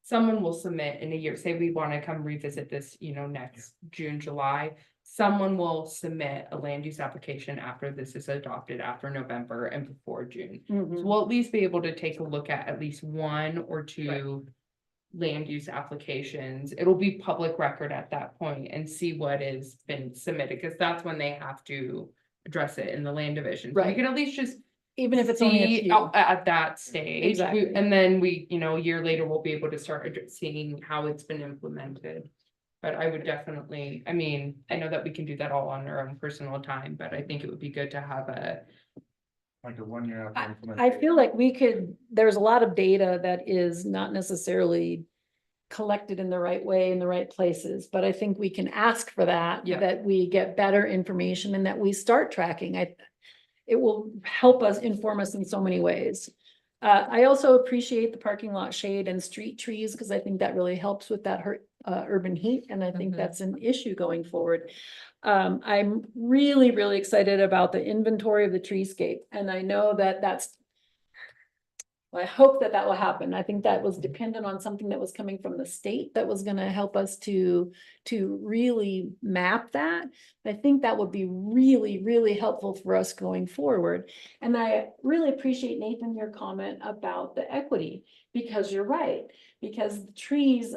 someone will submit in a year, say we want to come revisit this, next June, July. Someone will submit a land use application after this is adopted, after November and before June. So we'll at least be able to take a look at least 1 or 2 land use applications. It'll be public record at that point and see what has been submitted, because that's when they have to address it in the land division. So we can at least just, even if it's only a few. At that stage. Exactly. And then we, a year later, we'll be able to start seeing how it's been implemented. But I would definitely, I mean, I know that we can do that all on our own personal time, but I think it would be good to have like a 1 year after I implementation. feel like there's a lot of data that is not necessarily collected in the right way in the right places, but I think we can ask for that, that we get better information and that we start tracking. It will help us, inform us in so many ways. I also appreciate the parking lot shade and street trees, because I think that really helps with that urban heat, and I think that's an issue going forward. I'm really, really excited about the inventory of the treescape, and I know that I hope that will happen. I think that was dependent on something that was coming from the state that was gonna help us to really map that. I think that would be really, really helpful for us going forward. And I really appreciate, Nathan, your comment about the equity, because you're right. Because the trees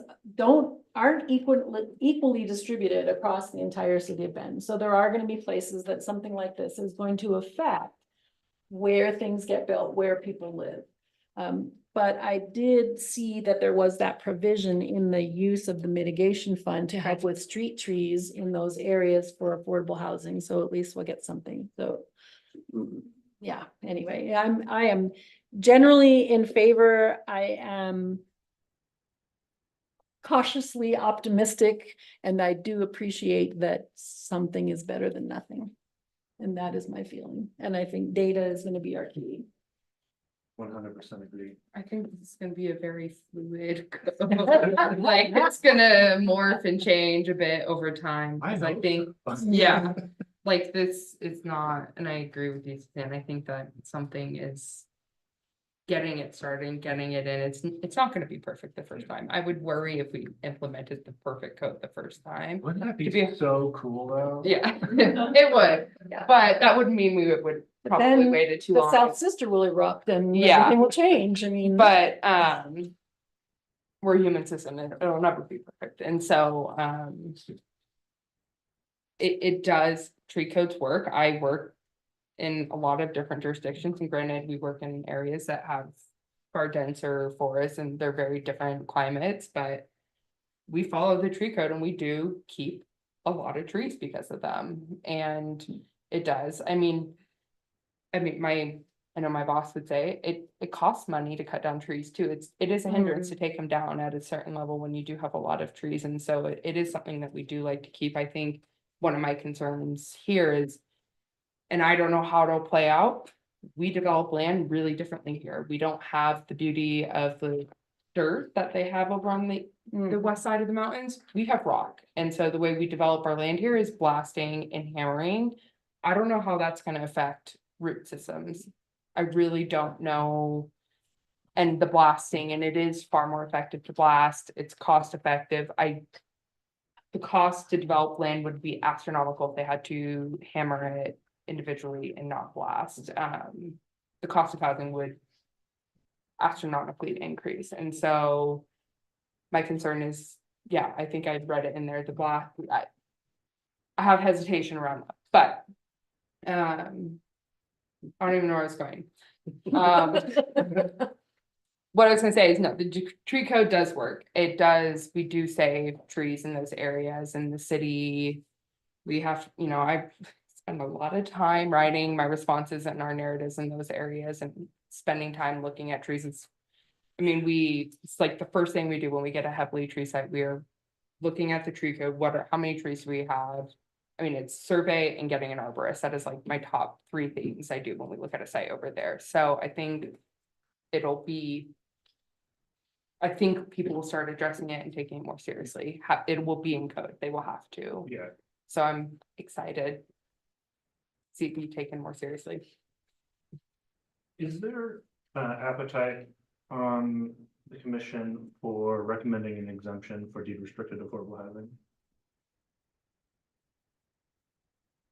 aren't equally distributed across the entire city of Bend. So there are gonna be places that something like this is going to affect where things get built, where people live. But I did see that there was that provision in the use of the mitigation fund to help with street trees in those areas for affordable housing. So at least we'll get something. So yeah, anyway, I am generally in favor. I am cautiously optimistic, and I do appreciate that something is better than nothing. And that is my feeling. And I think data is going to be our key. 100% agree. I think this is gonna be a very fluid, like, it's gonna morph and change a bit over time. I 'Cause I hope think, so. yeah, like this is not, and I agree with you, Stan. I think that something is getting it started, getting it in. It's not gonna be perfect the first time. I would worry if we implemented the perfect code the first time. Wouldn't that be so cool though? Yeah, it would, but that wouldn't mean we would But probably then waited too the long. South Sister will erupt and Yeah. everything will change. I mean, But we're a human system and it'll never be perfect. And so it does, tree codes work. I work in a lot of different jurisdictions, and granted, we work in areas that have far denser forests and they're very different climates, but we follow the tree code and we do keep a lot of trees because of them. And it does. I mean, I know my boss would say it costs money to cut down trees too. It is a hindrance to take them down at a certain level when you do have a lot of trees. And so it is something that we do like to keep. I think one of my concerns here is, and I don't know how it'll play out, we develop land really differently here. We don't have the beauty of the dirt that they have over on the west side of the mountains. We have rock. And so the way we develop our land here is blasting and hammering. I don't know how that's going to affect root systems. I really don't know. And the blasting, and it is far more effective to blast. It's cost effective. The cost to develop land would be astronomical if they had to hammer it individually and not blast. the cost of housing would astronomically increase, and so my concern is, yeah, I think I've read it in there, the block, I have hesitation around that, but I don't even know where I was going. What I was gonna say is, no, the tree code does work. It does, we do save trees in those areas in the city. We have, you know, I spend a lot of time writing my responses and our narratives in those areas and spending time looking at trees. I mean, it's like the first thing we do when we get a heavily tree site, we are looking at the tree code, how many trees do we have? I mean, it's survey and getting an arborist. That is like my top 3 things I do when we look at a site over there. So I think I think people will start addressing it and taking it more seriously. It will be in code. They will have to. Yeah. So I'm excited. to See it be taken more seriously. Is there appetite on the commission for recommending an exemption for deed restricted affordable housing?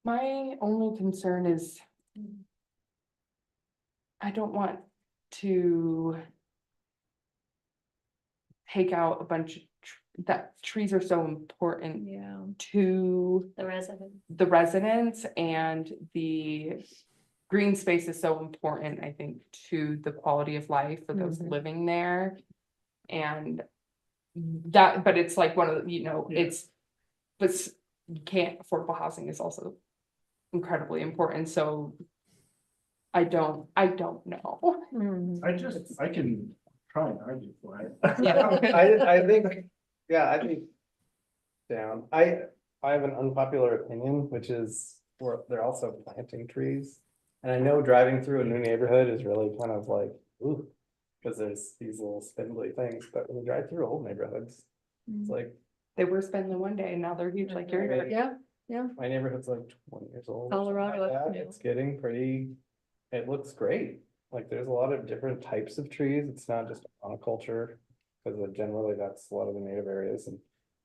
My only concern is I don't want to take out a bunch of that trees are so important to The residents, and the green space is so important, I think, to the quality of life for those living there. And that, but it's like one of the, you know, but you can't, affordable housing is also incredibly important, so I don't know. I can try and argue for it. I think, yeah, I think down. I have an unpopular opinion, which is they're also planting trees. And I know driving through a new neighborhood is really kind of like, ooh, because there's these little spindly things, but when you drive through old neighborhoods, it's like. They were spending one day and now they're huge like your area. Yeah. My neighborhood's like 20 years old. Colorado, Like that. yeah. It's getting pretty, it looks great. Like there's a lot of different types of trees. It's not just monoculture. Because generally that's a lot of the native areas, and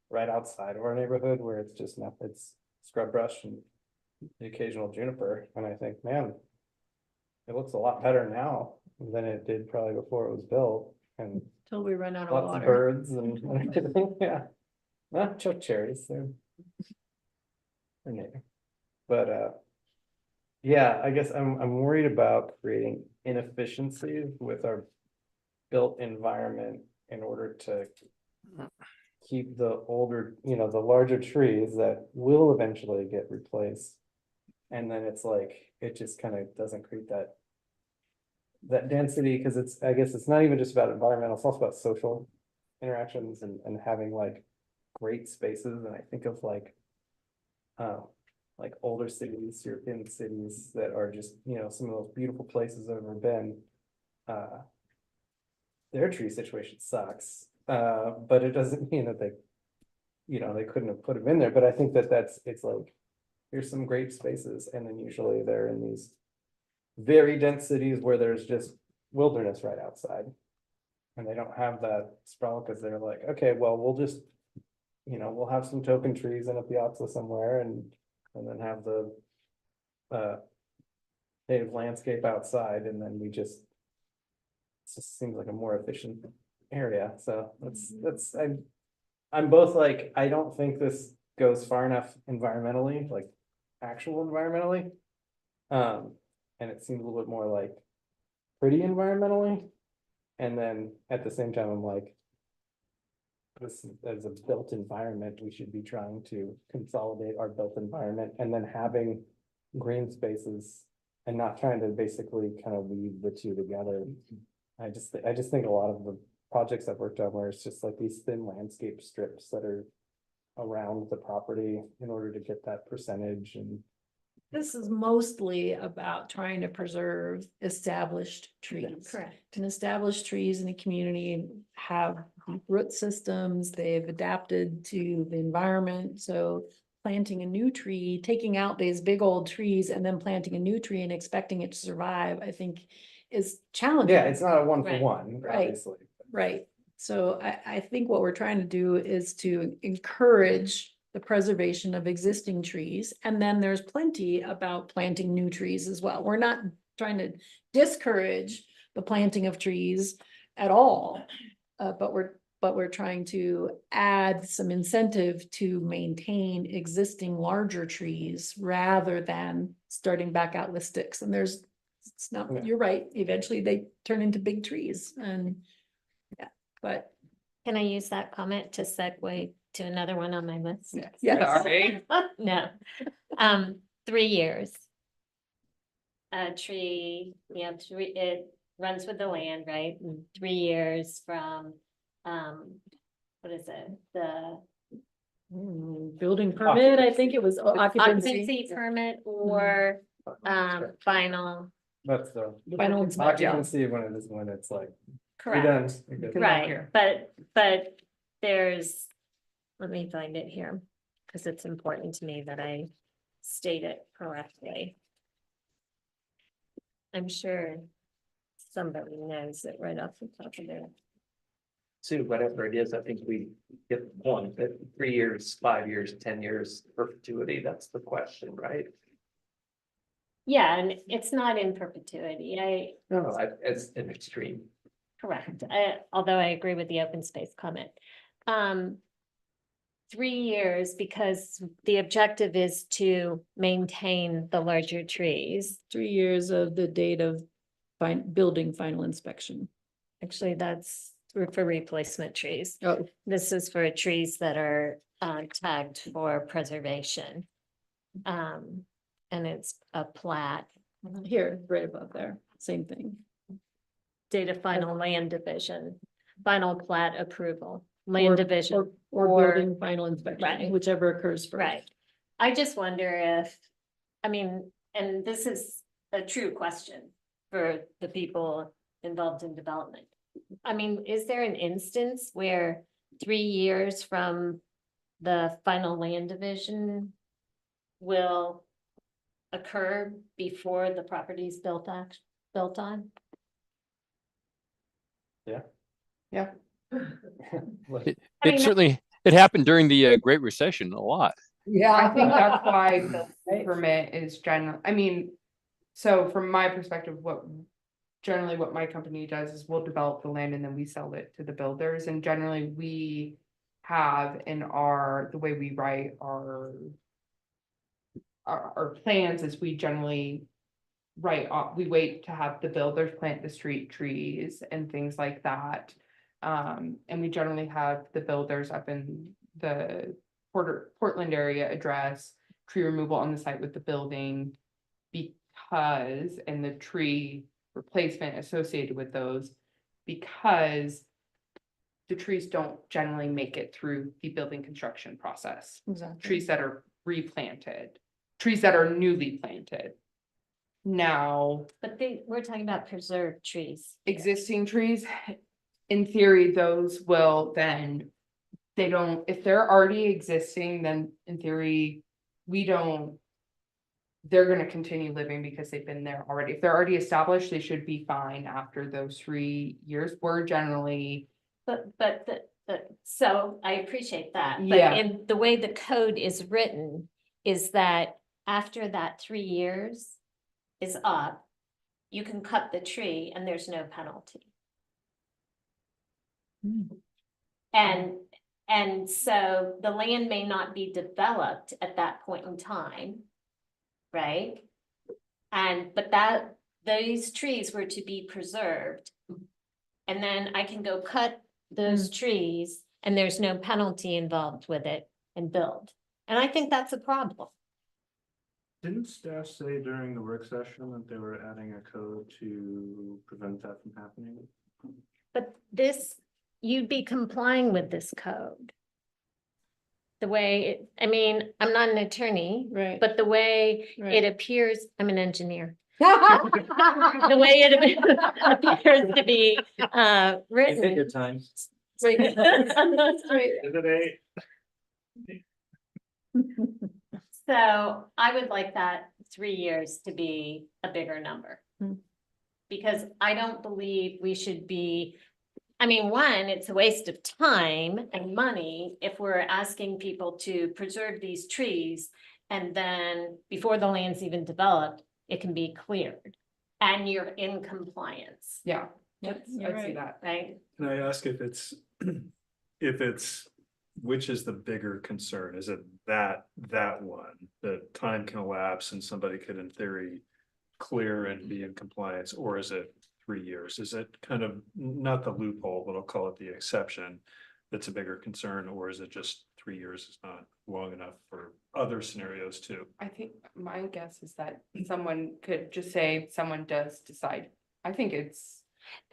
right outside of our neighborhood where it's just not, it's scrub brush and the occasional juniper. And I think, man, it looks a lot better now than it did probably before it was built. And Till we run out of lots of water. birds and everything, yeah. Not choke cherries, they're native. But yeah, I guess I'm worried about creating inefficiencies with our built environment in order to keep the older, you know, the larger trees that will eventually get replaced. And then it's like, it just kind of doesn't create that density, because I guess it's not even just about environmental, it's also about social interactions and having like great spaces. And I think of like older cities, European cities that are just, you know, some of those beautiful places I've ever been. Their tree situation sucks, but it doesn't mean that they, you know, they couldn't have put them in there. But I think it's like, here's some great spaces, and then usually they're in these very dense cities where there's just wilderness right outside. And they don't have that sprawl because they're like, okay, well, we'll just, you know, we'll have some token trees in a piazza somewhere and then have the native landscape outside, and then it just seems like a more efficient area. So I'm both like, I don't think this goes far enough environmentally, like actual environmentally. And it seems a little bit more like pretty environmentally. And then at the same time, I'm like, this as a built environment, we should be trying to consolidate our built environment and then having green spaces and not trying to basically kind of weave the two together. I just think a lot of the projects I've worked on where it's just like these thin landscape strips that are around the property in order to get that percentage. And This is mostly about trying to preserve established trees. Correct. And established trees in the community have root systems, they've adapted to the environment, so planting a new tree, taking out these big old trees and then planting a new tree and expecting it to survive, I think is challenging. yeah, it's not a one for one, Right. obviously. Right, so I think what we're trying to do is to encourage the preservation of existing trees, and then there's plenty about planting new trees as well. We're not trying to discourage the planting of trees at all. But we're trying to add some incentive to maintain existing larger trees rather than starting back out with sticks. And it's not, you're right, eventually they turn into big trees and, yeah, but. Can I use that comment to segue to another one on my list? Yes. No, 3 years. A tree, it runs with the land, right? And 3 years from, what is it? The Building permit, I think it was occupancy permit or, final. That's the Final inspection. occupancy when it's like. Correct. You're done. You're good. Right, but there's, let me find it here, because it's important to me that I state it correctly. I'm sure somebody knows it right off the top of their. Sue, whatever it is, I think we get the point that 3 years, 5 years, 10 years perpetuity, that's the question, right? Yeah, and it's not in perpetuity, No, it's an extreme. correct, although I agree with the open space comment. 3 years, because the objective is to maintain the larger trees. 3 years of the date of building final inspection. Actually, that's for replacement trees. Oh, This is for trees that are tagged for preservation. And it's a plat, here, right above there, same thing. data final land division, final plat approval, land division. Or building final inspection, Right. whichever occurs first. Right. I just wonder if, I mean, and this is a true question for the people involved in development. I mean, is there an instance where 3 years from the final land division will occur before the property is built on? Yeah. Yeah. It I mean, certainly, it happened during the Great Recession a lot. Yeah, I think that's why the permit is general, I mean, so from my perspective, generally what my company does is we'll develop the land and then we sell it to the builders, and generally we have in the way we write our plans is we generally we wait to have the builders plant the street trees and things like that. And we generally have the builders up in the Portland area address tree removal on the site with the building and the tree replacement associated with those, because the trees don't generally make it through the building construction process. Exactly. Trees that are replanted, trees that are newly planted. Now, But we're talking about preserved trees. existing trees, in theory, those will then, if they're already existing, then in theory, they're gonna continue living because they've been there already. If they're already established, they should be fine after those 3 years. We're generally, So I appreciate that, Yeah. but in the way the code is written is that after that 3 years is up, you can cut the tree and there's no penalty. And so the land may not be developed at that point in time, right? But those trees were to be preserved. And then I can go cut those trees and there's no penalty involved with it and build. And I think that's a problem. Didn't staff say during the work session that they were adding a code to prevent that from happening? But you'd be complying with this code. The way, I'm not an attorney, right? But the way it appears, I'm an engineer. The way it appears to be written. Take your time. Right. Is it So I would like that 3 years to be a bigger number. Because I don't believe we should be, one, it's a waste of time and money if we're asking people to preserve these trees. And then before the land's even developed, it can be cleared. and you're in compliance, Yeah. Yep, I'd you're see right. that. right? Can I ask if it's, if it's, which is the bigger concern? Is it that one, that time can elapse and somebody could in theory clear and be in compliance, or is it 3 years? Is it kind of not the loophole, but I'll call it the exception that's a bigger concern, or is it just 3 years is not long enough for other scenarios too? I think my guess is that someone could just say someone does decide. I think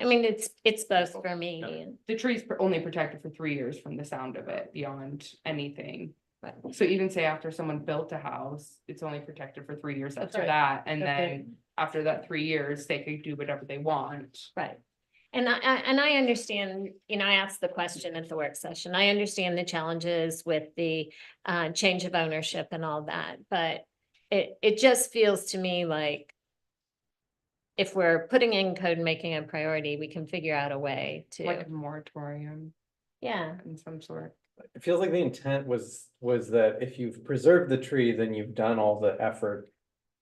I mean, it's both for me. the tree's only protected for 3 years from the sound of it beyond anything. So even say after someone built a house, it's only protected for 3 years That's after right. that, and That's then after that 3 years, they could do whatever they want. Right. And I understand, you know, I asked the question at the work session. I understand the challenges with the change of ownership and all that, but it just feels to me like if we're putting in code and making a priority, we can figure out a way Like to, a moratorium yeah. in some sort. It feels like the intent was that if you've preserved the tree, then you've done all the effort.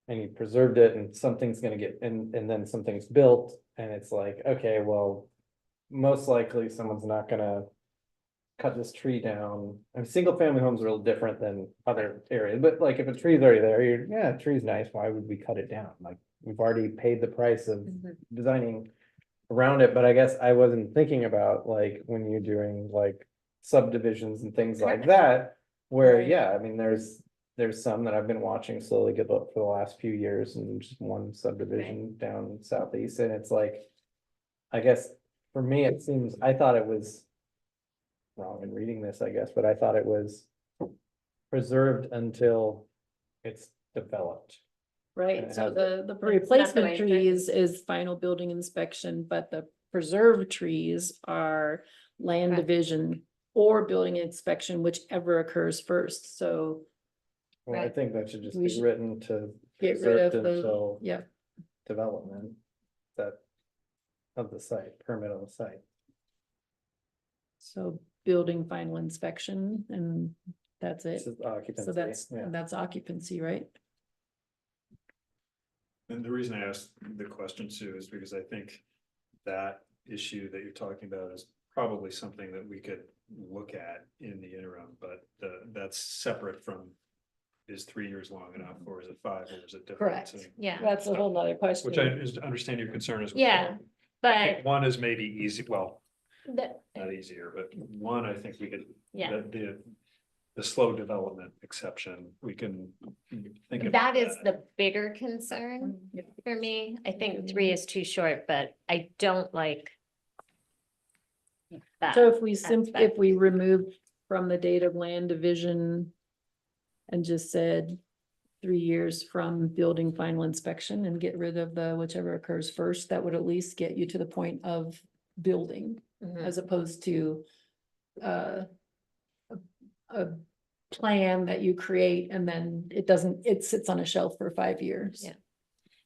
And you preserved it and something's gonna get, and then something's built and it's like, okay, well. Most likely someone's not gonna cut this tree down. And single family homes are a little different than other areas, but like if a tree's already there, yeah, a tree's nice, why would we cut it down? Like, we've already paid the price of designing around it, but I guess I wasn't thinking about like when you're doing like subdivisions and things like that. Where, Right. yeah, I mean, there's some that I've been watching slowly get up for the last few years and just one subdivision down southeast, and it's like. I guess for me, it seems, I thought it was. Wrong in reading this, I guess, but I thought it was. Preserved until it's developed. Right, And it so has- the way replacement it's trees is final building inspection, but the preserved trees are land Correct. division or building inspection, whichever occurs first, so Well, I Right. think that should just We be should written to. get rid of preserved the, until yeah, Development. That. Of the site, permit on the site. so building final inspection, and that's it. This is occupancy. So yeah. that's occupancy, right? And the reason I asked the question too is because I think that issue that you're talking about is probably something that we could look at in the interim, but that's separate from. Is 3 years long enough, or is it 5, or is it different? Correct. So- Yeah, That's a whole nother question. Which I understand your concern as well. yeah, I think but one is maybe easy, well, the, not easier, but one, I think we could. Yeah. The slow development exception, we can think about that is the bigger concern Yeah. for me. I think 3 is too short, but I don't like. That. So if we aspect. if we remove from the date of land division. And just said 3 years from building final inspection and get rid of the whichever occurs first, that would at least get you to the point of building. Mhm. As opposed to a plan that you create and then it sits on a shelf for 5 years. Yeah.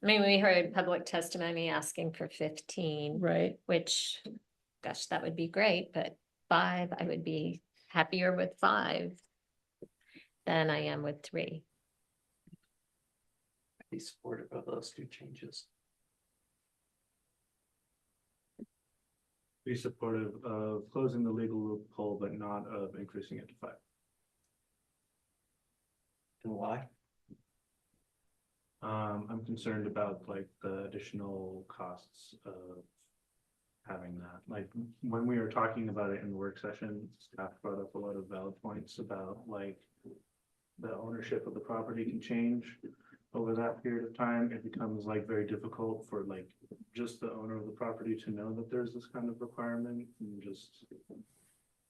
I mean, we heard public testimony asking for 15. Right, Which, gosh, that would be great, but 5, I would be happier with 5 than I am with 3. I'd be supportive of those two changes. Be supportive of closing the legal loophole, but not of increasing it to 5. And why? I'm concerned about like the additional costs of having that. Like when we were talking about it in the work session, staff brought up a lot of valid points about like the ownership of the property can change over that period of time. It becomes like very difficult for like just the owner of the property to know that there's this kind of requirement, and just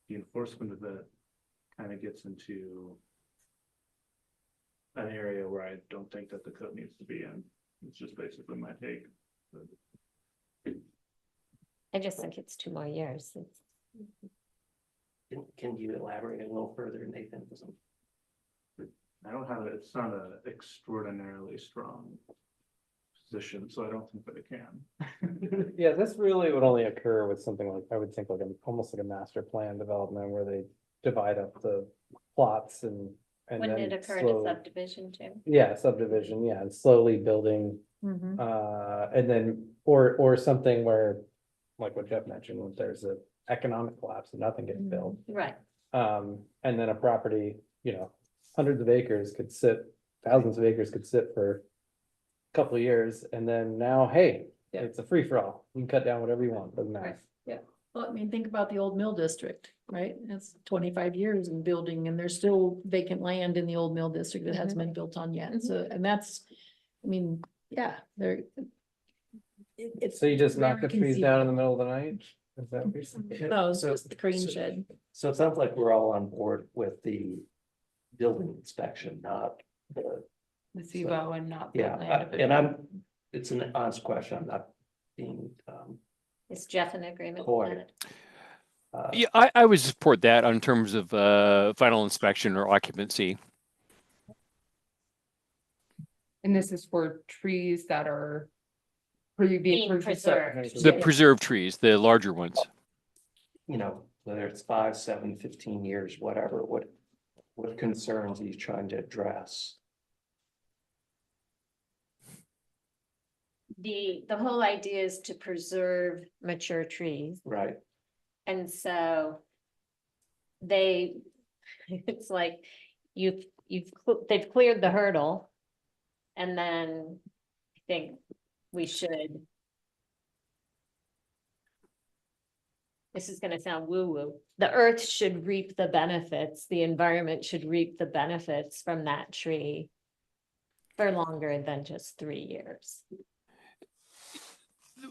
the enforcement of it kind of gets into an area where I don't think that the code needs to be in. It's just basically my take. I just think it's 2 more years. Can you elaborate a little further, Nathan? I don't have it, it's not an extraordinarily strong position, so I don't think that it can. Yeah, this really would only occur with something like, I would think like almost like a master plan development where they divide up the plots and. Wouldn't then it occur in a slow- subdivision too? Yeah, subdivision, yeah, and slowly building Mhm. And then, or something where, like what Jeff mentioned, when there's an economic collapse and nothing gets built. Right. And then a property, hundreds of acres could sit, thousands of acres could sit for a couple of years, and then now, hey, Yeah. it's a free for all. You can cut down whatever you want, doesn't matter. Yeah, well, I mean, think about the old mill district, right? It's 25 years in building and there's still vacant land in the old mill district that hasn't been built on yet. So, and that's, I mean, yeah, there. It's. So you just knock the very trees down in the middle of the night? Is that what you're saying? No, it's So- just the crane so- shed. So it sounds like we're all on board with the building inspection, not the, The SIBO and not. the yeah, land and it's an honest question, I'm not being, Is Jeff in agreement Coy. with that? Yeah, I would support that on terms of final inspection or occupancy. And this is for trees that are. Being Being preserved. preserved. The preserved trees, the larger ones. whether it's 5, 7, 15 years, whatever, what concerns are you trying to address? The whole idea is to preserve mature trees. Right, And so it's like they've cleared the hurdle. And then I think we should. This is gonna sound woo-woo. The earth should reap the benefits, the environment should reap the benefits from that tree for longer than just 3 years.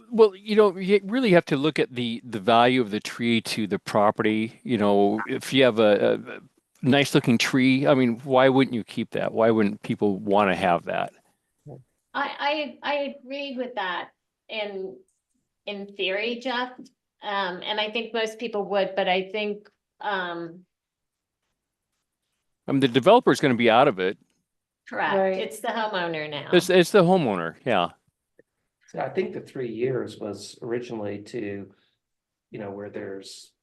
Well, you really have to look at the value of the tree to the property. If you have a nice looking tree, I mean, why wouldn't you keep that? Why wouldn't people want to have that? I agree with that in theory, Jeff. And I think most people would, but I think, I mean, the developer is going to be out of it. correct, Right. it's the homeowner now. It's the homeowner. Yeah. so I think the 3 years was originally to, where there's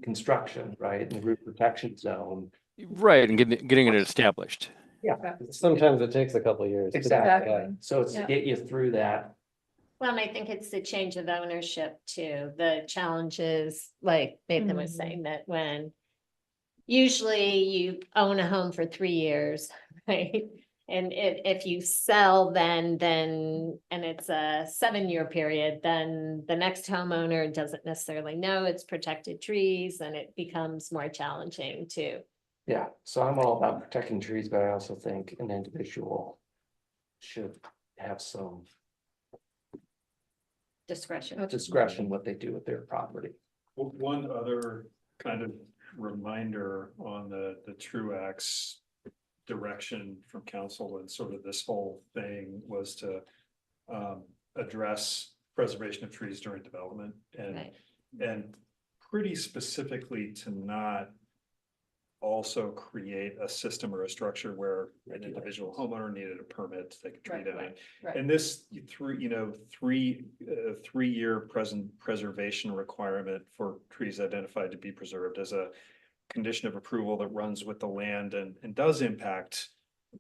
construction, right, in the root protection zone. Right. And getting it established. Yeah. Sometimes it takes a couple of years. to do Exactly, that. so it's to Yeah. get you through that. Well, and I think it's the change of ownership too. The challenge is, like Nathan was Mhm. saying, that when usually you own a home for 3 years, right? And if you sell then, and it's a 7-year period, then the next homeowner doesn't necessarily know it's protected trees and it becomes more challenging too. Yeah, so I'm all about protecting trees, but I also think an individual should have some discretion what they do with their property. One other kind of reminder on the Truax direction from council and sort of this whole thing was to address preservation of trees during development Right. and pretty specifically to not also create a system or a structure where an individual homeowner needed a permit to take a tree down. right. And this three-year preservation requirement for trees identified to be preserved as a condition of approval that runs with the land and does impact,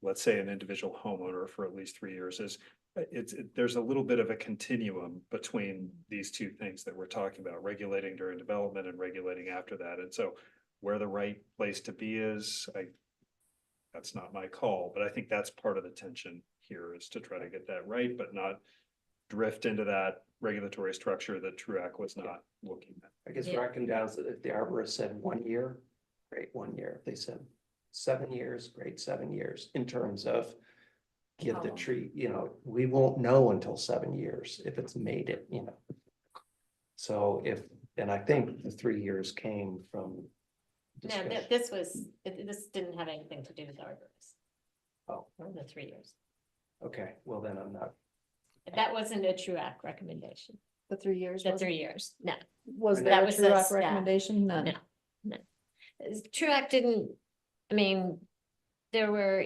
let's say, an individual homeowner for at least 3 years there's a little bit of a continuum between these two things that we're talking about, regulating during development and regulating after that. And so where the right place to be is, that's not my call, but I think that's part of the tension here, is to try to get that right, but not drift into that regulatory structure that Truax was not looking at. I guess where I come down is that if the arborist said 1 year, great, 1 year. If they said 7 years, great, 7 years, in terms of give the tree, we won't know until 7 years if it's made it, So and I think the 3 years came from. No, discussion. this didn't have anything to do with arborist. Oh. Or the 3 years. Okay, well then I'm not. That wasn't a Truax recommendation. The 3 years. The wasn't- 3 years, no. Was That there a was the Truax staff. recommendation? None. No, no. Truax didn't, I mean, there were,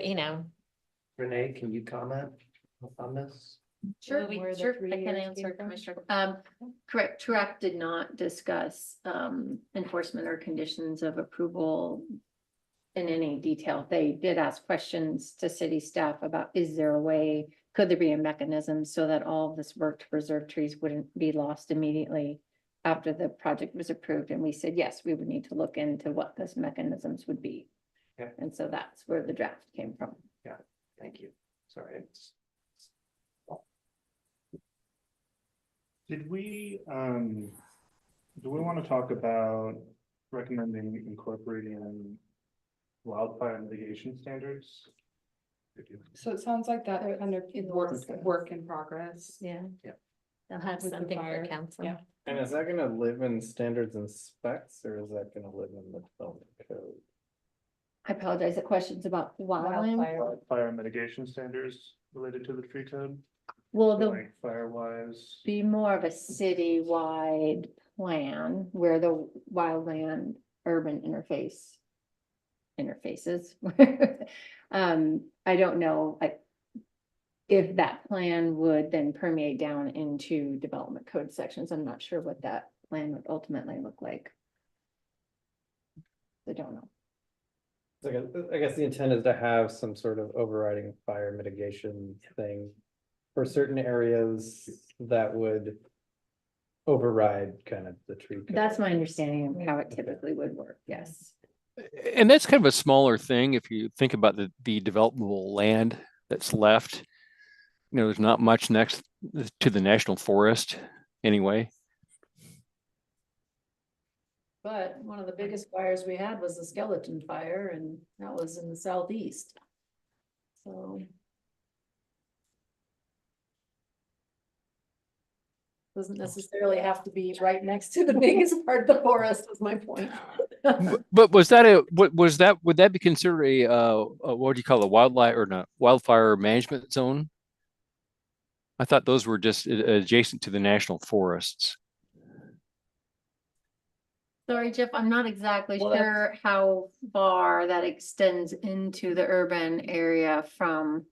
Renee, can you comment on this? Sure, Where the sure, 3 I can years answer, came from? Commissioner. Correct, Truax did not discuss enforcement or conditions of approval in any detail. They did ask questions to city staff about, is there a way could there be a mechanism so that all of this work to preserve trees wouldn't be lost immediately after the project was approved? And we said, yes, we would need to look into what those mechanisms would be. Yeah. And so that's where the draft came from. Yeah, thank you. Sorry. Did we, do we want to talk about recommending incorporating wildfire mitigation standards? So it sounds like that kind of work in progress. Yeah. Yeah. They'll have With the something for fire, council. yeah. And is that gonna live in standards and specs, or is that gonna live in the development code? I apologize, the questions about wildland. Wildfire mitigation standards related to the tree code, Well, the like firewise. be more of a citywide plan where the wildland urban interfaces. I don't know, if that plan would then permeate down into development code sections. I'm not sure what that plan would ultimately look like. I don't know. I guess the intent is to have some sort of overriding fire mitigation thing for certain areas that would override kind of the tree code. That's my understanding of how it typically would work, yes. And that's kind of a smaller thing if you think about the developable land that's left. You know, there's not much next to the national forest anyway. But one of the biggest fires we had was the skeleton fire, and that was in the southeast. So. Doesn't necessarily have to be right next to the biggest part of the forest, was my point. But was that would that be considered a what do you call it, wildlife or not wildfire management zone? I thought those were just adjacent to the national forests. Sorry, Jeff, I'm not exactly Well, sure how far that extends into the urban area from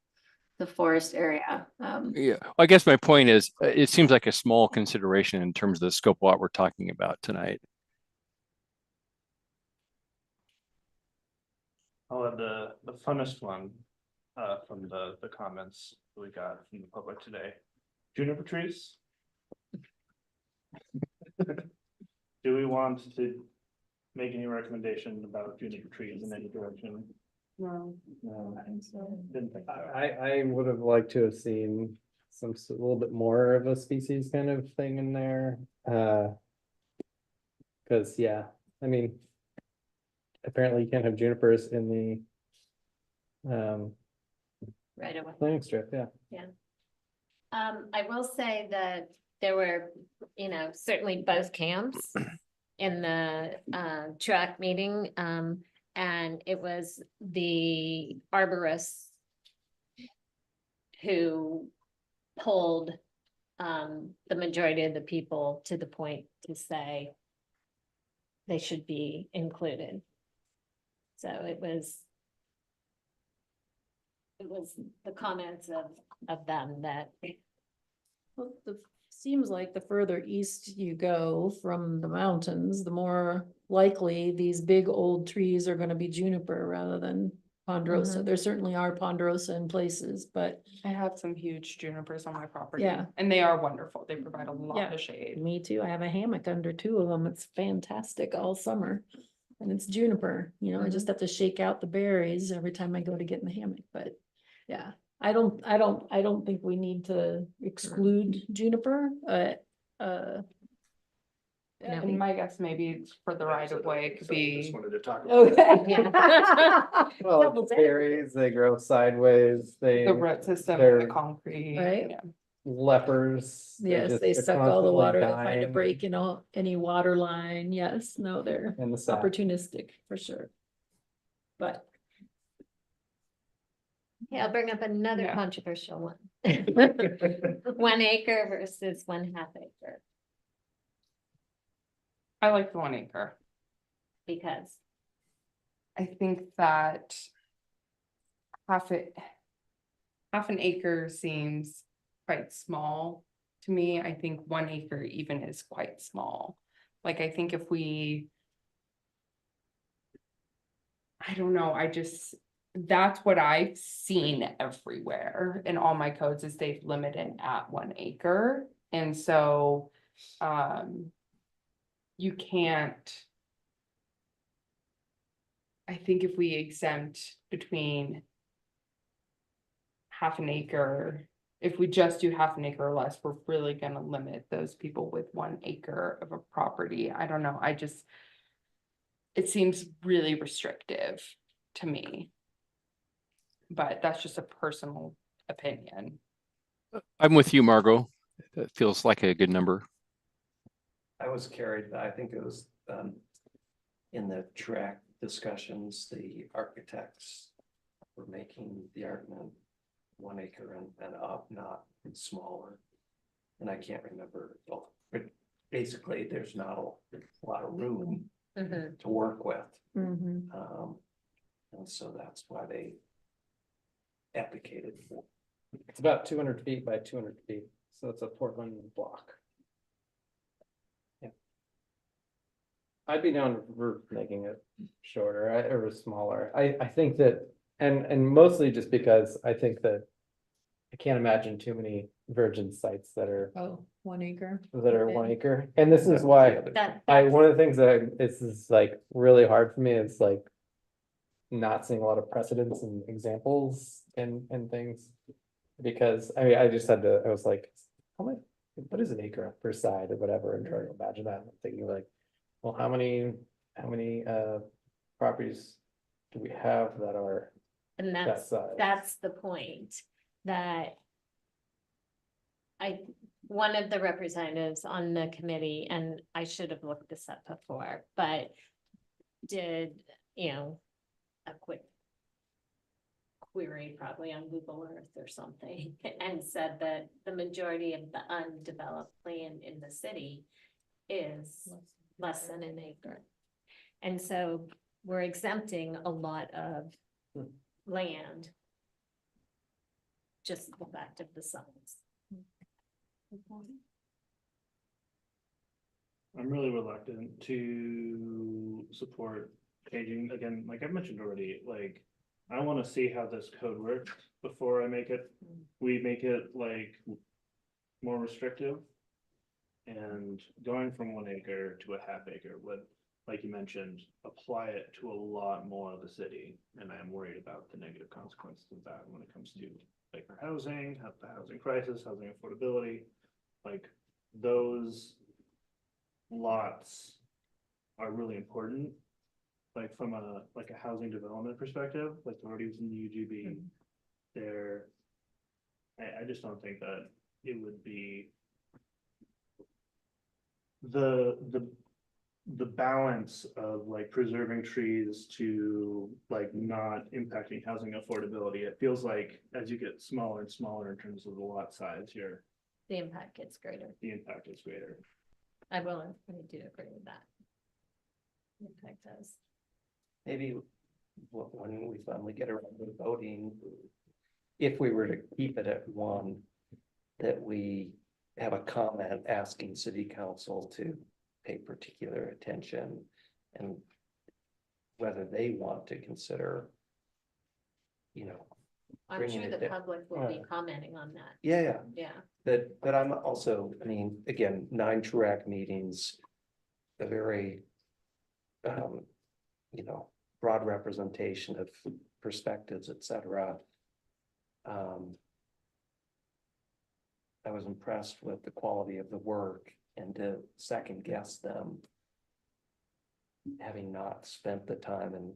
the forest area. Yeah, I guess my point is, it seems like a small consideration in terms of the scope of what we're talking about tonight. I'll add the funnest one, from the comments we got from the public today. Juniper trees. Do we want to make any recommendation about juniper trees in any direction? No. No, didn't think so. I would have liked to have seen a little bit more of a species kind of thing in there. Cause yeah, I mean, apparently you can't have junipers in the Right away. planning strip, yeah. Yeah. I will say that there were, certainly both camps in the track meeting. And it was the arborists who pulled the majority of the people to the point to say they should be included. So it was the comments of them that. Well, seems like the further east you go from the mountains, the more likely these big old trees are gonna be juniper rather than ponderosa. Mhm. There certainly are ponderosa in places, but I have some huge junipers on my property. Yeah. And they are wonderful. They provide a lot Yeah. of shade. me too. I have a hammock under two of them. It's fantastic all summer. And it's juniper, I just have to shake out the berries every time I go to get in the hammock, but yeah. I don't think we need to exclude juniper, And my guess maybe for the right of way could be. Wanted to talk Okay. Well, Devil's it's berries, they grow sideways, The root system, they're the concrete. Right. Yeah. lepers. Yes, they they're suck all the constantly water, they find a dying break in any water line. Yes, no, they're in the sap. opportunistic for sure. But Okay, I'll bring up another Yeah. controversial one. 1 acre versus 1/2 acre, I like the 1 acre. because I think that half an acre seems quite small to me. I think 1 acre even is quite small. Like, I think if we, I don't know, that's what I've seen everywhere in all my codes is they've limited at 1 acre. And so, you can't. I think if we exempt between half an acre, if we just do half an acre or less, we're really gonna limit those people with 1 acre of a property. I don't know, it seems really restrictive to me. But that's just a personal opinion. I'm with you, Margot. That feels like a good number. I was carried, I think it was, in the track discussions, the architects were making the argument 1 acre and up, not smaller. And I can't remember, but basically there's not a lot of room to work with. And so that's why they advocated for. It's about 200 feet by 200 feet, so it's a Portland block. Yeah. I'd be down for making it shorter or smaller. I think that, and mostly just because I think that I can't imagine too many virgin sites that are Oh, 1 acre. 1 acre. And this is why one of the things that is like really hard for me is like not seeing a lot of precedents and examples and things. Because I mean, I was like, how much, what is an acre per side or whatever, and trying to imagine that, and thinking like, well, how many properties do we have that are And that size? that's the point, that one of the representatives on the committee, and I should have looked this up before, but did, a quick query probably on Google Earth or something, and said that the majority of the undeveloped land in the city is less than an acre. And so we're exempting a lot of land, just the fact of the size. I'm really reluctant to support changing, again, like I've mentioned already, like, I wanna see how this code works before I make it, we make it like more restrictive. And going from 1 acre to a half acre would, like you mentioned, apply it to a lot more of the city. And I am worried about the negative consequences of that when it comes to like for housing, the housing crisis, housing affordability, like those lots are really important. Like from a housing development perspective, like the already was in the UGB, there, I just don't think that it would be the balance of like preserving trees to like not impacting housing affordability. It feels like as you get smaller and smaller in terms of the lot size, The impact gets greater. the impact is greater. I do agree with that. The impact does. Maybe when we finally get around to voting, if we were to keep it at 1, that we have a comment asking city council to pay particular attention and whether they want to consider, I'm bringing sure it the down. public will be commenting on that. Yeah. Yeah. But I'm also, I mean, again, 9 TRUAC meetings, a very, broad representation of perspectives, et cetera. I was impressed with the quality of the work, and to second guess them, having not spent the time and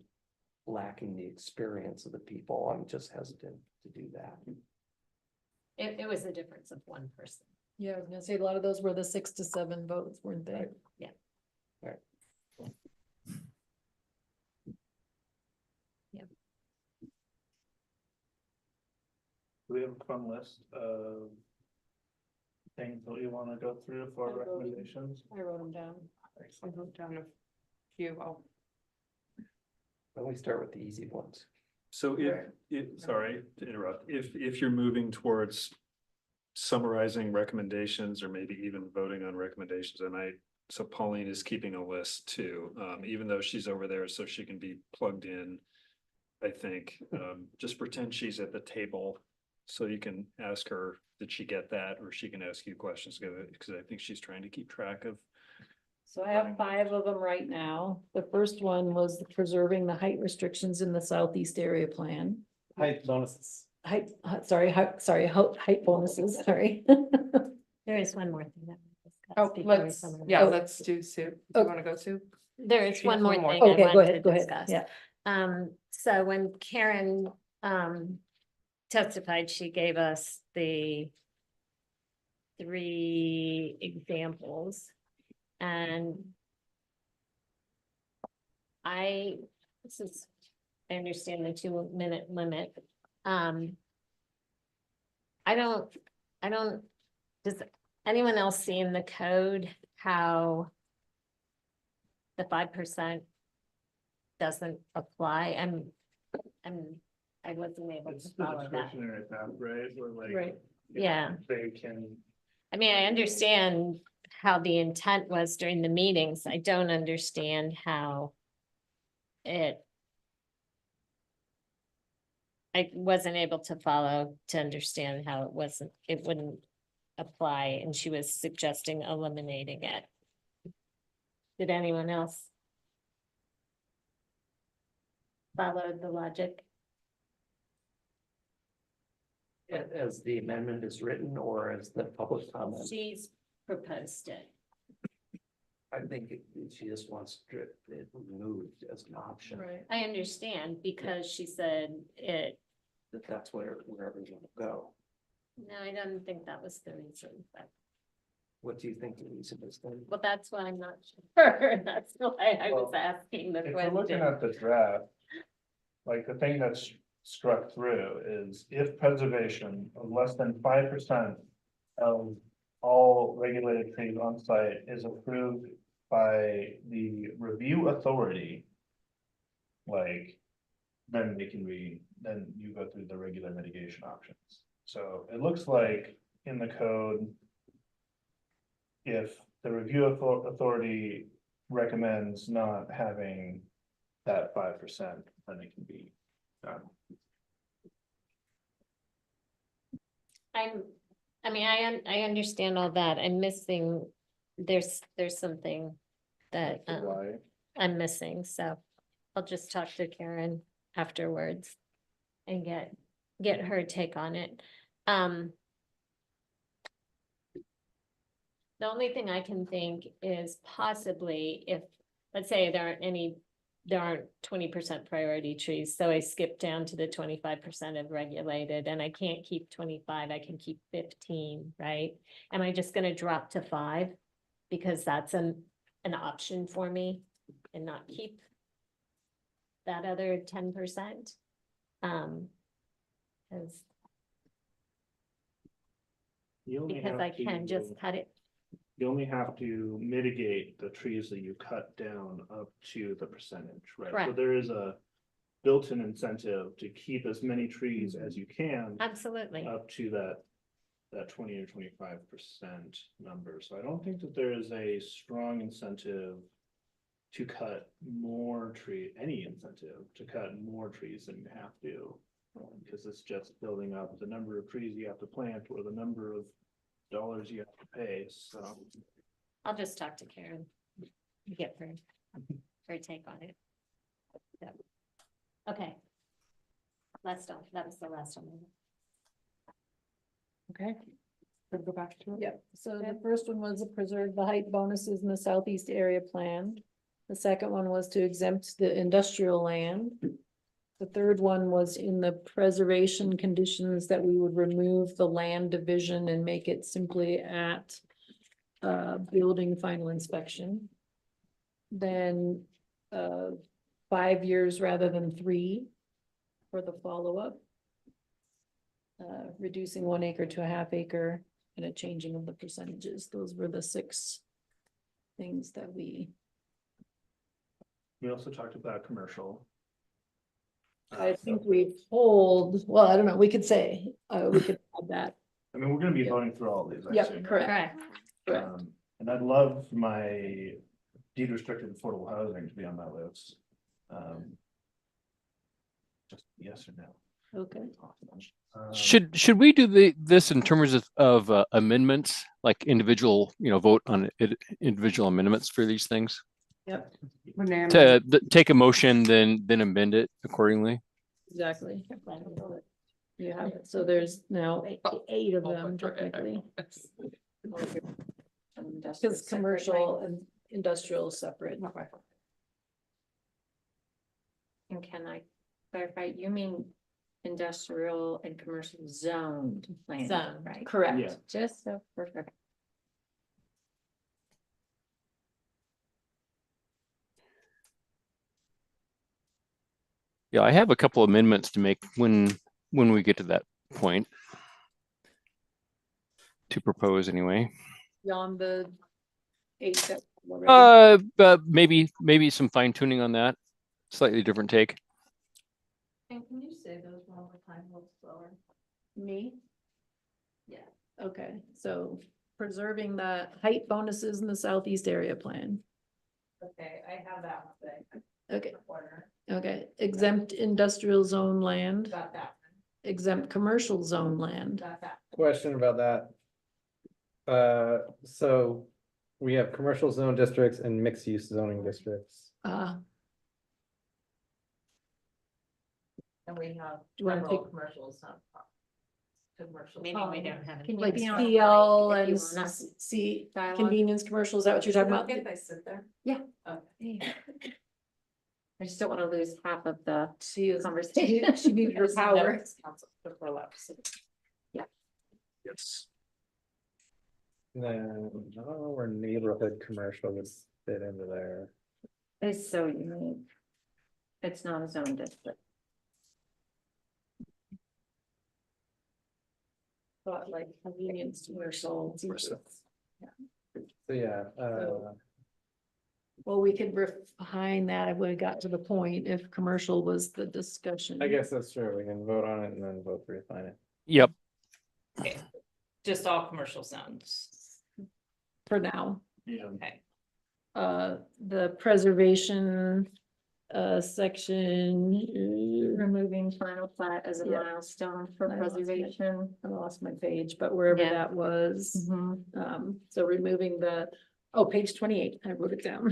lacking the experience of the people, I'm just hesitant to do that. It was a difference of one person. Yeah, I was gonna say, a lot of those were the 6 to 7 votes, weren't they? Right. Yeah. Right. Do we have a fun list of things that you wanna go through for recommendations? I wrote them down. I wrote down a few. Let me start with the easy ones. So sorry to interrupt, if you're moving towards summarizing recommendations or maybe even voting on recommendations, so Pauline is keeping a list too, even though she's over there so she can be plugged in. I think, just pretend she's at the table. So you can ask her, did she get that? Or she can ask you questions, because I think she's trying to keep track of. So I have 5 of them right now. The first one was preserving the height restrictions in the southeast area plan. Height bonuses. Height bonuses, sorry. There is one more thing that. we discussed Oh, before we let's, summarize. yeah, Oh. let's do Sue. Do you want to go, Sue? There is She one has more one more. thing I Okay, go wanted ahead, to go ahead, discuss. yeah. So when Karen, testified, she gave us the 3 examples. And I understand the 2-minute limit. I don't, does anyone else see in the code how the 5% doesn't apply? I wasn't able to follow that. Right, or like. Right. Yeah. They can. I mean, I understand how the intent was during the meetings. I don't understand how I wasn't able to follow to understand how it wouldn't apply, and she was suggesting eliminating it. Did anyone else follow the logic? As the amendment is written or as the public comment? She's proposed it. I think she just wants it removed as an option. Right. I understand, because she said it, That's wherever you want to go. no, I don't think that was the reason, but, What do you think the reason is then? well, that's why I'm not sure. That's why I was Well, asking the If we're looking question. at the draft, like the thing that's struck through is if preservation of less than 5% of all regulated trees on site is approved by the review authority, like, then then you go through the regular mitigation options. So it looks like in the code, if the review authority recommends not having that 5%, then it can be done. I understand all that. I'm missing, there's something that I'm missing, so I'll just talk to Karen afterwards and get her take on it. The only thing I can think is possibly if, let's say there aren't 20% priority trees, so I skip down to the 25% of regulated, and I can't keep 25, I can keep 15, right? Am I just gonna drop to 5? Because that's an option for me and not keep that other 10%? Because I can just cut it. You only have to mitigate the trees that you cut down up to the percentage, right? So Correct. there is a built-in incentive to keep as many trees as you can. Absolutely. Up to that 20 or 25% number. So I don't think that there is a strong incentive to cut more any incentive to cut more trees than you have to. Because it's just building up the number of trees you have to plant or the number of dollars you have to pay, so. I'll just talk to Karen. Get her take on it. Yep. Okay. That was the last one. Okay. We'll go back to it. Yep, so the first one was to preserve the height bonuses in the southeast area plan. The second one was to exempt the industrial land. The third one was in the preservation conditions that we would remove the land division and make it simply at building final inspection. Then 5 years rather than 3 for the follow-up. Reducing 1 acre to a half acre and a changing of the percentages. Those were the 6 things that we. We also talked about commercial. I think we hold, well, I don't know, we could say, we could add that. I mean, we're gonna be voting through all these. I Yep, assume, right? correct. Correct. And I'd love my deed restricted affordable housing to be on that list. To Yes or no? Okay. Should we do this in terms of amendments, like individual, vote on individual amendments for these things? Yep, To take a motion, then amend it accordingly? exactly. You have it. So there's now eight of them technically. Because commercial and industrial is separate. And can I clarify, you mean industrial and commercial zoned land, Zone. right? Correct. Yeah. Just so perfect. Yeah, I have a couple amendments to make when we get to that point. To propose anyway. Beyond the eight that were already. But maybe some fine tuning on that. Slightly different take. And can you say those one more time, a little slower? Me? Yeah. Okay, so preserving the height bonuses in the southeast area plan. Okay, I have that one. Okay. Okay, exempt industrial zone land, Got that. exempt commercial zone land. Got that. Question about that. So we have commercial zone districts and mixed use zoning districts. And we have Do you wanna several take- commercials, not commercial. Maybe we don't have. Can you Like be on CL mic if and you wanna C, dialogue? convenience commercial, is that what you're talking about? If I sit there? Yeah. Okay. I just don't want to lose half of the She is, conversation. she needs your power. Yes. Then, I don't know where neighborhood commercial would fit into there. It's so unique. It's not a zone district. But like convenience commercial. So yeah, Well, we could refine that if we got to the point, if commercial was the discussion. I guess that's true. We can vote on it and then vote to refine it. Yep. Just all commercial zones. For now, Yeah. Okay. the preservation, section. Removing final plat as a Yeah. milestone for I lost my- preservation. I lost my page, but wherever Yeah. that was, Mhm. so removing page 28, I wrote it down.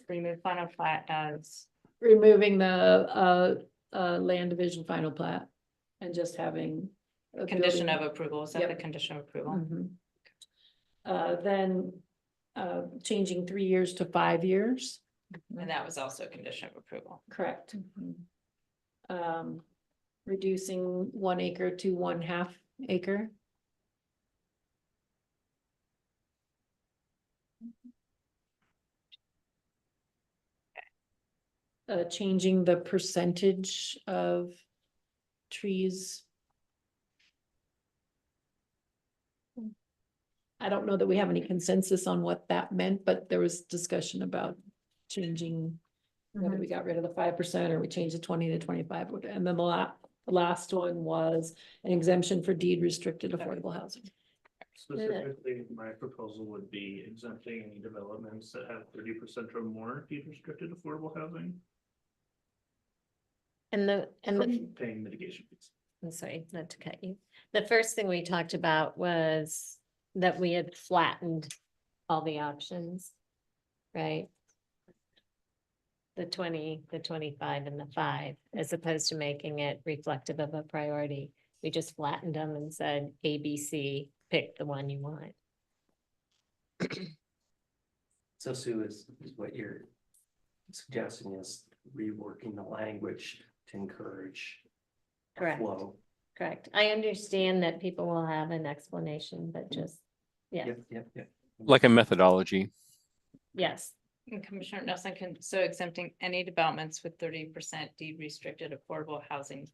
Remove final plat as. Removing the, land division final plat and just having. a Condition of building- approval, is that the Yep. condition of approval? Mhm. Then, changing 3 years to 5 years. And that was also a condition of approval. Correct. Reducing 1 acre to 1/2 acre. Changing the percentage of trees. I don't know that we have any consensus on what that meant, but there was discussion about changing. Whether we got rid of the 5% or we changed the 20 to 25, and then the last one was an exemption for deed restricted affordable housing. Specifically, my proposal would be exempting any developments that have 30% or more deed restricted affordable housing And the from paying mitigation fees. I'm sorry, not to cut you. The first thing we talked about was that we had flattened all the options. Right? The 20, the 25 and the 5, as opposed to making it reflective of a priority. We just flattened them and said, A, B, C, pick the one you want. So Sue, is what you're suggesting is reworking the language to encourage a Correct. flow. Correct. I understand that people will have an explanation, but just, yeah, Yep. Like a methodology. yes. And Commissioner Nelson so exempting any developments with 30% deed restricted affordable housing.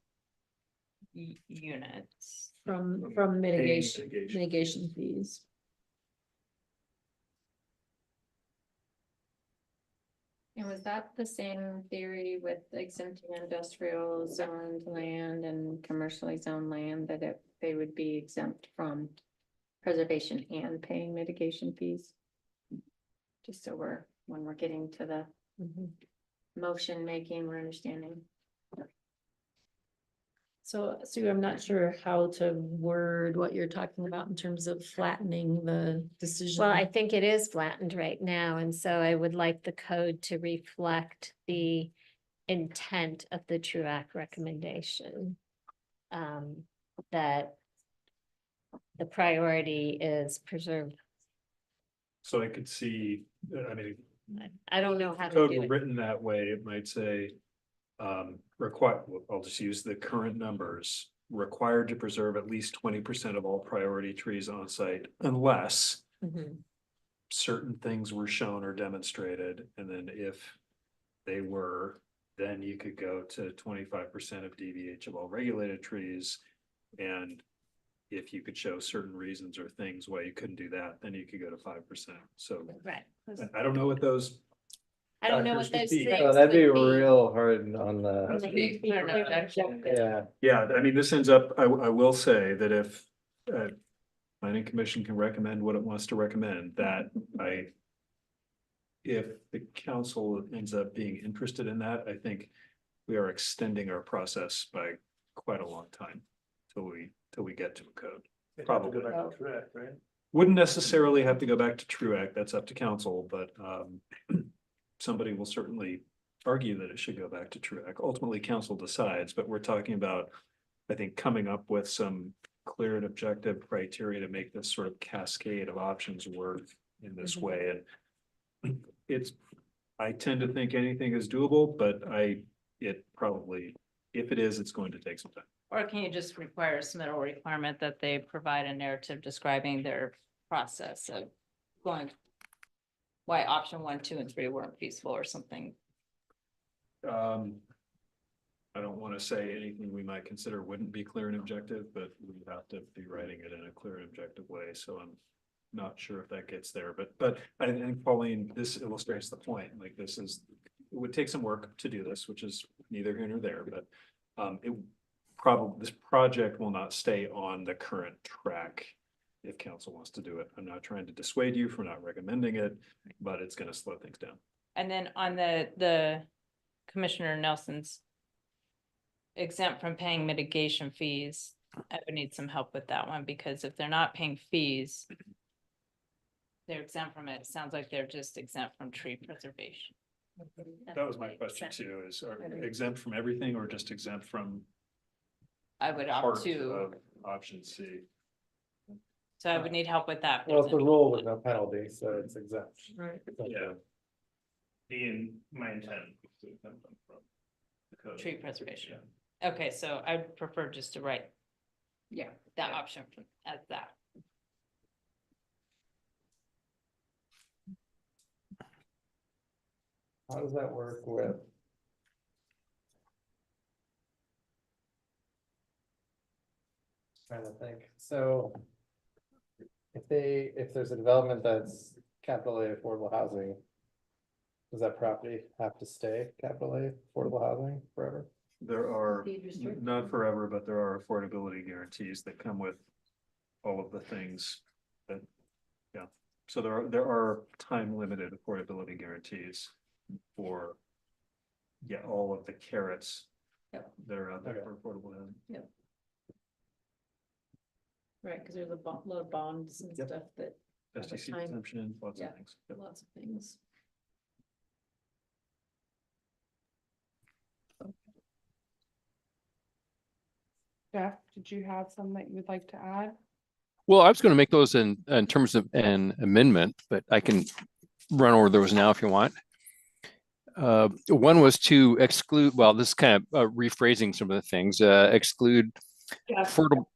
Units. From Paying mitigation fees. And was that the same theory with exempting industrial zoned land and commercially zoned land, that they would be exempt from preservation and paying mitigation fees? Just so when we're getting to the motion making, we're understanding. So Sue, I'm not sure how to word what you're talking about in terms of flattening the decision. Well, I think it is flattened right now, and so I would like the code to reflect the intent of the TRUAC recommendation. That the priority is preserve. So I could see, I mean, I don't know how to code do were it. written that way, it might say. Require, I'll just use the current numbers, required to preserve at least 20% of all priority trees on site unless. Mhm. Certain things were shown or demonstrated, and then if they were, then you could go to 25% of DVH of all regulated trees. And if you could show certain reasons or things why you couldn't do that, then you could go to 5%. So Right. I don't know what those. I don't know factors what would those be. things Oh, that'd be would be. real hard on the, yeah. Yeah, I mean, this ends up, I will say that if planning commission can recommend what it wants to recommend, that if the council ends up being interested in that, I think we are extending our process by quite a long time till we get to a code. Probably. Right? Wouldn't necessarily have to go back to TRUAC, that's up to council, but somebody will certainly argue that it should go back to TRUAC. Ultimately, council decides, but we're talking about, I think, coming up with some clear and objective criteria to make this sort of cascade of options work in this way. And I tend to think anything is doable, but it probably, if it is, it's going to take some time. Or can you just require a submittal requirement that they provide a narrative describing their process of going? Why option 1, 2, and 3 weren't feasible or something? I don't want to say anything we might consider wouldn't be clear and objective, but we have to be writing it in a clear and objective way, so I'm not sure if that gets there, but I think, Pauline, this illustrates the point, like it would take some work to do this, which is neither here nor there, but this project will not stay on the current track if council wants to do it. I'm not trying to dissuade you from not recommending it, but it's going to slow things down. And then on the Commissioner Nelson's exempt from paying mitigation fees, I would need some help with that one, because if they're not paying fees, they're exempt from it. It sounds like they're just exempt from tree preservation. That was my question too, is are exempt from everything or just exempt from I would part opt to, of option C? so I would need help with that. Well, it's a rule with no penalty, so it's exempt. Right. Yeah. My intent was to exempt them from the code. Tree preservation. Okay, so I'd prefer just to write that option as that. How does that work with? Trying to think, so. If there's a development that's capital A affordable housing. Does that property have to stay capital A affordable housing forever? There are, not forever, but there are affordability guarantees that come with all of the things that, so there are time limited affordability guarantees for all of the carrots that are out there for affordable housing. Yep. Right, because there's a lot of bonds and stuff that. have a SDC time- exemption, lots Yeah, of things. Yep. Lots of things. Jeff, did you have some that you would like to add? Well, I was going to make those in terms of an amendment, but I can run over those now if you want. One was to exclude, well, this is kind of rephrasing some of the things, exclude Jeff, affordable.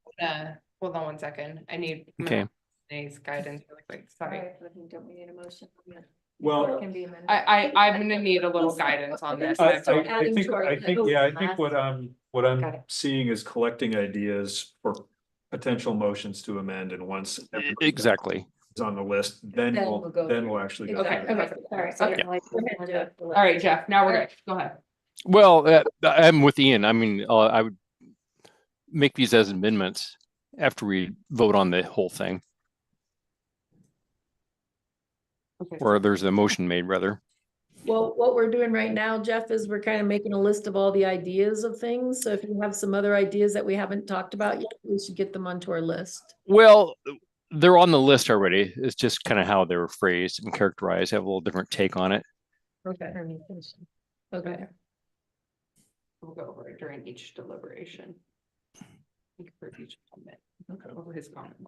Hold on one second. I need. Okay. Today's guidance really quick. Sorry. Don't we need a motion? Well, Can be amended. I'm gonna need a little guidance on this. I That's all. think what I'm seeing is collecting ideas for potential motions to amend, and once everybody Exactly. is on the list, then we'll actually go. Okay, through it. okay. All right, Okay. All right, Jeff, now we're good. Go ahead. Well, I'm with Ian. I mean, I would make these as amendments after we vote on the whole thing. Okay. Or there's a motion made rather. Well, what we're doing right now, Jeff, is we're kind of making a list of all the ideas of things. So if you have some other ideas that we haven't talked about yet, we should get them onto our list. Well, they're on the list already. It's just kind of how they were phrased and characterized. I have a little different take on it. Okay. Okay. We'll go over it during each deliberation. For each comment, over his comment.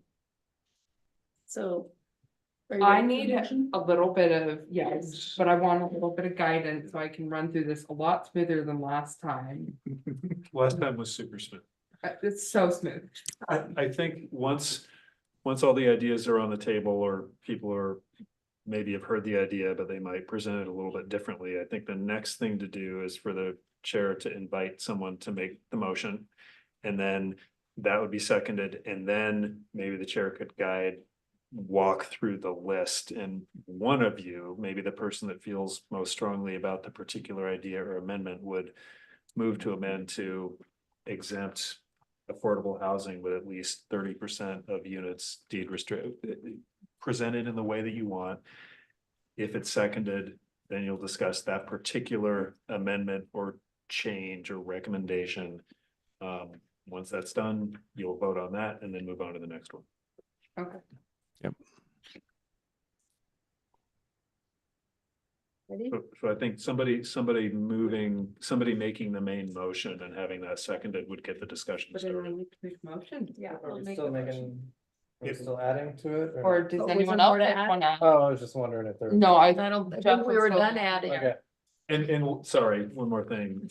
So. I need a little bit of, yes, but I want a little bit of guidance so I can run through this a lot smoother than last time. Last time was super smooth. It's so smooth. I think once all the ideas are on the table, or people are maybe have heard the idea, but they might present it a little bit differently. I think the next thing to do is for the chair to invite someone to make the motion. And then that would be seconded, and then maybe the chair could walk through the list, and one of you, maybe the person that feels most strongly about the particular idea or amendment, would move to amend to exempt affordable housing with at least 30% of units deed presented in the way that you want. If it's seconded, then you'll discuss that particular amendment or change or recommendation. Once that's done, you'll vote on that and then move on to the next one. Okay. Yep. Ready? So I think somebody making the main motion and having that seconded would get the discussion But then I started. need to make a motion. Yeah. Are we'll we make still the motion. making, are we still adding to it? Or does Oh, was anyone there else more to add? want to? Oh, I was just wondering if there. No, I think we were done adding. Okay. And sorry, one more thing.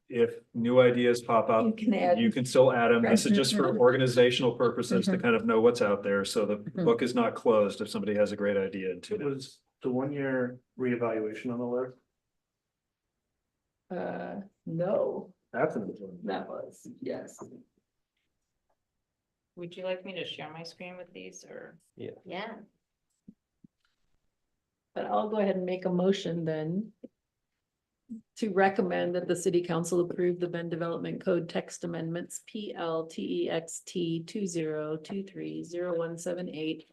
If new ideas pop up, You can add. you can still add them. This is just for organizational purposes to Mhm. kind of know what's out there. So the Mhm. book is not closed if somebody has a great idea in 2 minutes. Was the 1 year reevaluation on the list? No, That's an important. that was, yes. Would you like me to share my screen with these or? Yeah. But I'll go ahead and make a motion then to recommend that the city council approve the Bend Development Code text amendments PLTEXT 20230178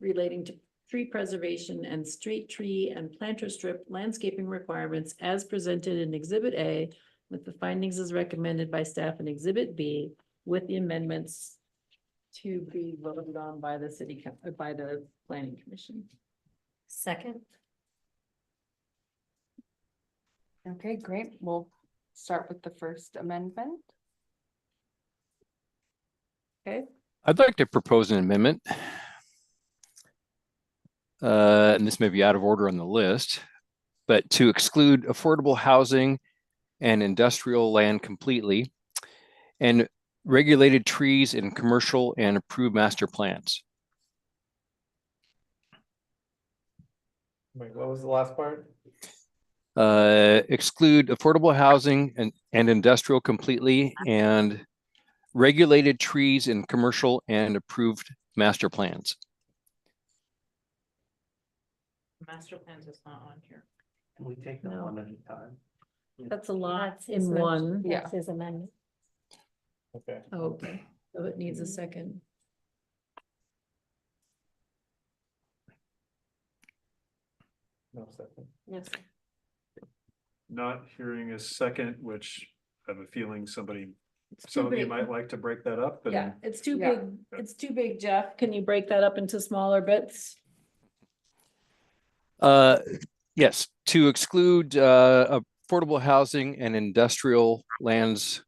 relating to tree preservation and street tree and planter strip landscaping requirements as presented in Exhibit A, with the findings as recommended by staff in Exhibit B, with the amendments to be voted on by the by the planning commission. Second. Okay, great. We'll start with the first amendment. Okay. I'd like to propose an amendment. And this may be out of order on the list, but to exclude affordable housing and industrial land completely, and regulated trees in commercial and approved master plans. Wait, what was the last part? Exclude affordable housing and industrial completely, and regulated trees in commercial and approved master plans. Master plans is not on here. Can we take them No. one at a time? That's a lot That's his in motion. one. Yeah. That's his amendment. Okay. Okay, so it needs a second. No second. Yes. Not hearing a second, which I have a feeling some of you big. might like to break that up. and- Yeah, it's too Yeah. big. It's too big, Jeff. Can you break that up into smaller bits? Yes, to exclude affordable housing and industrial lands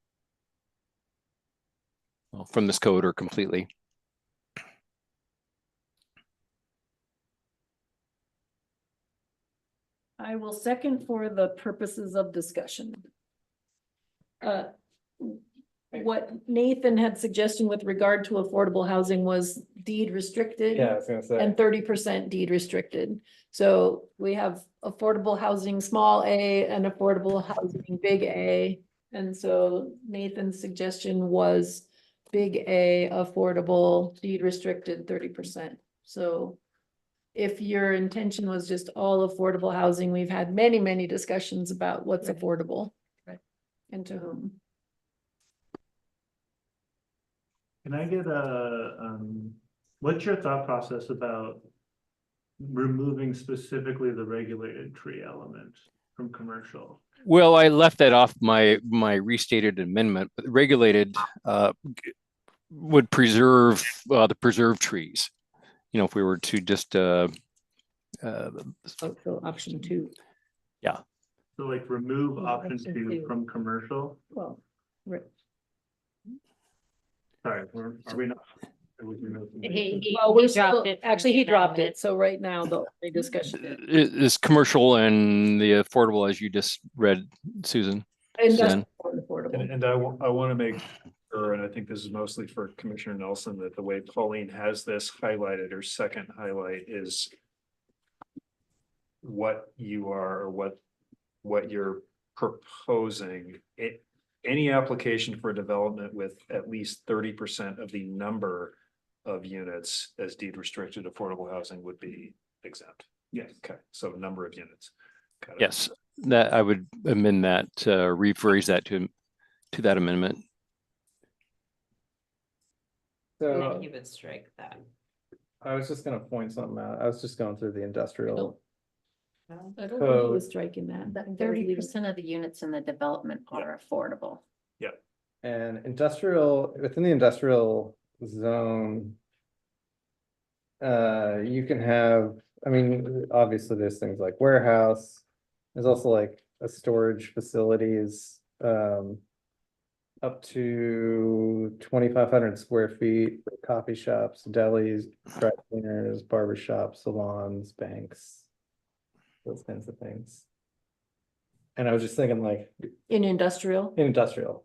from this code or completely. I will second for the purposes of discussion. What Nathan had suggestion with regard to affordable housing was deed restricted. Yeah, I was gonna say. And 30% deed restricted. So we have affordable housing, small a, and affordable housing, big A. And so Nathan's suggestion was big A, affordable, deed restricted, 30%. So if your intention was just all affordable housing, we've had many, many discussions about what's affordable. Right. And to whom. Can I get what's your thought process about removing specifically the regulated tree element from commercial. Well, I left that off my restated amendment, but regulated would preserve the preserved trees. You know, if we were to just So option two. yeah. So like remove Yeah, option option 2 two. from commercial. Well, Sorry, are we not? are we removing it? well, we're He still, dropped it from actually, the he dropped amendment. it. So right now the only discussion Is commercial and the affordable as you just read, Susan. is Suzanne. affordable. And I want to make sure, and I think this is mostly for Commissioner Nelson, that the way Pauline has this highlighted, her second highlight is what you are, or what you're proposing. Any application for development with at least 30% of the number of units as deed restricted affordable housing would be exempt. Yes. Okay, so number of units. Got it. Yes, that I would amend that, rephrase that to that amendment. And So then you would strike that. I was just gonna point something out. I was just going through the industrial. I don't think he Code. was striking that. That 30% of the units in the development are affordable. And industrial, within the industrial zone. You can have, I mean, obviously there's things like warehouse. There's also like a storage facilities, up to 2,500 square feet, coffee shops, delis, dry cleaners, barber shops, salons, banks. Those kinds of things. And I was just thinking like In industrial, industrial.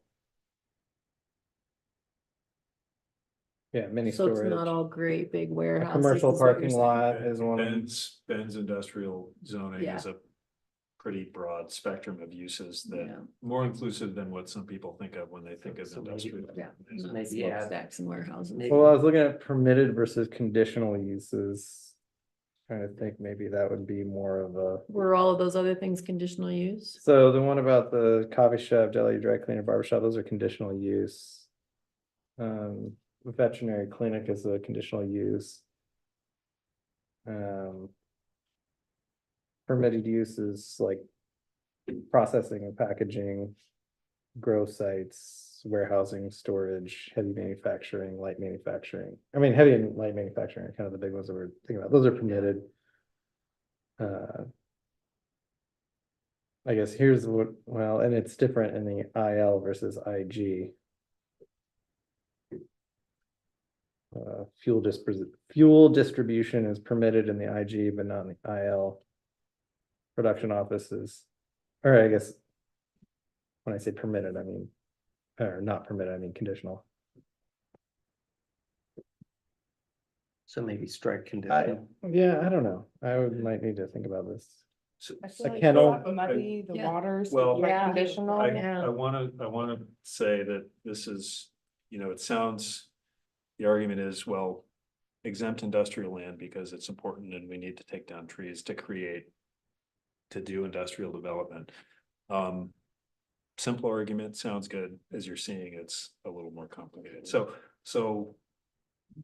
Yeah, mini so it's storage. not all great big A warehouses. commercial is what you're parking saying. lot is one. Ben's industrial zoning Yeah. is a pretty broad spectrum of uses that Yeah. more inclusive than what some people think of when they think of So maybe- industrial. Yeah. not Maybe add- smokestacks and warehouses. Maybe- Well, I was looking at permitted versus conditional uses. Trying to think maybe that would be more of a, Were all of those other things conditional use? so the one about the coffee shop, deli, dry cleaner, barber shop, those are conditional use. Veterinary clinic is a conditional use. Permitted uses like processing and packaging, grow sites, warehousing, storage, heavy manufacturing, light manufacturing. I mean, heavy and light manufacturing are kind of the big ones that we're thinking about. Those are permitted. I guess here's what, well, and it's different in the IL versus IG. Fuel distribution is permitted in the IG, but not in the IL. Production offices, or I guess. When I say permitted, I mean, or not permitted, I mean conditional. So maybe strike conditional. Yeah, I don't know. Might need to think about this. So I feel A like kennel. that muddy the Yeah. waters, Well, like Yeah. conditional. I wanna say that this is, it sounds, the argument is, well, exempt industrial land because it's important and we need to take down trees to do industrial development. Simple argument sounds good. As you're seeing, it's a little more complicated. So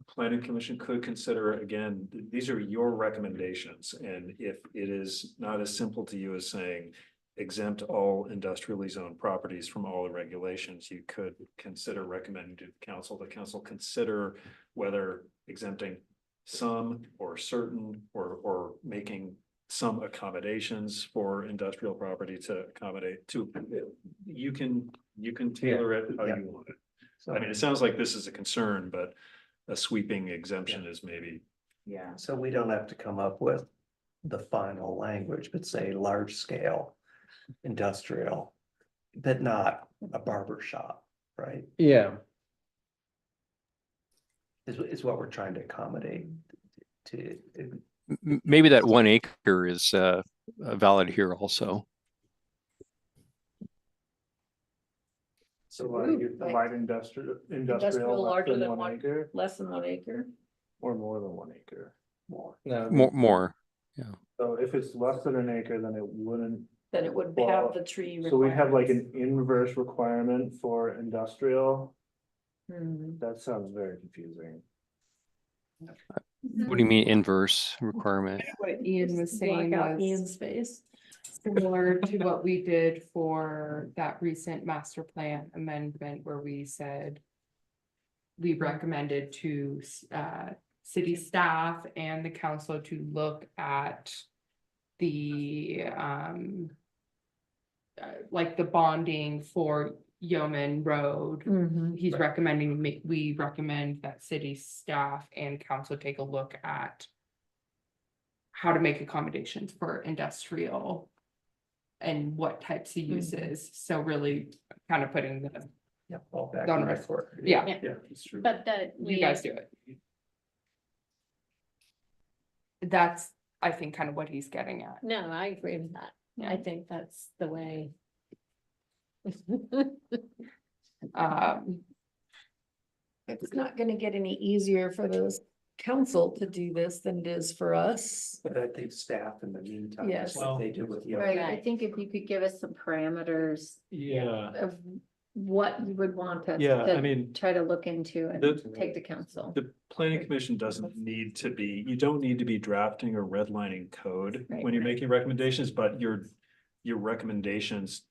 Planning Commission could consider, again, these are your recommendations, and if it is not as simple to you as saying exempt all industrially zoned properties from all the regulations, you could consider recommending to council, the council consider whether exempting some or certain or making some accommodations for industrial property to accommodate to, you can tailor it how you want it. I mean, it sounds like this is a concern, but a sweeping exemption is maybe. Yeah, so we don't have to come up with the final language, but say large scale industrial, but not a barber shop, right? Yeah, Is what we're trying to accommodate to. Maybe that 1 acre is valid here also. So the light industrial Industrial less larger than than 1 one, acre less than 1 acre. or more than 1 acre. More. no. More. So if it's less than an acre, then it wouldn't. Then it would Well, have the tree. So we'd have like requirements. an inverse requirement for industrial. Hmm. That sounds very confusing. What do you mean inverse requirement? What Ian was saying Block out was Ian's face. similar to what we did for that recent master plan amendment where we said we recommended to city staff and the council to look at the like the bonding for Yeoman Road. He's recommending, we recommend that city staff and council take a look at how to make accommodations for industrial and what types of uses. So really kind of putting the Yeah, all back on in our my court. Yeah. Yeah, that's true. But that You guys do it. That's, I think, kind of what he's getting at. No, I agree with that. I think that's the way. It's not gonna get any easier for the council to do this than it is for us. But I think staff in the meantime, Yes. just like they do with you. Right, I think if you could give us some parameters Yeah. of what you would want us Yeah, I to mean, try to look into and the- take to council. The planning commission doesn't need to be, you don't need to be drafting or redlining code Right, when you're right. making recommendations, but your recommendations,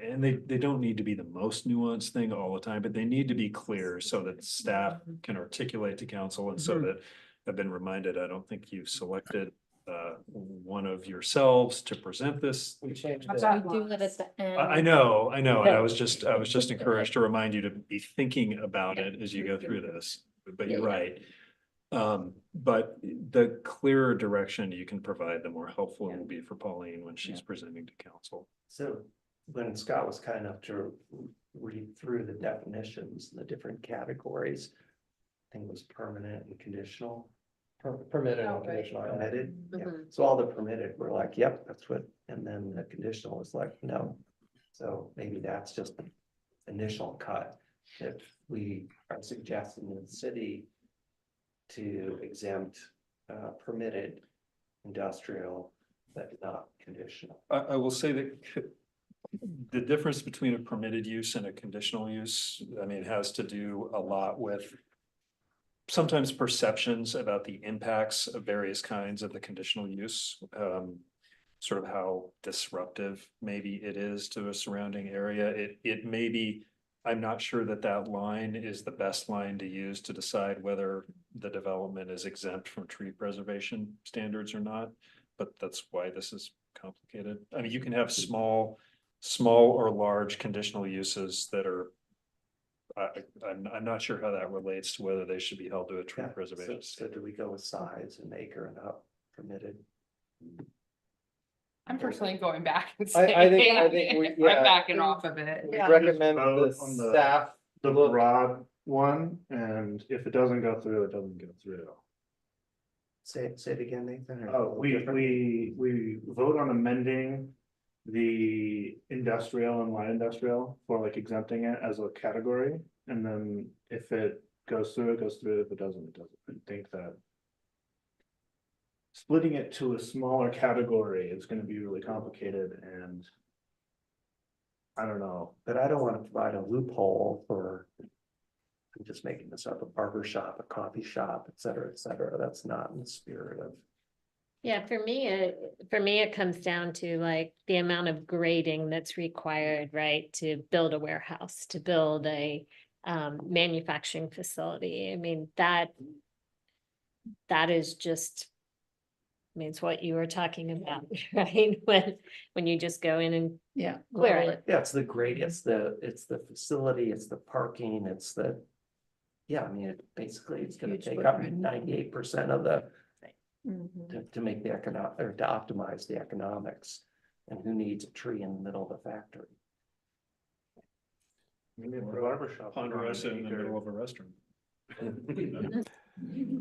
and they don't need to be the most nuanced thing all the time, but they need to be clear so that staff can articulate to council and so that I've been reminded, I don't think you've selected one of yourselves to present this. We changed We it. do it at the end. I know, and I was just encouraged to remind you to be thinking about it as you go through this, but you're right. But the clearer direction you can provide, the more helpful it will be for Pauline when she's presenting to council. So when Scott was kind enough to read through the definitions, the different categories, I think it was permanent and conditional. Permitted and Outright. conditional. Permitted, yeah. Mhm. So all the permitted were like, yep, that's what, and then the conditional was like, no. So maybe that's just the initial cut. If we are suggesting in the city to exempt permitted industrial, but not conditional. I will say that the difference between a permitted use and a conditional use, I mean, has to do a lot with sometimes perceptions about the impacts of various kinds of the conditional use. Sort of how disruptive maybe it is to a surrounding area. It may be, I'm not sure that that line is the best line to use to decide whether the development is exempt from tree preservation standards or not. But that's why this is complicated. I mean, you can have small or large conditional uses that are. I'm not sure how that relates to whether they should be held to a tree Yeah, preservation. So do we go with size and acre and up permitted? I'm personally going back and I think saying, we, I'm yeah. backing off of it. We recommend vote the on the- staff. The look- broad one, and if it doesn't go through, it doesn't go through. Say it again, Nathan. or- Oh, we vote on amending the industrial and light industrial for like exempting it as a category. And then if it goes through, it goes through. If it doesn't, it doesn't. I think that splitting it to a smaller category is gonna be really complicated and I don't know. But I don't want to provide a loophole for. I'm just making this up, a barber shop, a coffee shop, et cetera, et cetera. That's not in the spirit of. Yeah, for me, it comes down to like the amount of grading that's required, right? To build a warehouse, to build a manufacturing facility. I mean, that is just. I mean, it's what you were talking about, right? When you just go in and Yeah. clear it. Yeah, it's the grade, it's the facility, it's the parking, it's the. Yeah, I mean, basically, it's gonna Huge take up footprint. 98% of the, Mhm. to make the economic, or to optimize the economics. And who needs a tree in the middle of the factory? Maybe a barber shop. Ponderosa in the middle of a restaurant.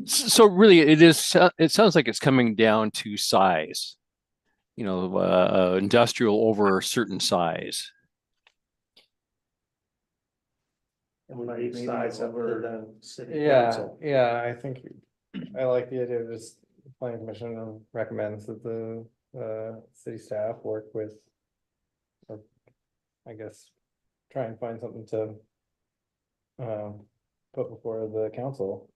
So really, it sounds like it's coming down to size. You know, industrial over a certain size. And we leave size up to the city Yeah, council. yeah, I think I like the idea of just the planning commission recommends that the city staff work with. Or I guess, try and find something to. Put before the council.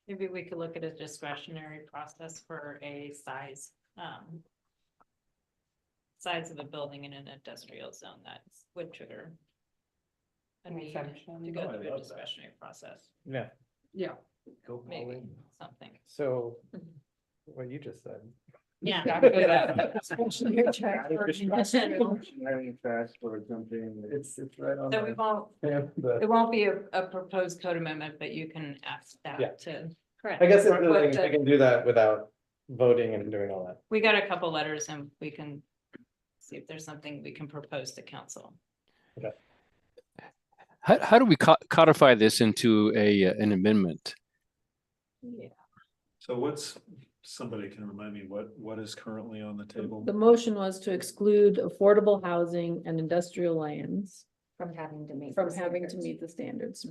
Maybe we could look at a discretionary process for a size of a building in an industrial zone that would trigger a need Exemption. to go Oh, I through a love that. discretionary process, Yeah, Yeah. Go maybe Pauline. something. so what you just said. Yeah. Exactly that. For something. It's right on. So we won't, the- it won't be a proposed code amendment, but you can ask Yeah. that to. Correct. I guess it's What the thing, the- I can do that without voting and doing all that. We got a couple letters and we can see if there's something we can propose to council. How do we codify this into an amendment? Yeah. So somebody can remind me what is currently on the table? The motion was to exclude affordable housing and industrial lands From having to meet. from the having to standards. meet the standards.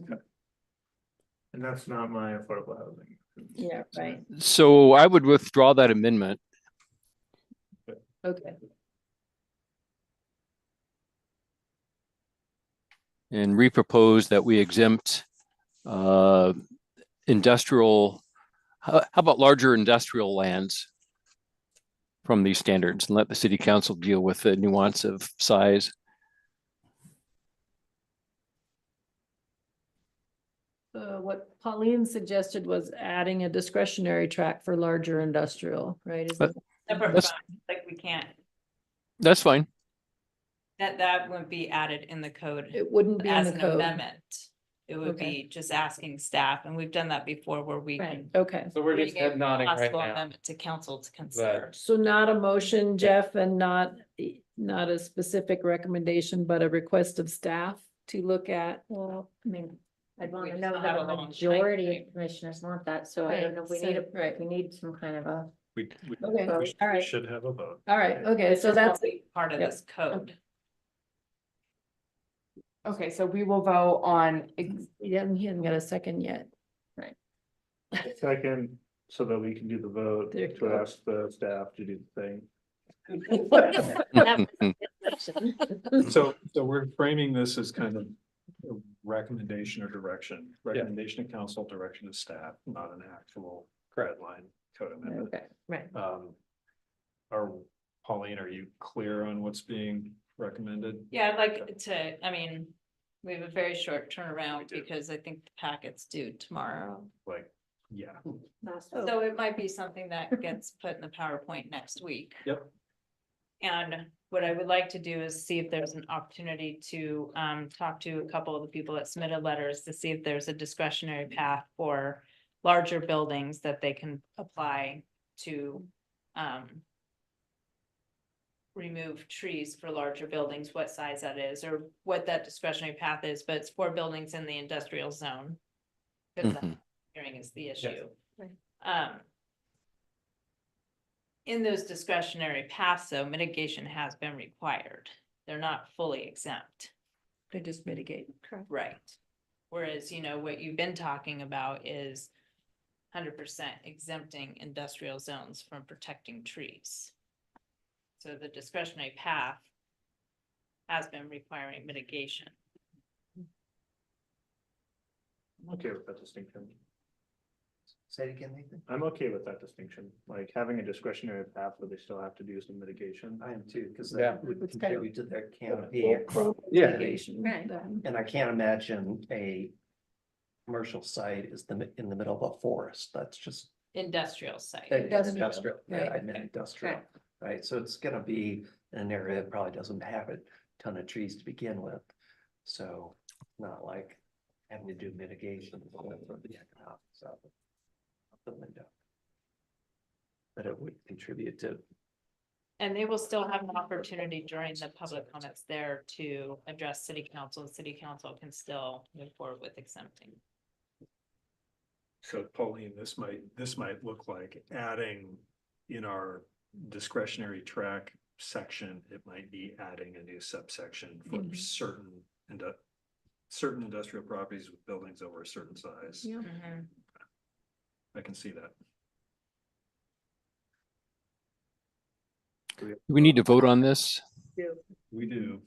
And that's not my affordable housing. Yeah, right. So I would withdraw that amendment. Okay. And repropose that we exempt industrial, how about larger industrial lands from these standards and let the city council deal with the nuance of size. What Pauline suggested was adding a discretionary track for larger industrial, right? Is But- Separate That's- from, like, we can't, That's fine. that wouldn't be added in the code It wouldn't be in as the an code. amendment. It would Okay. be just asking staff, and we've done that before where we can. Okay, So we're just bring a head nodding right possible now. amendment to council to consider. so not a motion, Jeff, and not a specific recommendation, but a request of staff to look at. Well, I mean, I'd want We to still know have that a a long majority timeframe. of commissioners want that, so I don't know, we Right, need so- right. we need some kind of a. We Okay, all we right, should have a vote. all right, okay, so that's, Part of Yep. this code. Okay, so we will vote on, he hasn't got a second yet. Second, so that we can do the vote There you to go. ask the staff to do the thing. So we're framing this as kind of a recommendation or direction, recommendation to council, direction to staff, not an actual line code amendment. Okay, right. Pauline, are you clear on what's being recommended? Yeah, I'd like to, I mean, we have a very short turnaround do. because I think the packet's due tomorrow. Like, yeah, So it might be something that gets put in the PowerPoint next week. Yep. And what I would like to do is see if there's an opportunity to talk to a couple of the people that submitted letters to see if there's a discretionary path for larger buildings that they can apply to remove trees for larger buildings, what size that is, or what that discretionary path is, but it's for buildings in the industrial zone. Because that hearing is the issue. In those discretionary paths, though, mitigation has been required. They're not fully exempt. They just mitigate. Right. Whereas, what you've been talking about is 100% exempting industrial zones from protecting trees. So the discretionary path has been requiring mitigation. I'm okay with that distinction. Say it again, Nathan. I'm okay with that distinction, like having a discretionary path where they still have to do some mitigation. I am too, because Yeah. that would It's kind of- contribute to their canopy. Yeah. Mitigation, Right. then. And I can't imagine a commercial site is in the middle of a forest. That's just Industrial site. industrial. Yeah, right. I meant industrial, right? So it's gonna be in an area that probably doesn't have a ton of trees to begin with. So not like having to do mitigation for the economics of it. Out the window. But it would contribute to, And they will still have an opportunity during the public comments there to address city council. The city council can still move forward with exempting. So Pauline, this might look like adding in our discretionary track section, it might be adding a new subsection for certain industrial properties with buildings over a certain size. Yeah. I can see that. Do we need to vote on this? We do.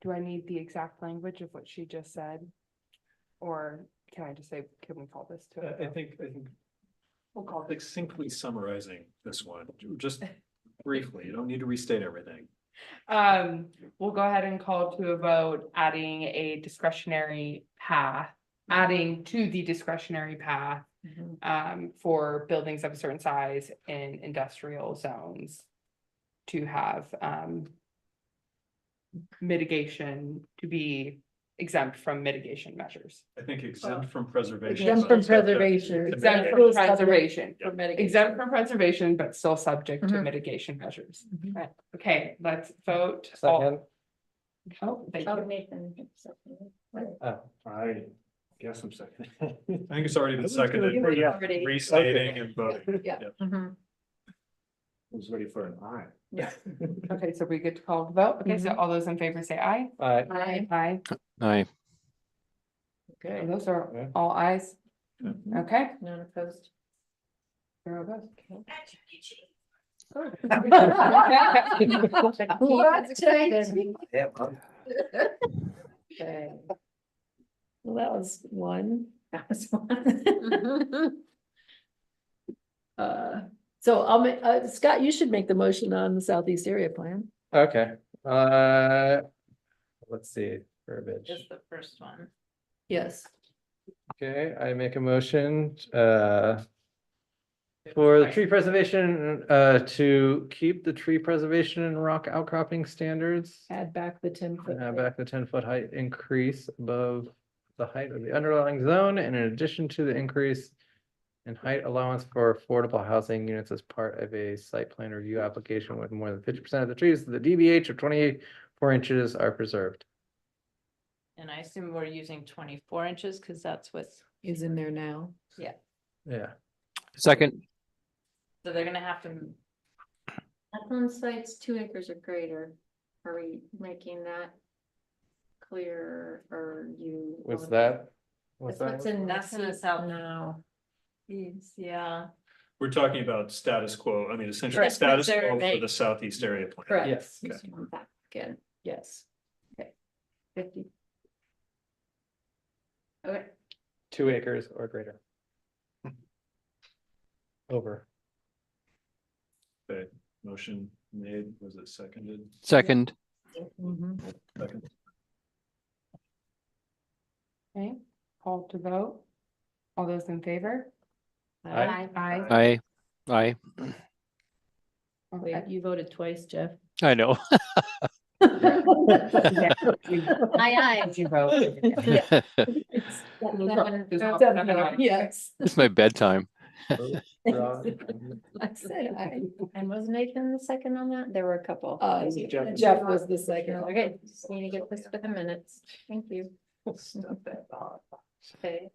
do I need the exact language of what she just said? Or can I just say, can we call this to? a I vote? think we'll call it succinctly summarizing this one, just briefly. You don't need to restate everything. We'll go ahead and call to a vote, adding a discretionary path, adding to the discretionary path. For buildings of a certain size in industrial zones. To have, mitigation, to be exempt from mitigation measures. I think exempt from preservation. Exempt from preservation. Exempt from Still subject preservation. for mitigation. Exempt from preservation, but still subject to Mhm. mitigation measures. Mhm. Right. Okay, let's vote. All- Second. Oh, thank Oh, you. Nathan. Oh, I guess I'm second. I think it's already been seconded, Yeah. restating and voting. Yeah. Mhm. I was ready for an eye. Yeah. Okay, so we get to call the vote. Okay, so all those in favor say aye. aye. Aye. Aye. Aye. Okay, Okay. those are Yeah. all ayes. Okay. None opposed. Zero opposed. Yeah. Okay. Well, that was one. That was one. So I'll make, Scott, you should make the motion on the Southeast Area Plan. Okay, let's see, verbiage. Just the first one. Yes. Okay, I make a motion, for the tree preservation, to keep the tree preservation and rock outcropping standards. Add back the 10-foot. Add back the 10-foot height increase above the height of the underlying zone, and in addition to the increase in height allowance for affordable housing units as part of a site plan review application with more than 50% of the trees, the DBH of 24 inches are preserved. And I assume we're using 24 inches because that's what's, Is in there now. yeah. Yeah. Second, So they're gonna have to, On sites 2 acres or greater, are we making that clear or you? Was that? That's what's in. That's in the C south. now. yeah. We're talking about status quo, I mean, essentially Correct. status quo for Survey. the Southeast Area Plan. Correct. Yes. Okay. Just want that again. Yes. Okay. 50. Okay. 2 acres or greater. Over. Okay, motion made, was it seconded? second, Mhm. Second. Okay, call to vote. All those in favor? Aye. Aye. aye, Wait, you voted twice, Jeff. I know. Yeah. Aye, Did you vote? Yes. It's my bedtime. I said I. and was Nathan the second on that? There were a couple. Jeff was the second. Okay, just need to get this for the minutes. Thank you. Okay.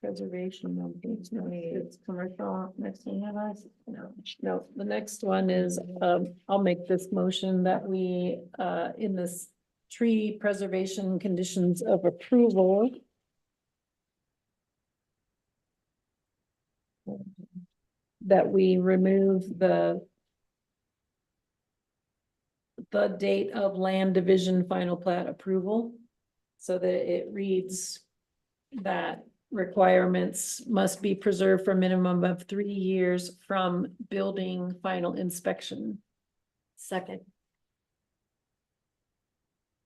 Preservation of it's commercial, next thing you have us, no, the next one is, I'll make this motion that we, in this tree preservation conditions of approval. That we remove the date of land division final plat approval. So that it reads that requirements must be preserved for a minimum of 3 years from building final inspection. Second.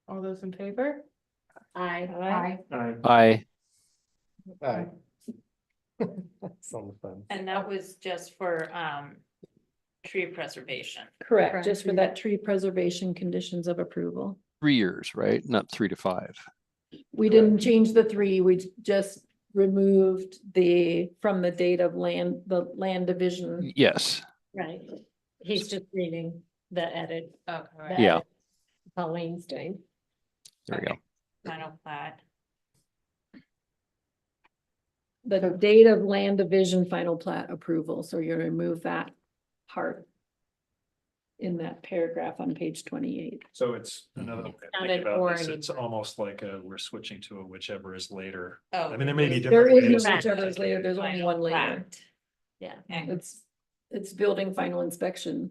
All those in favor? Aye. Aye. Aye, Aye. That's on the fun. And that was just for tree preservation. Correct, just for that tree preservation conditions of approval. 3 years, right? Not 3 to 5. We didn't change the 3, we just removed from the date of the land division. Yes, Right. He's just reading the edit. Okay, the right. Yeah. edit Pauline's doing. there we go. Final plat. The date of land division final plat approval, so you're gonna remove that part in that paragraph on page 28. So it's another way of Not thinking an about or this, it's anymore. almost like we're switching to a whichever is later. Oh. I mean, there may be There different. is ways no to whichever is later, there's only Final one later. plat. Yeah. And It's building final inspection.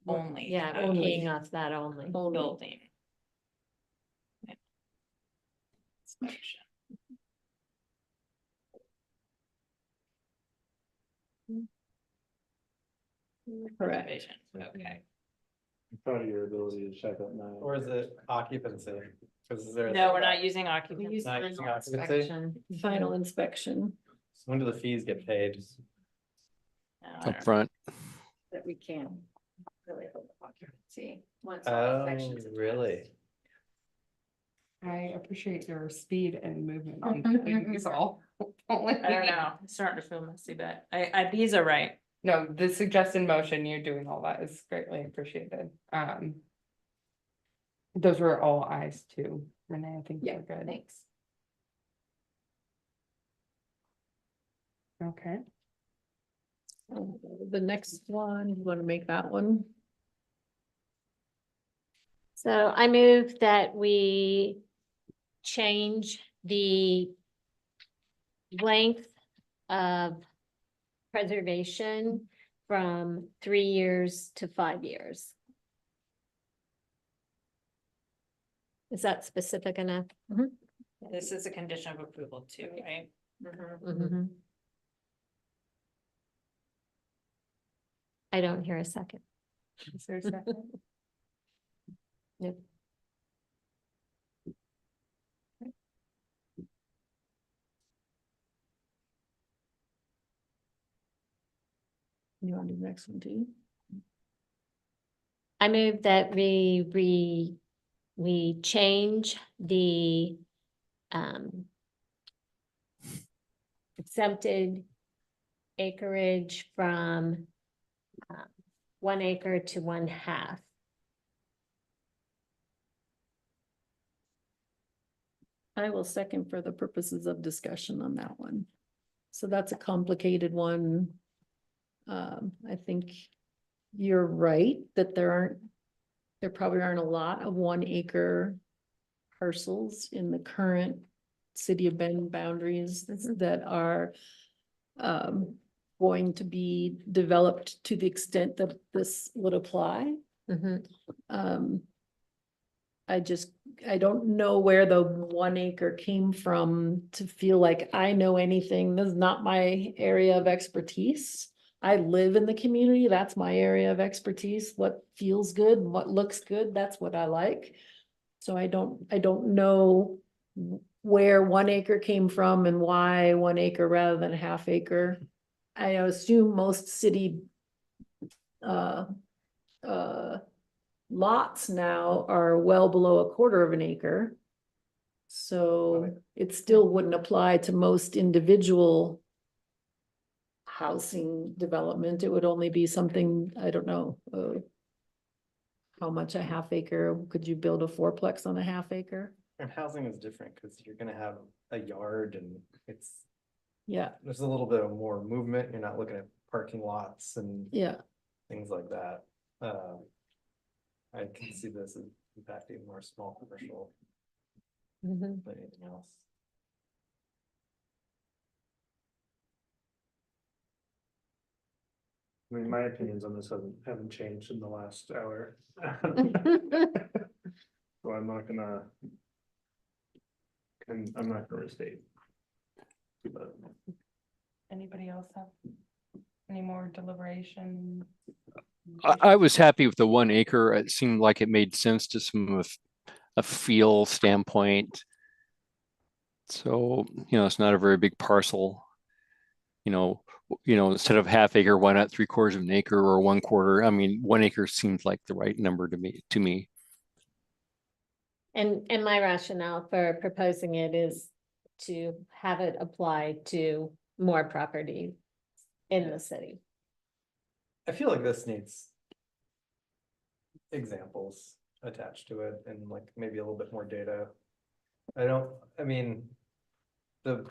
only. Yeah, not we're keying off that only. Building. Correct. Okay. I'm proud of your ability to check that now. Or is it occupancy? Because is there? No, we're not using occupancy. Not using Final occupancy? inspection. Final inspection. So when do the fees get paid? Up front. That we can really hold the occupancy. once Oh, all inspections are really? I appreciate your speed and movement on doing these all. I don't know, it's starting to feel messy, but these are right. No, the suggested motion, you're doing all that is greatly appreciated. Those were all ayes too, Renee, I think Yeah, you're good. thanks. Okay. The next one, you want to make that one? So I move that we change the length of preservation from 3 years to 5 years. Is that specific enough? This is a condition of approval too, right? Mhm. I don't hear a second. Is there a second? Yep. You want to do the next one too? I move that we change the exempted acreage from 1 acre to 1/2. I will second for the purposes of discussion on that one. So that's a complicated one. I think you're right that there probably aren't a lot of 1 acre parcels in the current City of Bend boundaries that are going to be developed to the extent that this would apply. I don't know where the 1 acre came from to feel like I know anything. This is not my area of expertise. I live in the community. That's my area of expertise. What feels good, what looks good, that's what I like. So I don't know where 1 acre came from and why 1 acre rather than 1/2 acre. I assume most city lots now are well below 1/4 of an acre. So it still wouldn't apply to most individual housing development. It would only be something, I don't know, how much a 1/2 acre, could you build a fourplex on a 1/2 acre? And housing is different because you're gonna have a yard and Yeah, there's a little bit of more movement. You're not looking at parking lots and yeah. things like that. I can see this as impacting more small commercial than anything else. I mean, my opinions on this haven't changed in the last hour. So I'm not gonna. I'm not gonna restate. But Anybody else have any more deliberation? I was happy with the 1 acre. It seemed like it made sense to some of a feel standpoint. So, it's not a very big parcel. Instead of 1/2 acre, why not 3/4 of an acre or 1/4? I mean, 1 acre seems like the right number to me. And my rationale for proposing it is to have it apply to more property in the city. I feel like this needs examples attached to it and like maybe a little bit more data. I mean, the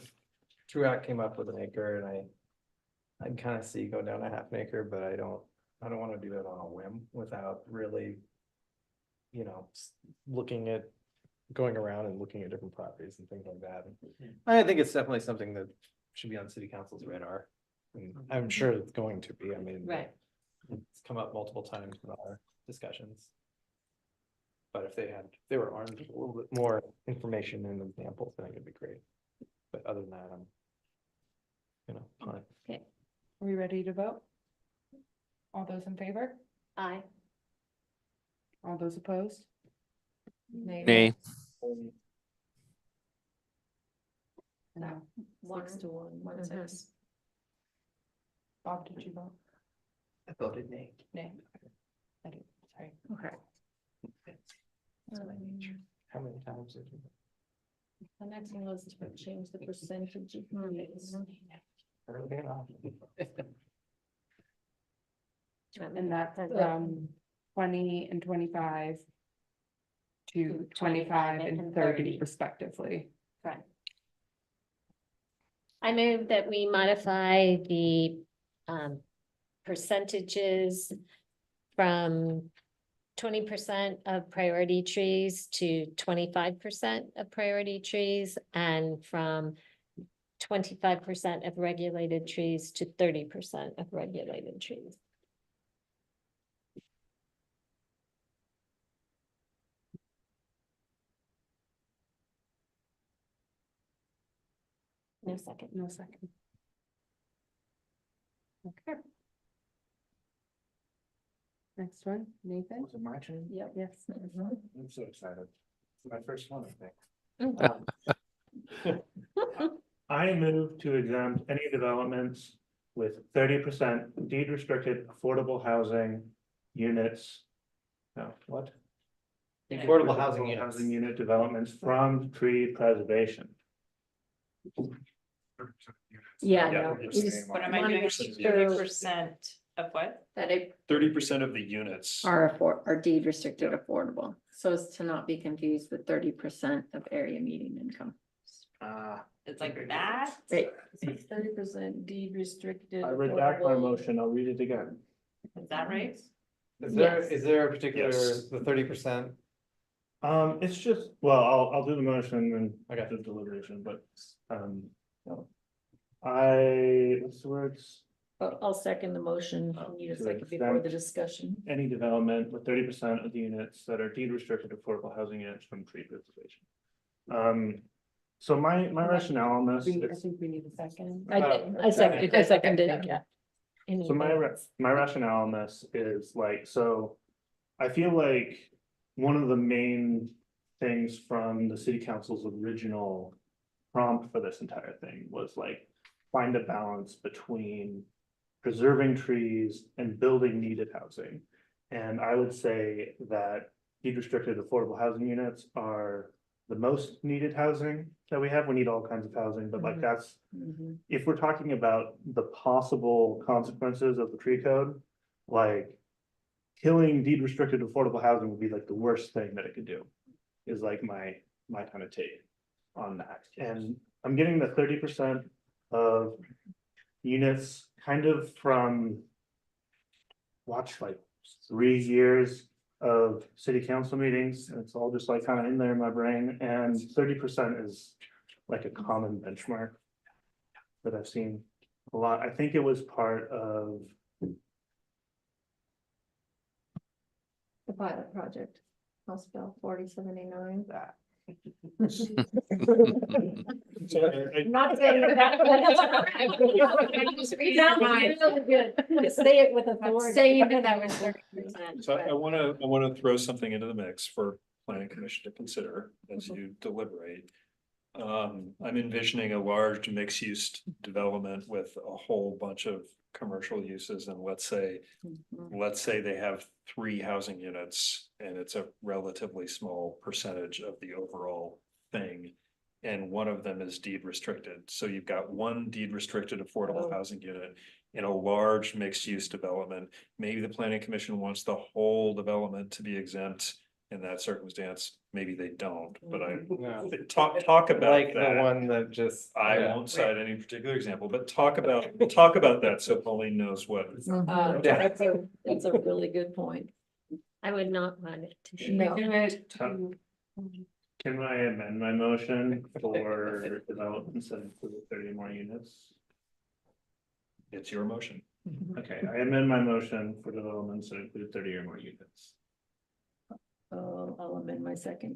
True Act came up with 1 acre and I'd kind of see go down a 1/2 acre, but I don't want to do it on a whim without really, looking at, going around and looking at different properties and things like that. I think it's definitely something that should be on city council's radar. And I'm sure it's going to be, I mean. Right. It's come up multiple times in our discussions. But if they were armed with a little bit more information and examples, I think it'd be great. But other than that, I'm. Fine. Okay. Are we ready to vote? All those in favor? Aye. All those opposed? Nay. No. 6-1, one Mhm. six. Bob, did you vote? I voted nay. Nay. I did, sorry. Okay. How many times did you? The next one was to change the percentage of units. Early enough. And that's from 20 and 25 to 25 and 30 respectively. Right. I move that we modify the percentages from 20% of priority trees to 25% of priority trees, and from 25% of regulated trees to 30% of regulated trees. No second. No second. Okay. Next one, Nathan? Was it my turn? Yep. Yes. I'm so excited. It's my first one, I think. I move to exempt any developments with 30% deed restricted affordable housing units. No, what? Affordable housing units. Housing unit developments from tree preservation. Yeah, Yeah, no, we're we just just saying What am wanted I to doing? make sure 30% of what? That it 30% of the units. are deed restricted affordable, so as to not be confused with 30% of area median income. It's like that? Right. 30% deed restricted. I redact my affordable. motion, I'll read it again. Is that right? Yes. Is there a particular, Yes. the 30%? It's just, well, I'll do the motion and the deliberation, but, what's the words? I'll second the motion. We need a to second before the exempt discussion. Any development with 30% of the units that are deed restricted affordable housing units from tree preservation. So my rationale on this, I is, think we need a second. I seconded it, yeah. so my rationale on this is like, so I feel like one of the main things from the city council's original prompt for this entire thing was like, find a balance between preserving trees and building needed housing. And I would say that deed restricted affordable housing units are the most needed housing that we have. We need all kinds of housing, but like that's, if we're talking about the possible consequences of the tree code, like killing deed restricted affordable housing would be like the worst thing that it could do, is like my kind of take on that. And I'm getting the 30% of units kind of from watch like 3 years of city council meetings, and it's all just like kind of in there in my brain, and 30% is like a common benchmark that I've seen a lot. I think it was part of The pilot project, House Bill 4079. that. Not saying that. Really good. Say it with authority. Saying that was 30%. So I wanna throw something into the mix for planning commission to consider as you deliberate. I'm envisioning a large mixed-use development with a whole bunch of commercial uses, and let's say they have 3 housing units and it's a relatively small percentage of the overall thing. And one of them is deed restricted. So you've got one deed restricted affordable housing unit in a large mixed-use development. Maybe the planning commission wants the whole development to be exempt. In that circumstance, maybe they don't, but talk about Like that. the one that just. I won't cite any particular example, but talk about that so Pauline knows what. That's a really good point. I would not want it to be. No. Can I amend my motion for developments and for 30 more units? It's your motion. Okay, I amend my motion for developments that include 30 or more units. I'll amend my second.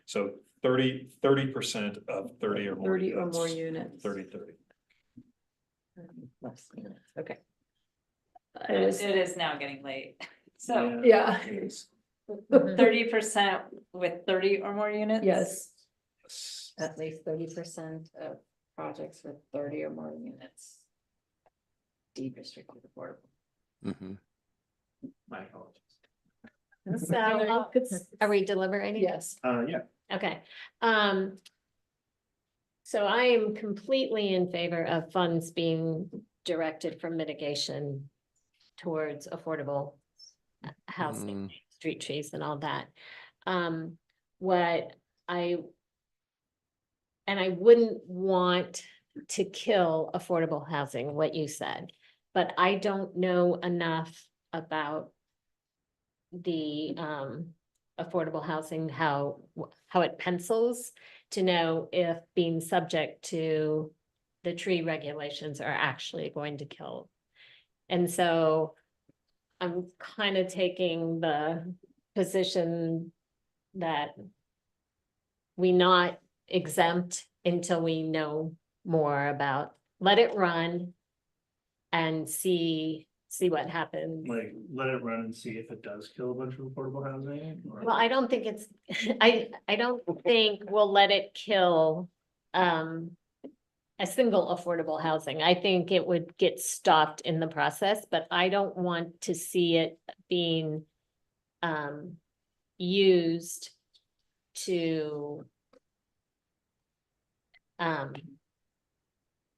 So 30% of 30 or more. 30 or more units. units. 30. Less units. Okay. It is now getting late. So Yeah. 30% with 30 or more units? Yes. At least 30% of projects with 30 or more units. Deed restricted affordable. Mhm. My apologies. So, are we deliberating? Yes. Yeah. Okay, so I am completely in favor of funds being directed from mitigation towards affordable housing, street trees and all that. And I wouldn't want to kill affordable housing, what you said, but I don't know enough about the affordable housing, how it pencils to know if being subject to the tree regulations are actually going to kill. And so I'm kind of taking the position that we not exempt until we know more about, let it run and see what happens. Like, let it run and see if it does kill a bunch of affordable housing. Or... Well, I don't think it's, I don't think we'll let it kill a single affordable housing. I think it would get stopped in the process, but I don't want to see it being used to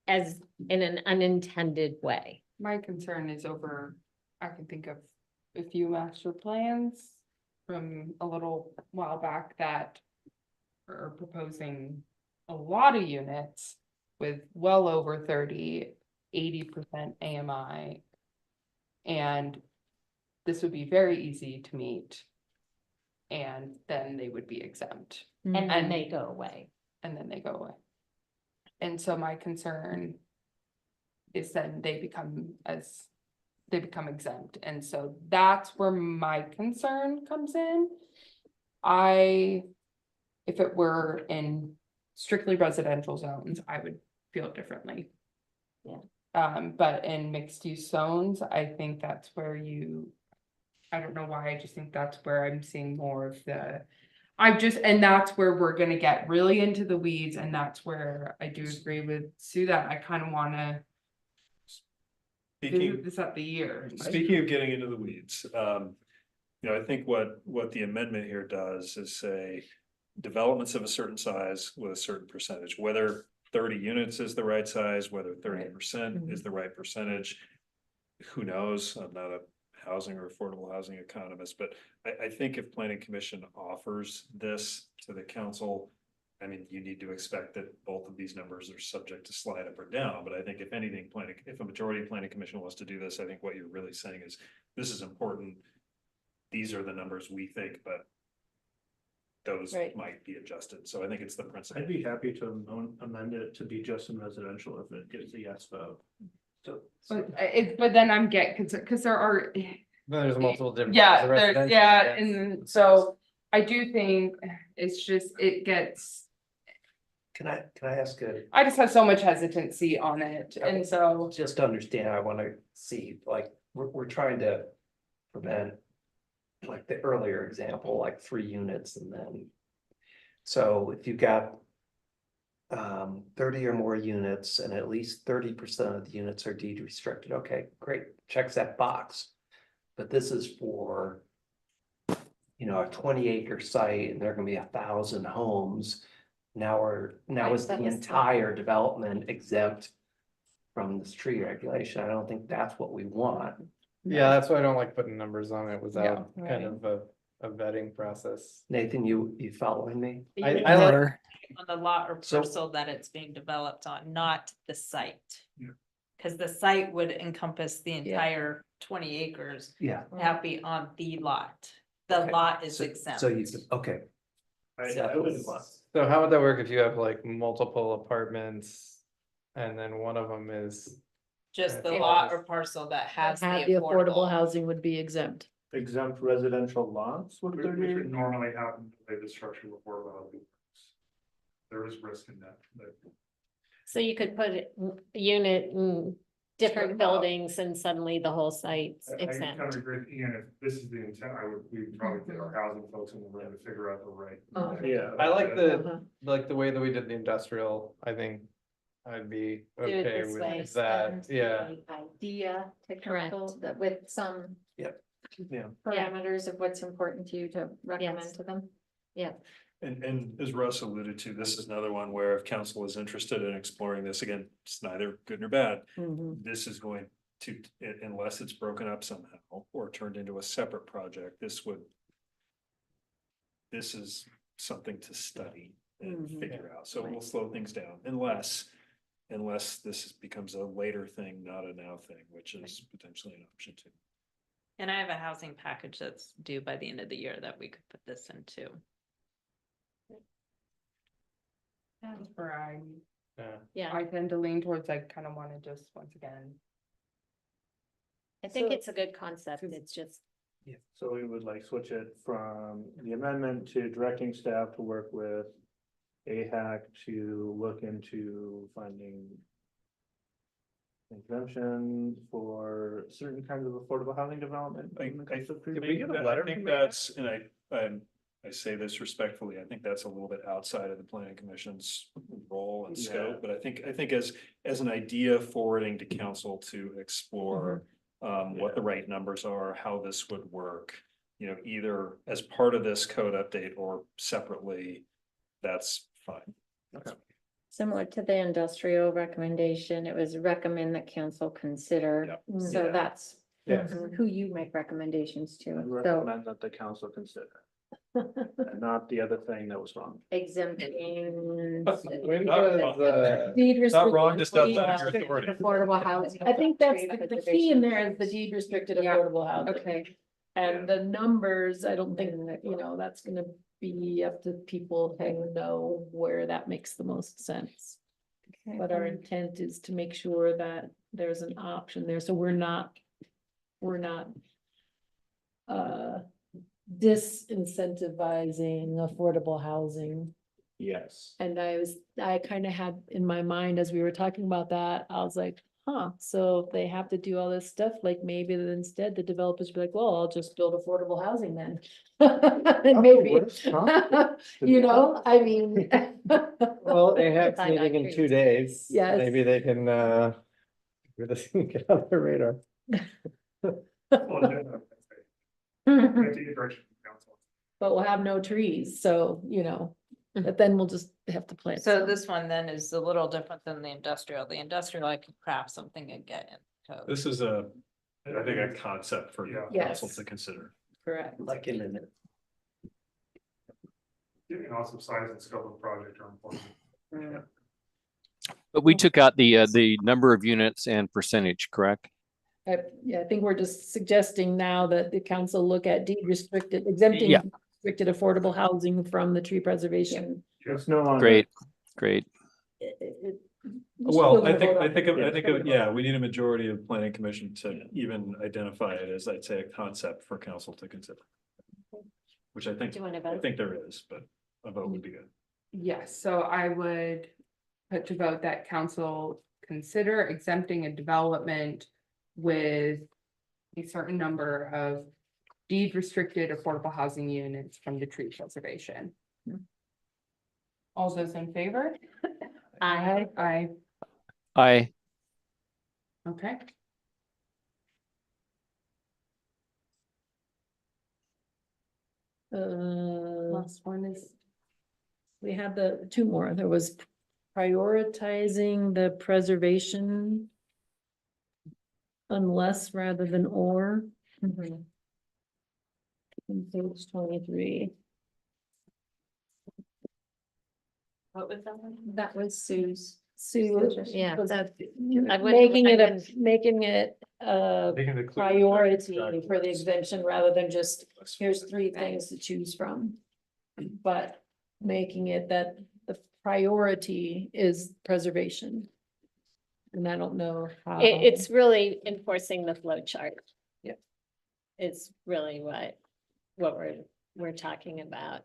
as in an unintended way. My concern is over, I can think of a few master plans from a little while back that are proposing a lot of units with well over 30, 80% AMI. And this would be very easy to meet. And then they would be exempt. And then they go away. And then they go away. And so my concern is then they become exempt. And so that's where my concern comes in. If it were in strictly residential zones, I would feel differently. Yeah. But in mixed use zones, I think that's where I don't know why, I just think that's where I'm seeing more of and that's where we're gonna get really into the weeds, and that's where I do agree with Sue that I kind of wanna visit this at the year. Speaking of getting into the weeds, I think what the amendment here does is say developments of a certain size with a certain percentage, whether 30 units is the right size, whether 30% is the right percentage. Who knows? I'm not a housing or affordable housing economist, but I think if planning commission offers this to the council, I mean, you need to expect that both of these numbers are subject to slide up or down. But I think if anything, if a majority of planning commission wants to do this, I think what you're really saying is this is important. These are the numbers we think, but those might be adjusted. So I think it's the principle. I'd be happy to amend it to be just in residential if it gets a yes vote. But then I'm because there are. There's multiple different. And so I do think it's just, it gets. Can I ask I just have so much hesitancy on it, and so. just to understand, I want to see, like, we're trying to prevent, like the earlier example, like 3 units and then. So if you've got 30 or more units and at least 30% of the units are deed restricted, okay, great, checks that box. But this is for, a 20-acre site and there are gonna be 1,000 homes. Now is the entire development exempt from this tree regulation? I don't think that's what we want. Yeah, that's why I don't like putting numbers on it without kind of a vetting process. Nathan, you following me? I like. On the lot or parcel that it's being developed on, not the site. Cause the site would encompass the entire 20 acres. Yeah. Have be on the lot. The lot is exempt. So okay. So how would that work if you have like multiple apartments and then one of them is Just the Yeah. lot or parcel that has the Have the affordable affordable. housing would be exempt. Exempt residential lots, what Which they're would doing? normally happen the way the structure before the. There is risk in that. So you could put unit in different buildings and suddenly the whole site's I kind of exempt. agree with Ian, if this is the intent, we'd probably get our housing folks in the room to figure out the right. Yeah, I like the way that we did the industrial, I think I'd be Do it okay this way. with that, send yeah. the Idea to Correct. council that with some Yeah. parameters of what's important to you to recommend Yes. to them. Yeah. And as Russ alluded to, this is another one where if council is interested in exploring this, again, it's neither good nor bad. This is going to, unless it's broken up somehow or turned into a separate project, this is something to study and figure out. So we'll slow things down unless this becomes a later thing, not a now thing, which is potentially an option too. And I have a housing package that's due by the end of the year that we could put this into. Where I, Yeah, I tend to lean towards, I kind of want to just, once again. I think So- it's a good concept. It's just, So we would like switch it from the amendment to directing staff to work with AHAC to look into finding exemption for certain kinds of affordable housing development. I think that's, and I say this respectfully, I think that's a little bit outside of the planning commission's role and Yeah. scope, but I think as an idea forwarding to council to explore. What the right numbers are, how this would work, either as part of this code update or separately, that's fine. Similar to the industrial recommendation, it was recommend that council consider. Yep. So Yeah. that's Yes. who you make recommendations to. So Recommend that the council consider. And not the other thing that was wrong. exempting. Deed Not wrong to restricted- step deed out of your restricted authority. Affordable housing. I think that's the key in there is the deed restricted Yeah. affordable housing. Okay. And the numbers, I don't think, that's gonna be up to people who know where that makes the most sense. But our intent is to make sure that there's an option there, so we're not. Disincentivizing affordable housing. Yes. And I kind of had in my mind as we were talking about that, I was like, so if they have to do all this stuff, like maybe then instead the developers be like, well, I'll just build affordable housing then. And maybe, I mean. Well, AHAC's Bye-bye meeting in trees. 2 days. Yes. Maybe they can, maybe this can get on the radar. But we'll have no trees, so, but then we'll just have to plant. So some. this one then is a little different than the industrial. The industrial, I can craft something and get in code. This is I think a concept for council Yes. to consider. Correct. Like in it. And also size and scope of project are important. But we took out the number of units and percentage, correct? I think we're just suggesting now that the council look at deed restricted, exempting Yeah. restricted affordable housing from the tree preservation. It's no longer. Great. Well, I think, yeah, we need a majority of planning commission to even identify it as, I'd say, a concept for council to consider. Which I think, do you want to I vote? think there is, but a vote would be good. Yes, so I would put to vote that council consider exempting a development with a certain number of deed restricted affordable housing units from the tree preservation. All those in favor? Aye. I, Okay. Last one is, we had the two more, there was prioritizing the preservation. Unless rather than or. On Page 23. What was that one? That was Sue's. Sue. Yeah, was I wouldn't- Making I it wouldn't- making it a Making it clear. priority for the exemption rather than just, here's three things to choose from. But making it that the priority is preservation. And I don't know how. It's really enforcing the flow chart. Yeah. Is really what we're talking about.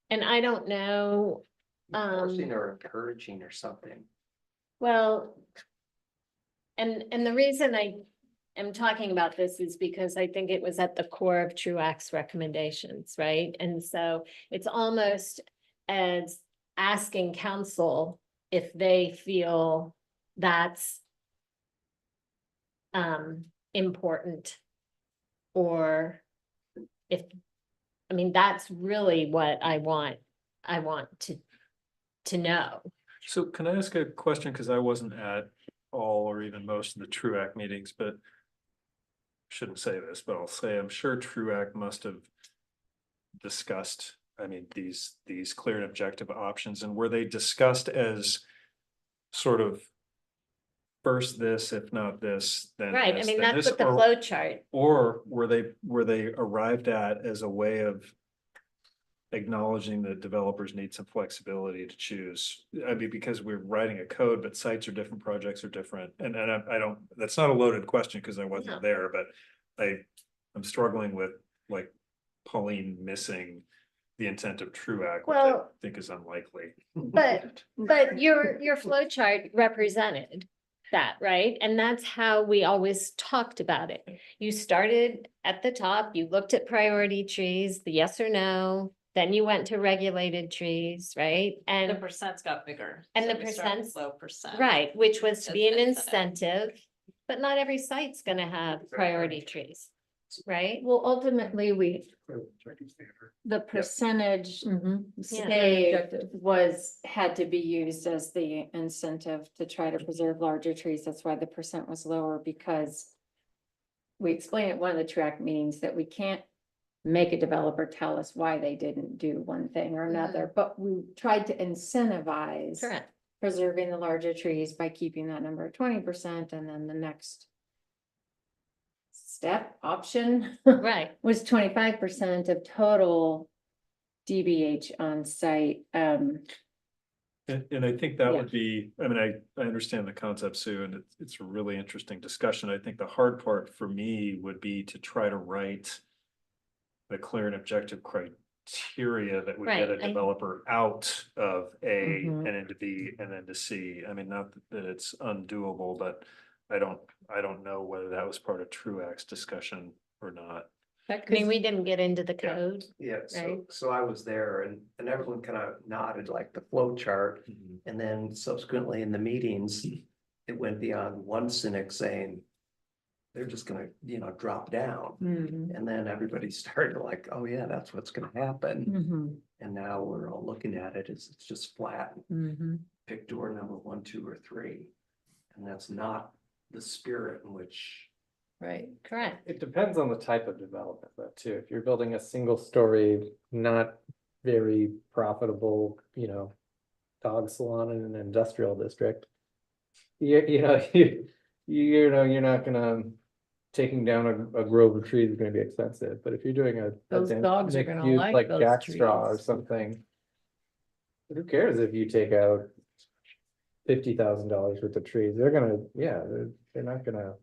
And I don't know, Forcing or encouraging or something. well. And the reason I am talking about this is because I think it was at the core of Truax's recommendations, right? And so it's almost as asking council if they feel that's important. Or if, I mean, that's really what I want to know. So can I ask a question? Because I wasn't at all or even most of the TRUAC meetings, but shouldn't say this, but I'll say I'm sure TRUAC must have discussed, I mean, these clear and objective options, and were they discussed as sort of first this, if not this, then Right, I this, mean, then that's this, what the or- flow chart, Or were they arrived at as a way of acknowledging that developers need some flexibility to choose? I mean, because we're writing a code, but sites are different, projects are different, and I don't, that's not a loaded question because I wasn't No. there, but I'm struggling with like Pauline missing the intent of TRUAC, which I Well- think is unlikely. but your flow chart represented that, right? And that's how we always talked about it. You started at the top, you looked at priority trees, the yes or no, then you went to regulated trees, right? The And percents got bigger. And so the we start with percents- Low percent. right, which was to As be an an incentive. incentive, but not every site's gonna have priority trees, right? Well, ultimately, the percentage saved had to be used as the incentive to try to preserve larger trees. That's why the percent was lower, because we explained at one of the track meetings that we can't make a developer tell us why they didn't do one thing or another, but we tried to incentivize Correct. preserving the larger trees by keeping that number at 20%, and then the next step option Right. was 25% of total DBH on site. And I think that Yeah. would be, I mean, I understand the concept, Sue, and it's a really interesting discussion. I think the hard part for me would be to try to write the clear and objective criteria that would get a Right, I- developer out of A Mhm. and into B and then to C. I mean, not that it's undoable, but I don't know whether that was part of TRUAC's discussion or not. I mean, we didn't get into the code. Yeah, Right. so I was there and everyone kind of nodded like the flow chart. And then subsequently in the meetings, it went beyond one cynic saying, they're just gonna, drop down. And then everybody started like, oh yeah, that's what's gonna happen. And now we're all looking at it as it's just flat. Pick door number 1, 2, or 3. And that's not the spirit in which. Right, correct. It depends on the type of development though, too. If you're building a single story, not very profitable, dog salon in an industrial district. You're not gonna, taking down a grove of trees is gonna be expensive, but if you're doing a Those dense dogs are mixed gonna use like those Jack Straw or trees. something. Who cares if you take out $50,000 worth of trees? They're gonna, they're not gonna.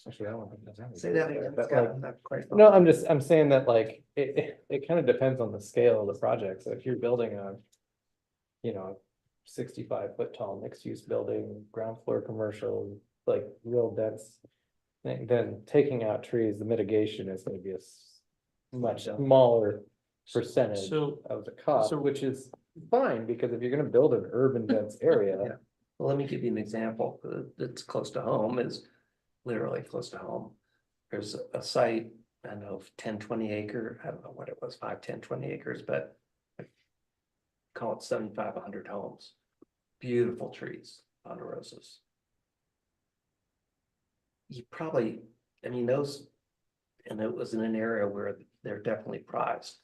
Actually, I don't think there's any. Say that again, But, Scott, like, I'm not quite. no, I'm saying that like, it kind of depends on the scale of the project. So if you're building a, 65-foot tall mixed use building, ground floor commercial, like real dense thing, then taking out trees, the mitigation is gonna be a much smaller percentage So- of the cost, so- which is fine, because if you're gonna build an urban dense area, Yeah. Well, let me give you an example that's close to home, is literally close to home. There's a site, I don't know, 10, 20 acre, I don't know what it was, 5, 10, 20 acres, but call it 75, 100 homes. Beautiful trees, ponderosas. You probably, those, and it was in an area where they're definitely prized,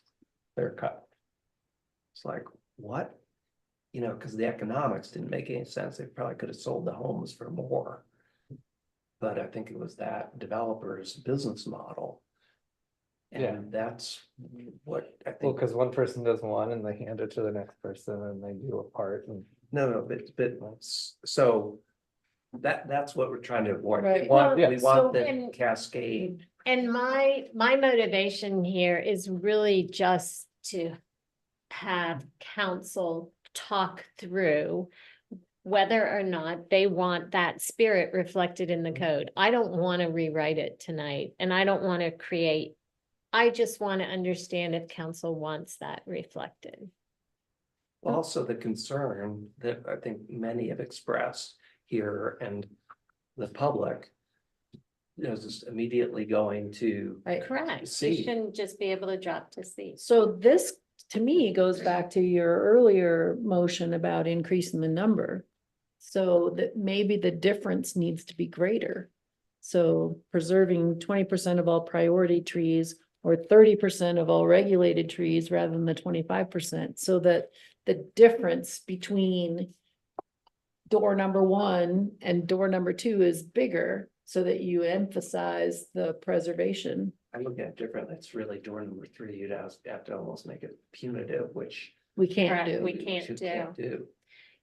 they're cut. It's like, what? Because the economics didn't make any sense. They probably could have sold the homes for more. But I think it was that developer's business model. Yeah. And that's what I well, think. because one person does one and they hand it to the next person and they do a part and. No, but so That's what we're trying to avoid. Right. We want, Well, we so want the then- cascade. And my motivation here is really just to have council talk through whether or not they want that spirit reflected in the code. I don't want to rewrite it tonight, and I don't want to create. I just want to understand if council wants that reflected. Also, the concern that I think many have expressed here and the public is just immediately going to Correct. You see. shouldn't just be able to drop to C. So this, to me, goes back to your earlier motion about increasing the number. So that maybe the difference needs to be greater. So preserving 20% of all priority trees or 30% of all regulated trees rather than the 25%, so that the difference between door number 1 and door number 2 is bigger, so that you emphasize the preservation. I look at it differently. It's really door number 3. You'd have to almost make it punitive, which We can't Correct, do. we can't should- do.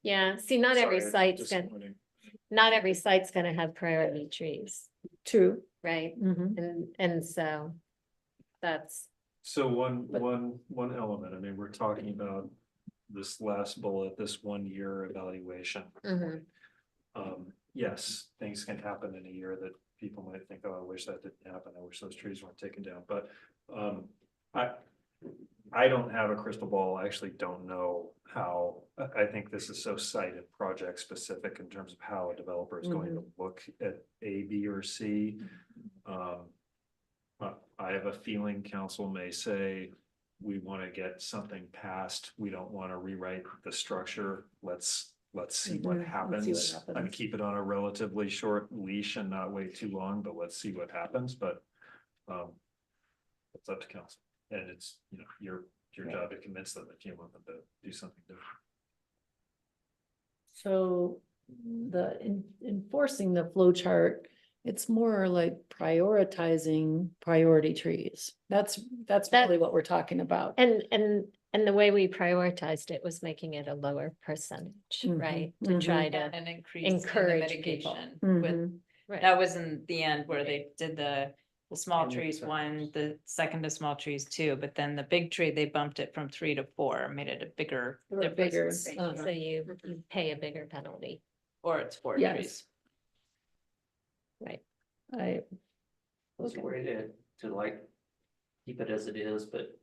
Yeah, see, not every Sorry, site's gonna, disappointing. not every site's gonna have priority trees, True. right? Mhm. And so that's, So one element, I mean, we're talking about this last bullet, this 1 year evaluation. Mhm. Yes, things can happen in a year that people might think, oh, I wish that didn't happen. I wish those trees weren't taken down, but I don't have a crystal ball. I actually don't know how, I think this is so site and project specific in terms of how a developer is going to look at A, B, or C. I have a feeling council may say, we want to get something passed. We don't want to rewrite the structure. Let's see what happens. And keep it on a relatively short leash and not wait too long, but let's see what happens. But it's up to council. And it's, you know, your job to convince them if you want them to do something different. So enforcing the flow chart, it's more like prioritizing priority trees. That's really what we're talking about. and the way we prioritized it was making it a lower percentage, right? To try to And increase in the encourage people. mitigation with, Right. that was in the end where they did the small trees 1, the second to small trees 2, but then the big tree, they bumped it from 3 to 4, made it a bigger. Bigger. difference. So you pay a bigger penalty. Or it's 4 Yes. trees. Right. I, was a way to like keep it as it is, but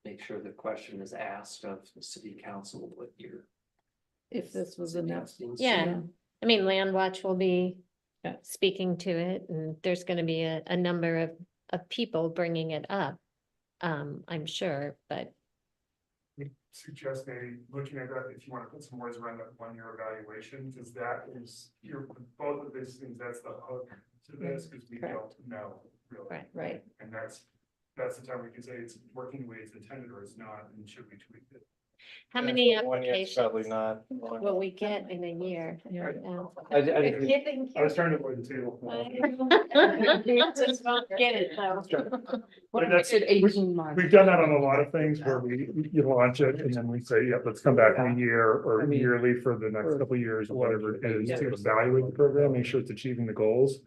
make sure the question is asked of the city council what you're if this was enough. suggesting. Yeah, I mean, Land Watch will be speaking to it, and there's gonna be a number of people bringing it up. I'm sure, but Suggest maybe looking at that, if you want to put some words around that 1 year evaluation, because that is, both of these things, that's the hook to this, because we don't know really. Right. And that's the time we can say it's working the way it's intended or it's not, and should we tweak it? how many 1 year is probably applications not. will we get in a year? I I was trying to avoid the table. Just won't get it, though. But that's- Should 18 months. We've done that on a lot of things where you launch it and then we say, yeah, let's come back in a year or yearly for the next couple of years or whatever it is to evaluate the program, make sure it's achieving the goals.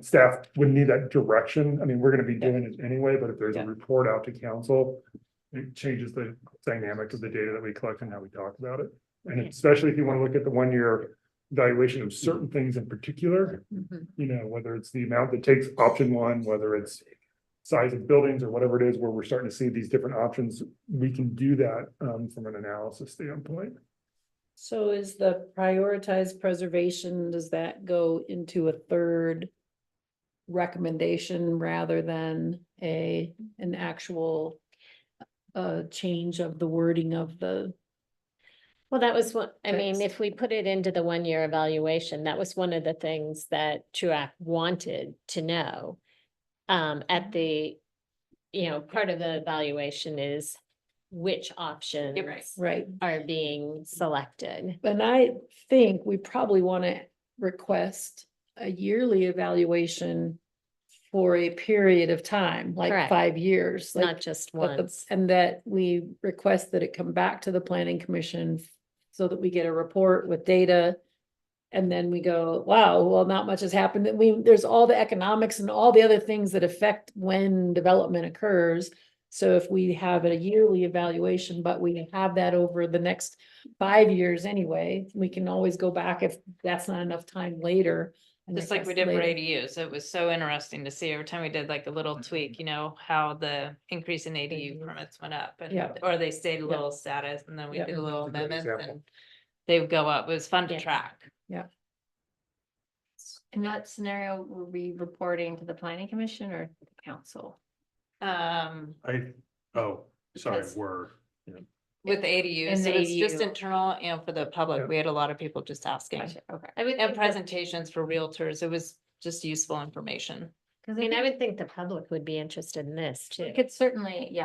Staff would need that direction. I mean, we're gonna be doing it anyway, but if there's a report out to council, it changes the dynamic of the data that we collect and how we talk about it. And especially if you want to look at the 1 year evaluation of certain things in particular, you know, whether it's the amount that takes option 1, whether it's size of buildings or whatever it is, where we're starting to see these different options, we can do that from an analysis standpoint. So is the prioritized preservation, does that go into a third recommendation rather than an actual change of the wording of the? Well, that was what, I mean, Text. if we put it into the 1 year evaluation, that was one of the things that TRUAC wanted to know. At the, part of the evaluation is which options Right. are being selected. And I think we probably want to request a yearly evaluation for a period of time, like Correct. 5 years. like- Not just but the- once. And that we request that it come back to the planning commission so that we get a report with data And then we go, wow, well, not much has happened. There's all the economics and all the other things that affect when development occurs. So if we have a yearly evaluation, but we have that over the next 5 years anyway, we can always go back if that's not enough time later. and Just like we request did for later. ADUs, it was so interesting to see every time we did like a little tweak, you know, how the increase in ADU permits went up. And, Yeah. or they stayed a Yeah. little status and then we Yeah. did a little That's a good amendments example. and they would go up. It was fun to track. In that scenario, were we reporting to the planning commission or the council? Sorry, Because- we're. With the ADUs, In so the it's just ADU. internal and for the public, we had a lot of people just asking. Gotcha, okay. I would And think that- presentations for realtors, it was just useful information. I mean, I would think the public would be interested in this too. We could certainly,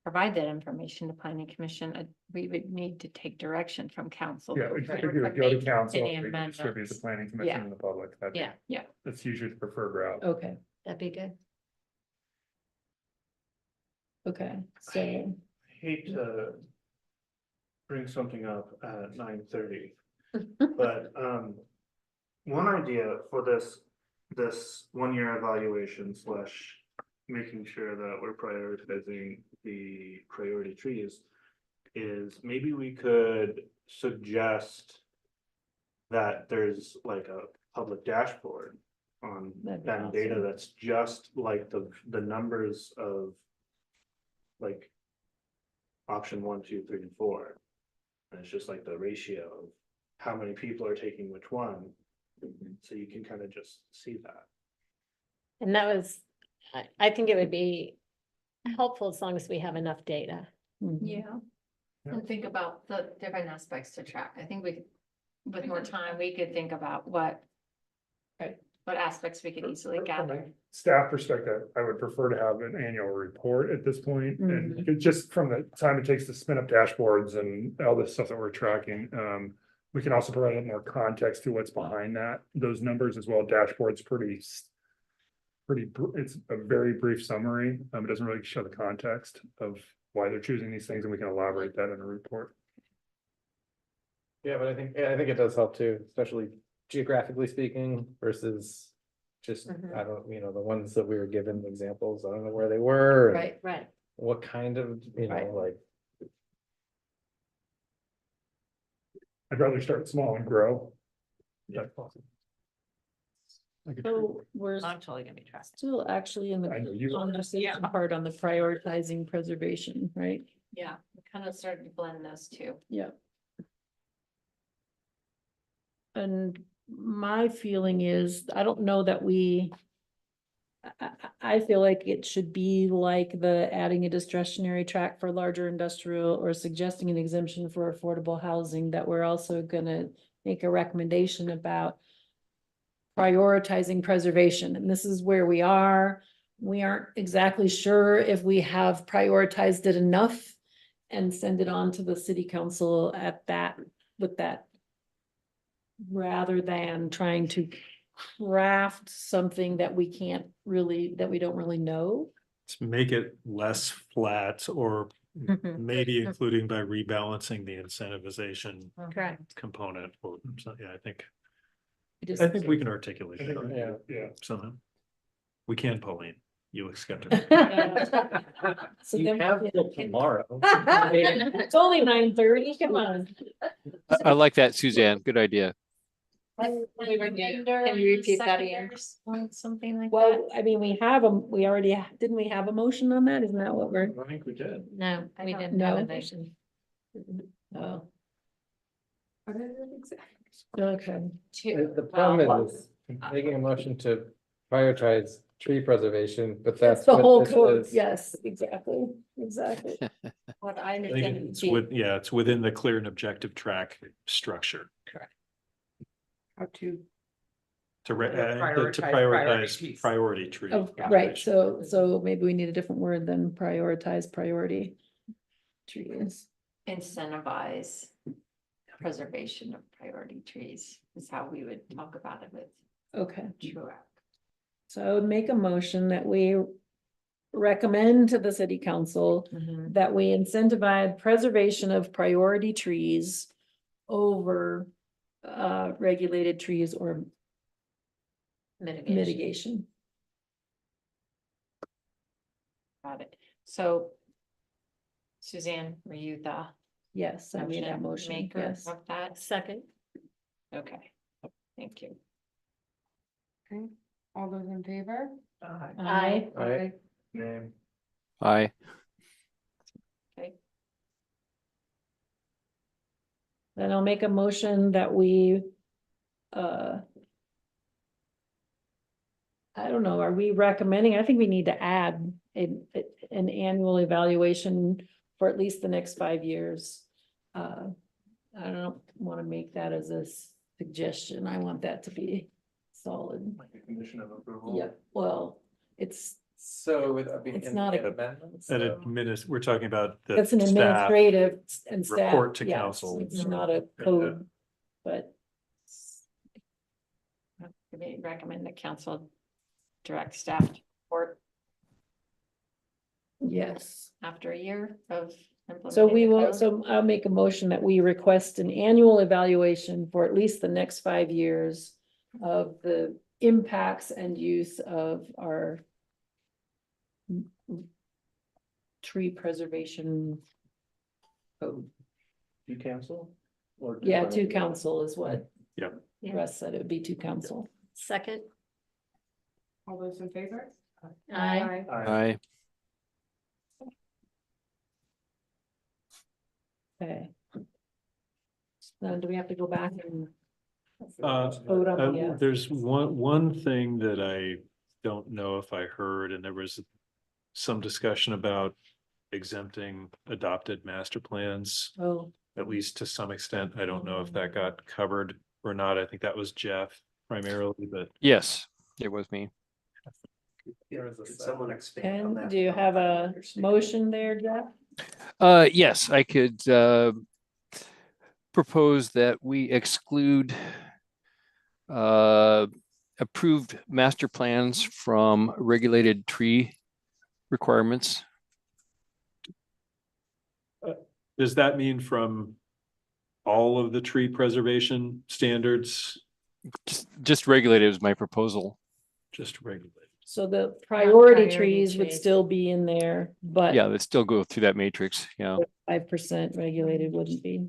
provide that information to planning commission. We would need to take direction from council. Yeah, for- if for you would go to making council, any we can distribute the amendments. planning commission Yeah. and the public. Yeah. That's usually the preferred route. Okay, That'd be good. okay, so, Hate to bring something up at 9:30, but one idea for this 1 year evaluation slash making sure that we're prioritizing the priority trees is maybe we could suggest that there's like a public dashboard on That'd be that data awesome. that's just like the numbers of like option 1, 2, 3, and 4. And it's just like the ratio of how many people are taking which one. So you can kind of just see that. And that was, I think it would be helpful as long as we have enough data. mhm. Yeah. And think about the different aspects to track. I think with more time, we could think about what aspects we could easily From a gather. Staff perspective, I would prefer to have an annual report at this point, and Mm-hmm. it just from the time it takes to spin up dashboards and all this stuff that we're tracking. We can also provide a little more context to what's behind those numbers as well. Dashboard's it's a very brief summary. It doesn't really show the context of why they're choosing these things, and we can elaborate that in a report. Yeah, but I think it does help too, especially geographically speaking versus just, I don't, the ones that we were given examples, I don't know where they were. and Right. What kind of, Right. like, I'd rather start small and grow. Yeah. So we're I'm totally gonna be tracking. still actually in I know the you are. conversation part on the prioritizing preservation, right? Yeah, we kind of started to blend those two. Yeah. And my feeling is, I don't know that I feel like it should be like the adding a discretionary track for larger industrial or suggesting an exemption for affordable housing, that we're also gonna make a recommendation about prioritizing preservation, and this is where we are. We aren't exactly sure if we have prioritized it enough and send it on to the city council with that. Rather than trying to craft something that we don't really know. To make it less flat or Mhm. maybe including by rebalancing the incentivization Correct. component. Or something. Yeah, I think Just- we can articulate I think that Yeah. somehow. We can, Pauline. You look skeptical. So you then- have till tomorrow. It's only 9:30, come on. I like that, Suzanne. Good idea. Can you repeat that again? Something like that. Well, I mean, didn't we have a motion on that? Isn't that what we're? I think we did. No, we don't didn't have a know. motion. Oh. Okay. The problem is making a motion to prioritize tree preservation, but that's. The what whole this code, is. yes, exactly. What I I think understand. it's within the clear and objective track structure How to, to Prioritize prioritize priority tree. Oh, right, so maybe we need a different word than prioritize priority trees. Incentivize preservation of priority trees is how we would talk about it with Okay, Truax. so I would make a motion that we recommend to the city council that we incentivize preservation of priority trees over regulated trees or mitigation. Got it. So Suzanne, were you the Yes, I made that motion, maker yes. of that? Second. Okay, thank you. Okay, all those in favor? Aye. Aye. Name. Aye. Then I'll make a motion that we, I don't know, are we recommending, I think we need to add an annual evaluation for at least the next 5 years. I don't want to make that as a suggestion. I want that to be solid. Like a condition of approval. Yep, well, it's It's not a- amendments. We're talking about the It's an staff administrative and staff. report to yes, council. It's not a code, but We recommend the council direct staff to report yes. after a year of implementing. So we the will, code. so I'll make a motion that we request an annual evaluation for at least the next 5 years of the impacts and use of our tree preservation code. You cancel? Or Yeah, to council is what Yep. Russ said, it would be to council. Second. All those in favor? Aye. Aye. Okay. Then do we have to go back and Uh, vote on the, There's one thing that I don't know if I heard, and there was some discussion about exempting adopted master plans, oh, at least to some extent. I don't know if that got covered or not. I think that was Jeff primarily, but Yes, it was me. Could someone expand on and that? do you have a motion there, Jeff? Yes, I could propose that we exclude approved master plans from regulated tree requirements. does that mean from all of the tree preservation standards? Just regulated is my proposal. Just regulated. So the priority priority trees would trees. still be in there, but Yeah, let's still go through that matrix. Yeah. 5% regulated wouldn't be.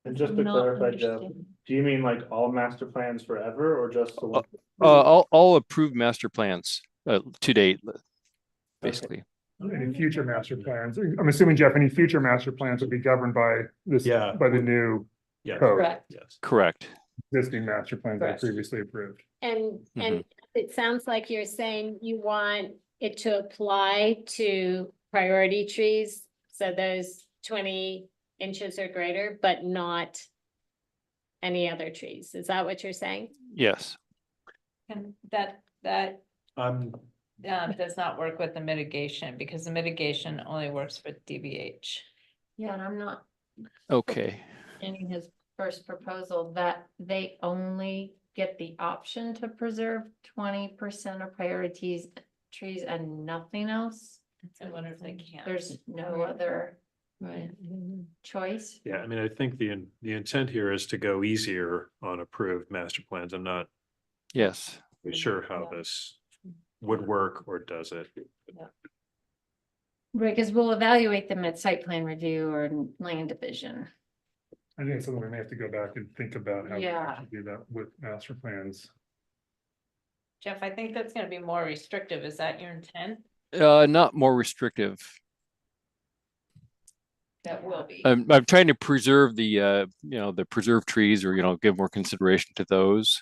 And just to Not clarify, Jeff, understanding. do you mean like all master plans forever or just the one? All approved master plans to date, basically. Any future master plans, I'm assuming, Jeff, any future master plans would be governed by this, Yeah. by the new Yeah. code, Correct. Yes. Correct. existing master plans that are Correct. previously approved. And it sounds like you're saying you want it to apply to priority trees, so those 20 inches or greater, but not any other trees. Is that what you're saying? Yes. And that does not work with the mitigation, because the mitigation only works for DBH. Yeah, and I'm not Okay. in his first proposal that they only get the option to preserve 20% of priorities trees and nothing else. I wonder if they can. There's no other Right. choice. Yeah, I mean, I think the intent here is to go easier on approved master plans. I'm not Yes. sure how this would work, or does it? Right, because we'll evaluate them at site plan review or land division. I think it's something we may have to go back and think about how we Yeah. actually do that with master plans. Jeff, I think that's gonna be more restrictive. Is that your intent? Not more restrictive. That will be. I'm trying to preserve the the preserved trees, or give more consideration to those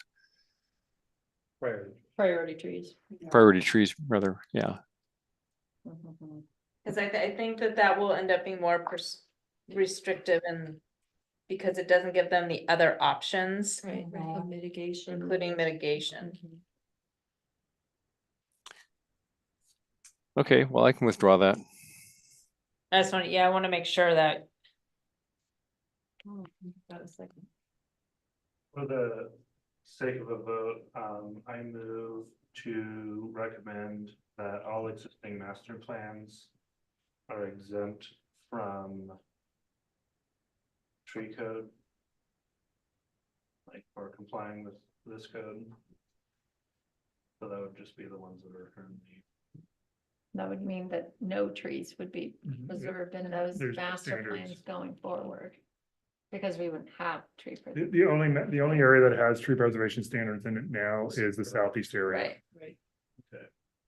Priority trees. priority trees rather. Yeah. Cause I think that will end up being more restrictive, and because it doesn't give them the other options, Right, mitigation. including mitigation. Okay, well, I can withdraw that. I just want, I wanna make sure that. For the sake of a vote, I move to recommend that all existing master plans are exempt from tree code. like for complying with this code. So that would just be the ones that are currently. That would mean that no trees would be Mhm. preserved in those There's master standards. plans going forward. Because we wouldn't have tree. The only area that has tree preservation standards in it now is the southeast area. Right.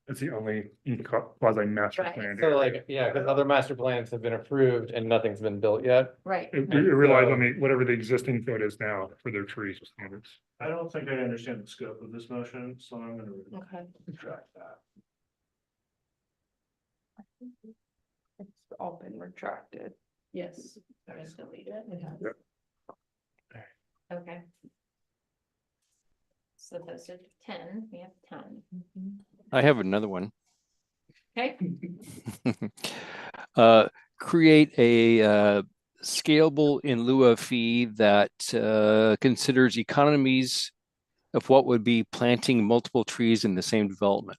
It's the only quasi master Right. plan. So area. like, yeah, because other master plans have been approved and nothing's been built yet. Right. It relies on whatever the existing code is now for their tree standards. I don't think I understand the scope of this motion, so I'm gonna Okay. retract that. It's all been retracted. Yes. Delete it. Yep. Okay. So those are 10, we have 10. I have another one. Okay. Create a scalable in lieu of fee that considers economies of what would be planting multiple trees in the same development.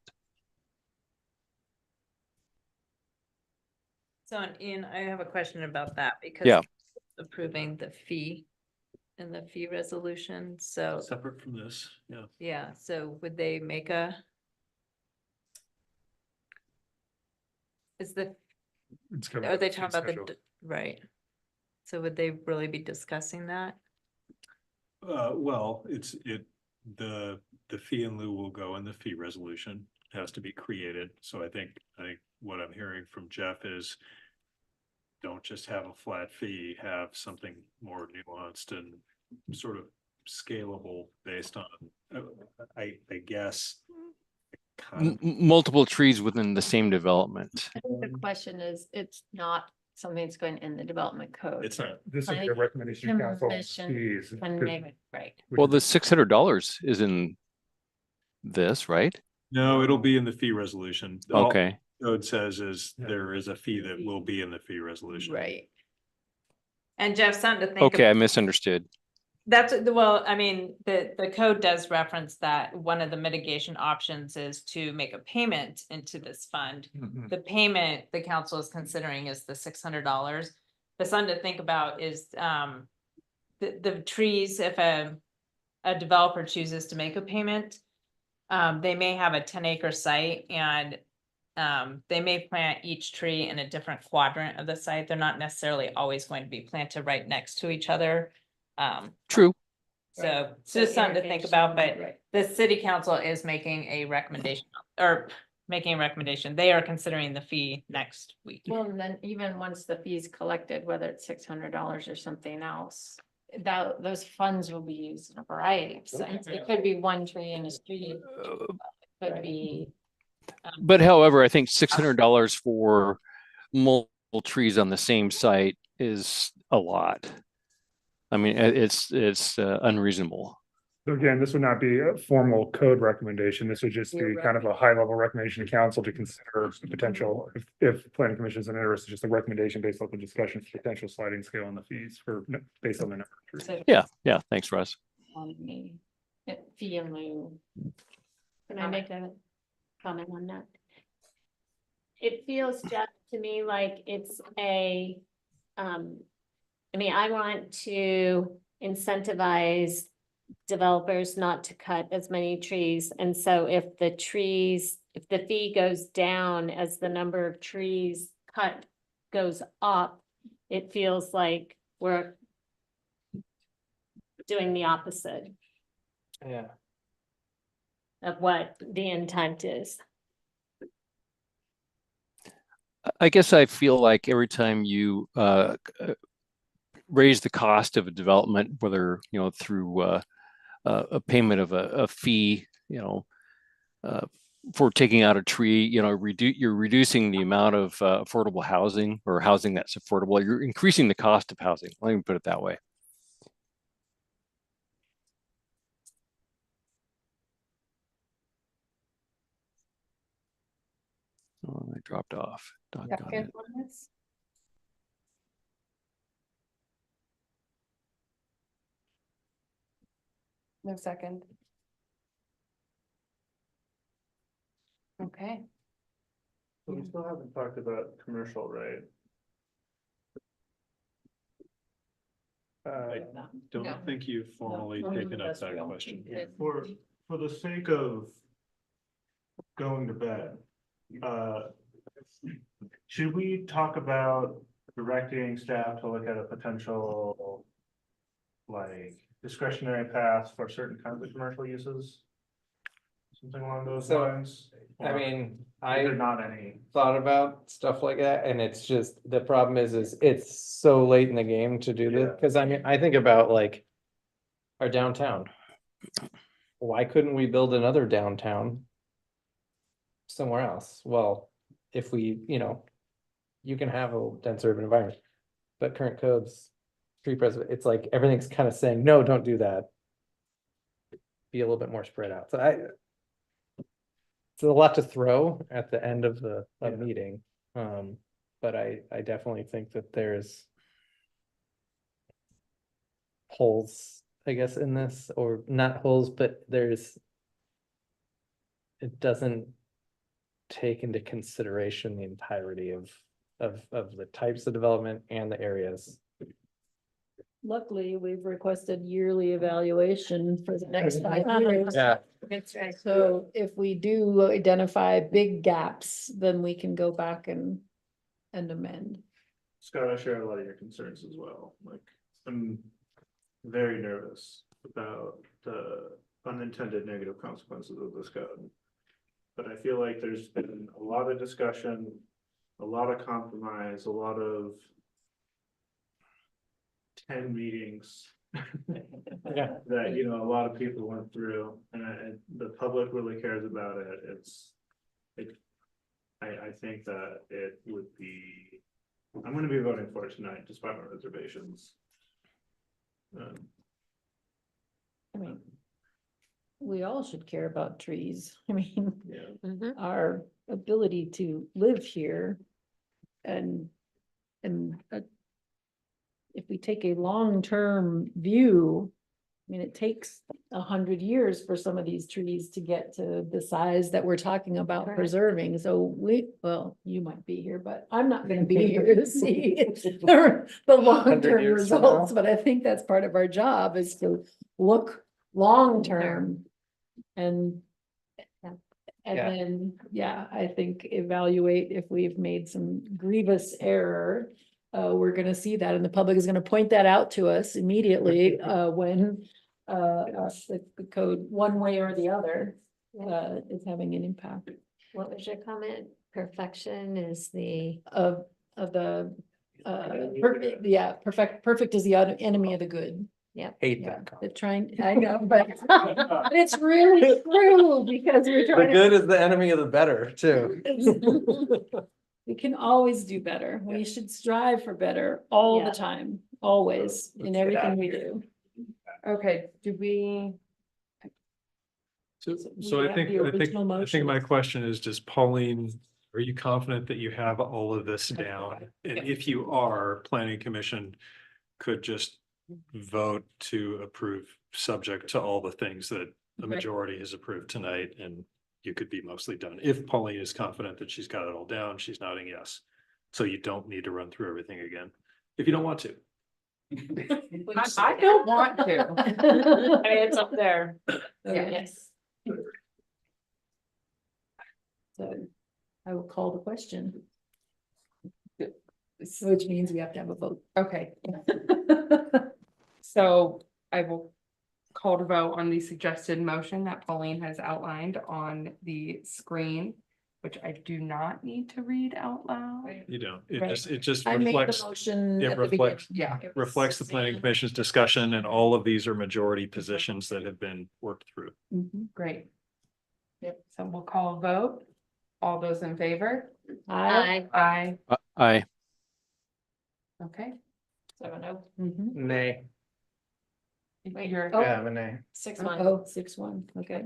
So Ian, I have a question about that because Yeah. approving the fee and the fee resolution, so Separate from this, yeah. yeah, so would they make a? Is the, It's coming are up they fee talking about schedule. right? So would they really be discussing that? Well, the fee in lieu will go in the fee resolution, has to be created. So I think what I'm hearing from Jeff is don't just have a flat fee, have something more nuanced and sort of scalable based on, I guess. Multiple trees within the same development. I think the question is, it's not something that's going in the development code. It's not. This would be a recommendation to council Commission fees. can make it, right. Well, the $600 is in this, right? No, it'll be in the fee resolution. All Okay. Code says is there is a fee that will be in the fee resolution. Right. And Jeff, something to think. Okay, I about. misunderstood. That's, well, I mean, the code does reference that one of the mitigation options is to make a payment into this fund. Mhm. The payment the council is considering is the $600. But something to think about is the trees, if a developer chooses to make a payment, they may have a 10-acre site and they may plant each tree in a different quadrant of the site. They're not necessarily always going to be planted right next to each other. True. So it's just something to think about, but the city council is making a recommendation or making a recommendation. They are considering the fee next week. Well, and then even once the fee's collected, whether it's $600 or something else, those funds will be used in a variety of sites. It could be one tree in a street. It could be. But however, I think $600 for multiple trees on the same site is a lot. I mean, it's unreasonable. So again, this would not be a formal code recommendation. This would just be kind of a high level recommendation to council to consider the potential. If planning commission is interested, just a recommendation based on the discussion, potential sliding scale on the fees based on the number of trees. Yeah. Thanks, Russ. On the fee in lieu. Can I make a comment on that? It feels just to me like it's I mean, I want to incentivize developers not to cut as many trees. And so if the fee goes down as the number of trees cut goes up, it feels like we're doing the opposite Yeah. of what the intent is. I guess I feel like every time you raise the cost of a development, whether through a payment of a fee, for taking out a tree, you're reducing the amount of affordable housing or housing that's affordable. You're increasing the cost of housing. Let me put it that way. Oh, I dropped off. Doggone it. No second. Okay. But we still haven't talked about commercial, right? I No. don't think you've formally only taken up that industrial. question. For the sake of going to bed, should we talk about directing staff to look at a potential like discretionary path for certain kinds of commercial uses? Something along those So, lines? I Or mean, is there I not any? thought about stuff like that, and it's just, the problem is it's so late in the game to do this, Yeah. cause I mean, I think about like. Our downtown. Why couldn't we build another downtown? Somewhere else? Well, if we, you can have a dense urban environment. But current codes, tree preservation, it's like everything's kind of saying, no, don't do that. Be a little bit more spread out. It's a lot to throw at the end of the meeting. But I definitely think that there's holes, I guess, in this, or not holes, but it doesn't take into consideration the entirety of the types of development and the areas. Luckily, we've requested yearly evaluation for the next 5 years. Yeah. That's right. So if we do identify big gaps, then we can go back and amend. Scott, I share a lot of your concerns as well, like, I'm very nervous about the unintended negative consequences of this code. But I feel like there's been a lot of discussion, a lot of compromise, a lot of 10 meetings Yeah. that, a lot of people went through, and the public really cares about it. I think that it would be, I'm gonna be voting for it tonight, despite my reservations. I mean, we all should care about trees. I mean, Yeah. our ability to live here and if we take a long-term view, I mean, it takes 100 years for some of these trees to get to the size that we're talking about Correct. preserving. So well, you might be here, but I'm not gonna be here to see the long-term years from now. results. But I think that's part of our job is to look long-term and Yeah. then, I think evaluate if we've made some grievous error. We're gonna see that, and the public is gonna point that out to us immediately, when the code, one way or the other, is having an impact What was your comment? Perfection is the. of the, perfect is the enemy of the good. Hate Yeah, that. they're trying, I know, but it's really true, because we're The trying to. good is the enemy of the better, too. We can always do better. We should strive for better all the Yeah. time, always, in everything we do. Okay, do we? So we I have think, the original I think my motion. question is, does Pauline, are you confident that you have all of this down? And if you are, planning commission could just vote to approve, subject to all the things that the Okay. majority has approved tonight, and you could be mostly done. If Pauline is confident that she's got it all down, she's nodding yes. So you don't need to run through everything again, if you don't want to. I don't want to. I mean, it's up there. Yes. So I will call the question. Which means we have to have a vote. Okay. So I will call to vote on the suggested motion that Pauline has outlined on the screen, which I do not need to read out loud. You don't, it Right. just I made the reflects, motion. it at the beginning. reflects, Yeah. reflects the planning commission's discussion, and all of these are majority positions that have been worked through. Great. Yep, so we'll call a vote. All those in favor? Aye. Aye. Aye. Okay. 7-0. Nay. You're, Oh. Yeah, I'm a nay. 6-1. Oh, 6-1, okay.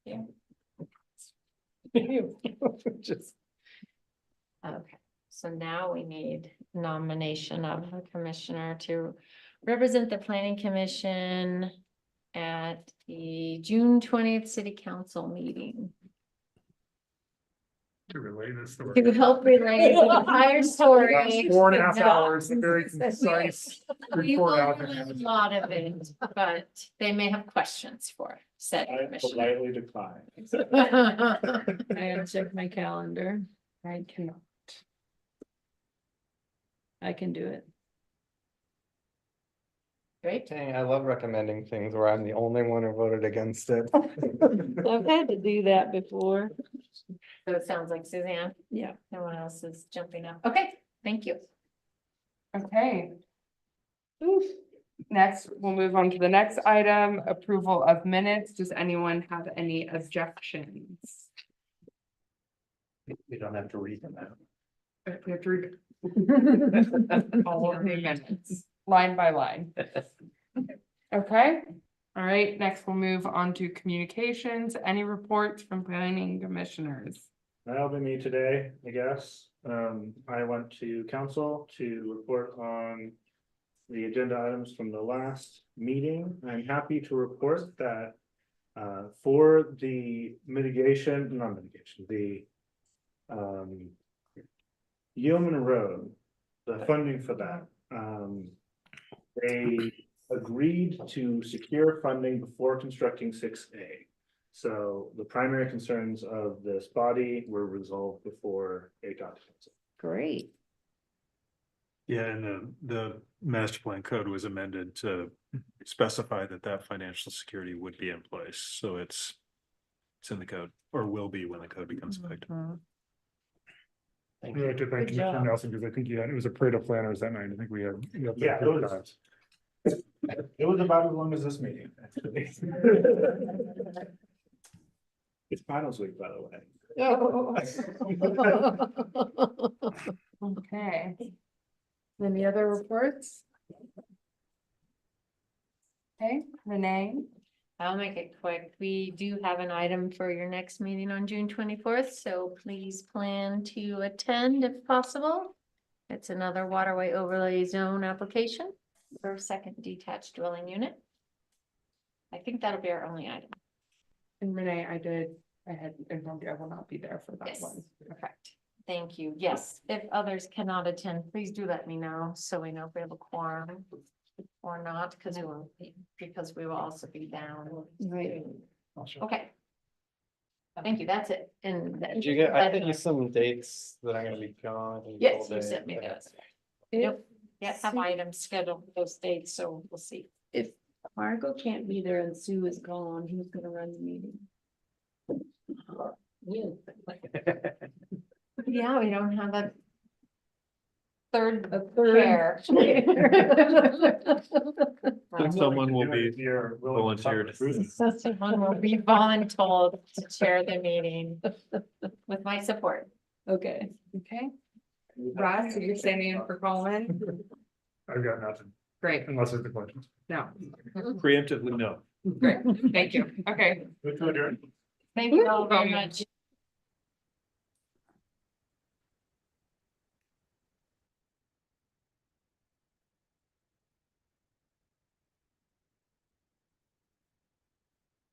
Yeah. Just. Okay, so now we need nomination of a commissioner to represent the planning commission at the June 20th city council meeting. To relay this story. To help relay the entire story. Last 4.5 Yeah. hours, a very concise We report will out. learn a lot of it, but they may have questions for said I commissioner. politely decline. I gotta check my calendar. I cannot. I can do it. Great. Dang, I love recommending things where I'm the only one who voted against it. I've had to do that before. So it sounds like Suzanne, Yeah. no one else is jumping up. Okay, thank you. Okay. Next, we'll move on to the next item, approval of minutes. Does anyone have any objections? We don't have to read them out. We have to read all of the minutes, line by line. Okay, all right, next we'll move on to communications. Any reports from planning commissioners? That'll be me today, I guess. I went to council to report on the agenda items from the last meeting. I'm happy to report that for the Yeoman Road, the funding for that, they agreed to secure funding before constructing 6A. So the primary concerns of this body were resolved before it got to council. Great. Yeah, and the master plan code was amended to specify that that financial security would be in place, so it's in the code, or will be when the code becomes effective. I'd like to thank Good Commissioner job. Nelson, because I think it was a parade of planners that night. I think we had. Yeah, it was about as long as this meeting, actually. It's finals week, by the way. Okay. Any other reports? Okay, Renee? I'll make it quick. We do have an item for your next meeting on June 24th, so please plan to attend if possible. It's another waterway overlay zone application for a second detached dwelling unit. I think that'll be our only item. And Renee, I had informed you I will not be there for that Yes. one. Perfect. Thank you. Yes, if others cannot attend, please do let me know so we know if we have a quorum or not, because we will also be down. Right. Okay. Thank you. That's it. And Did you get, I sent you some dates that I'm gonna be gone. yes, all you day. sent me Okay. those. Yep. Yeah, have items scheduled for those dates, so we'll see. If Margot can't be there and Sue is gone, who's gonna run the meeting? Yeah, we don't have a third third chair. Someone will be You're willing to volunteered. talk through this. Someone will be voluntold to chair the meeting with my support. Okay. Okay. Ross, so you're standing in for Colin? I've got nothing, Great, unless there's a question. no, Preemptively, no. great, thank you. Okay. Thank you all very much.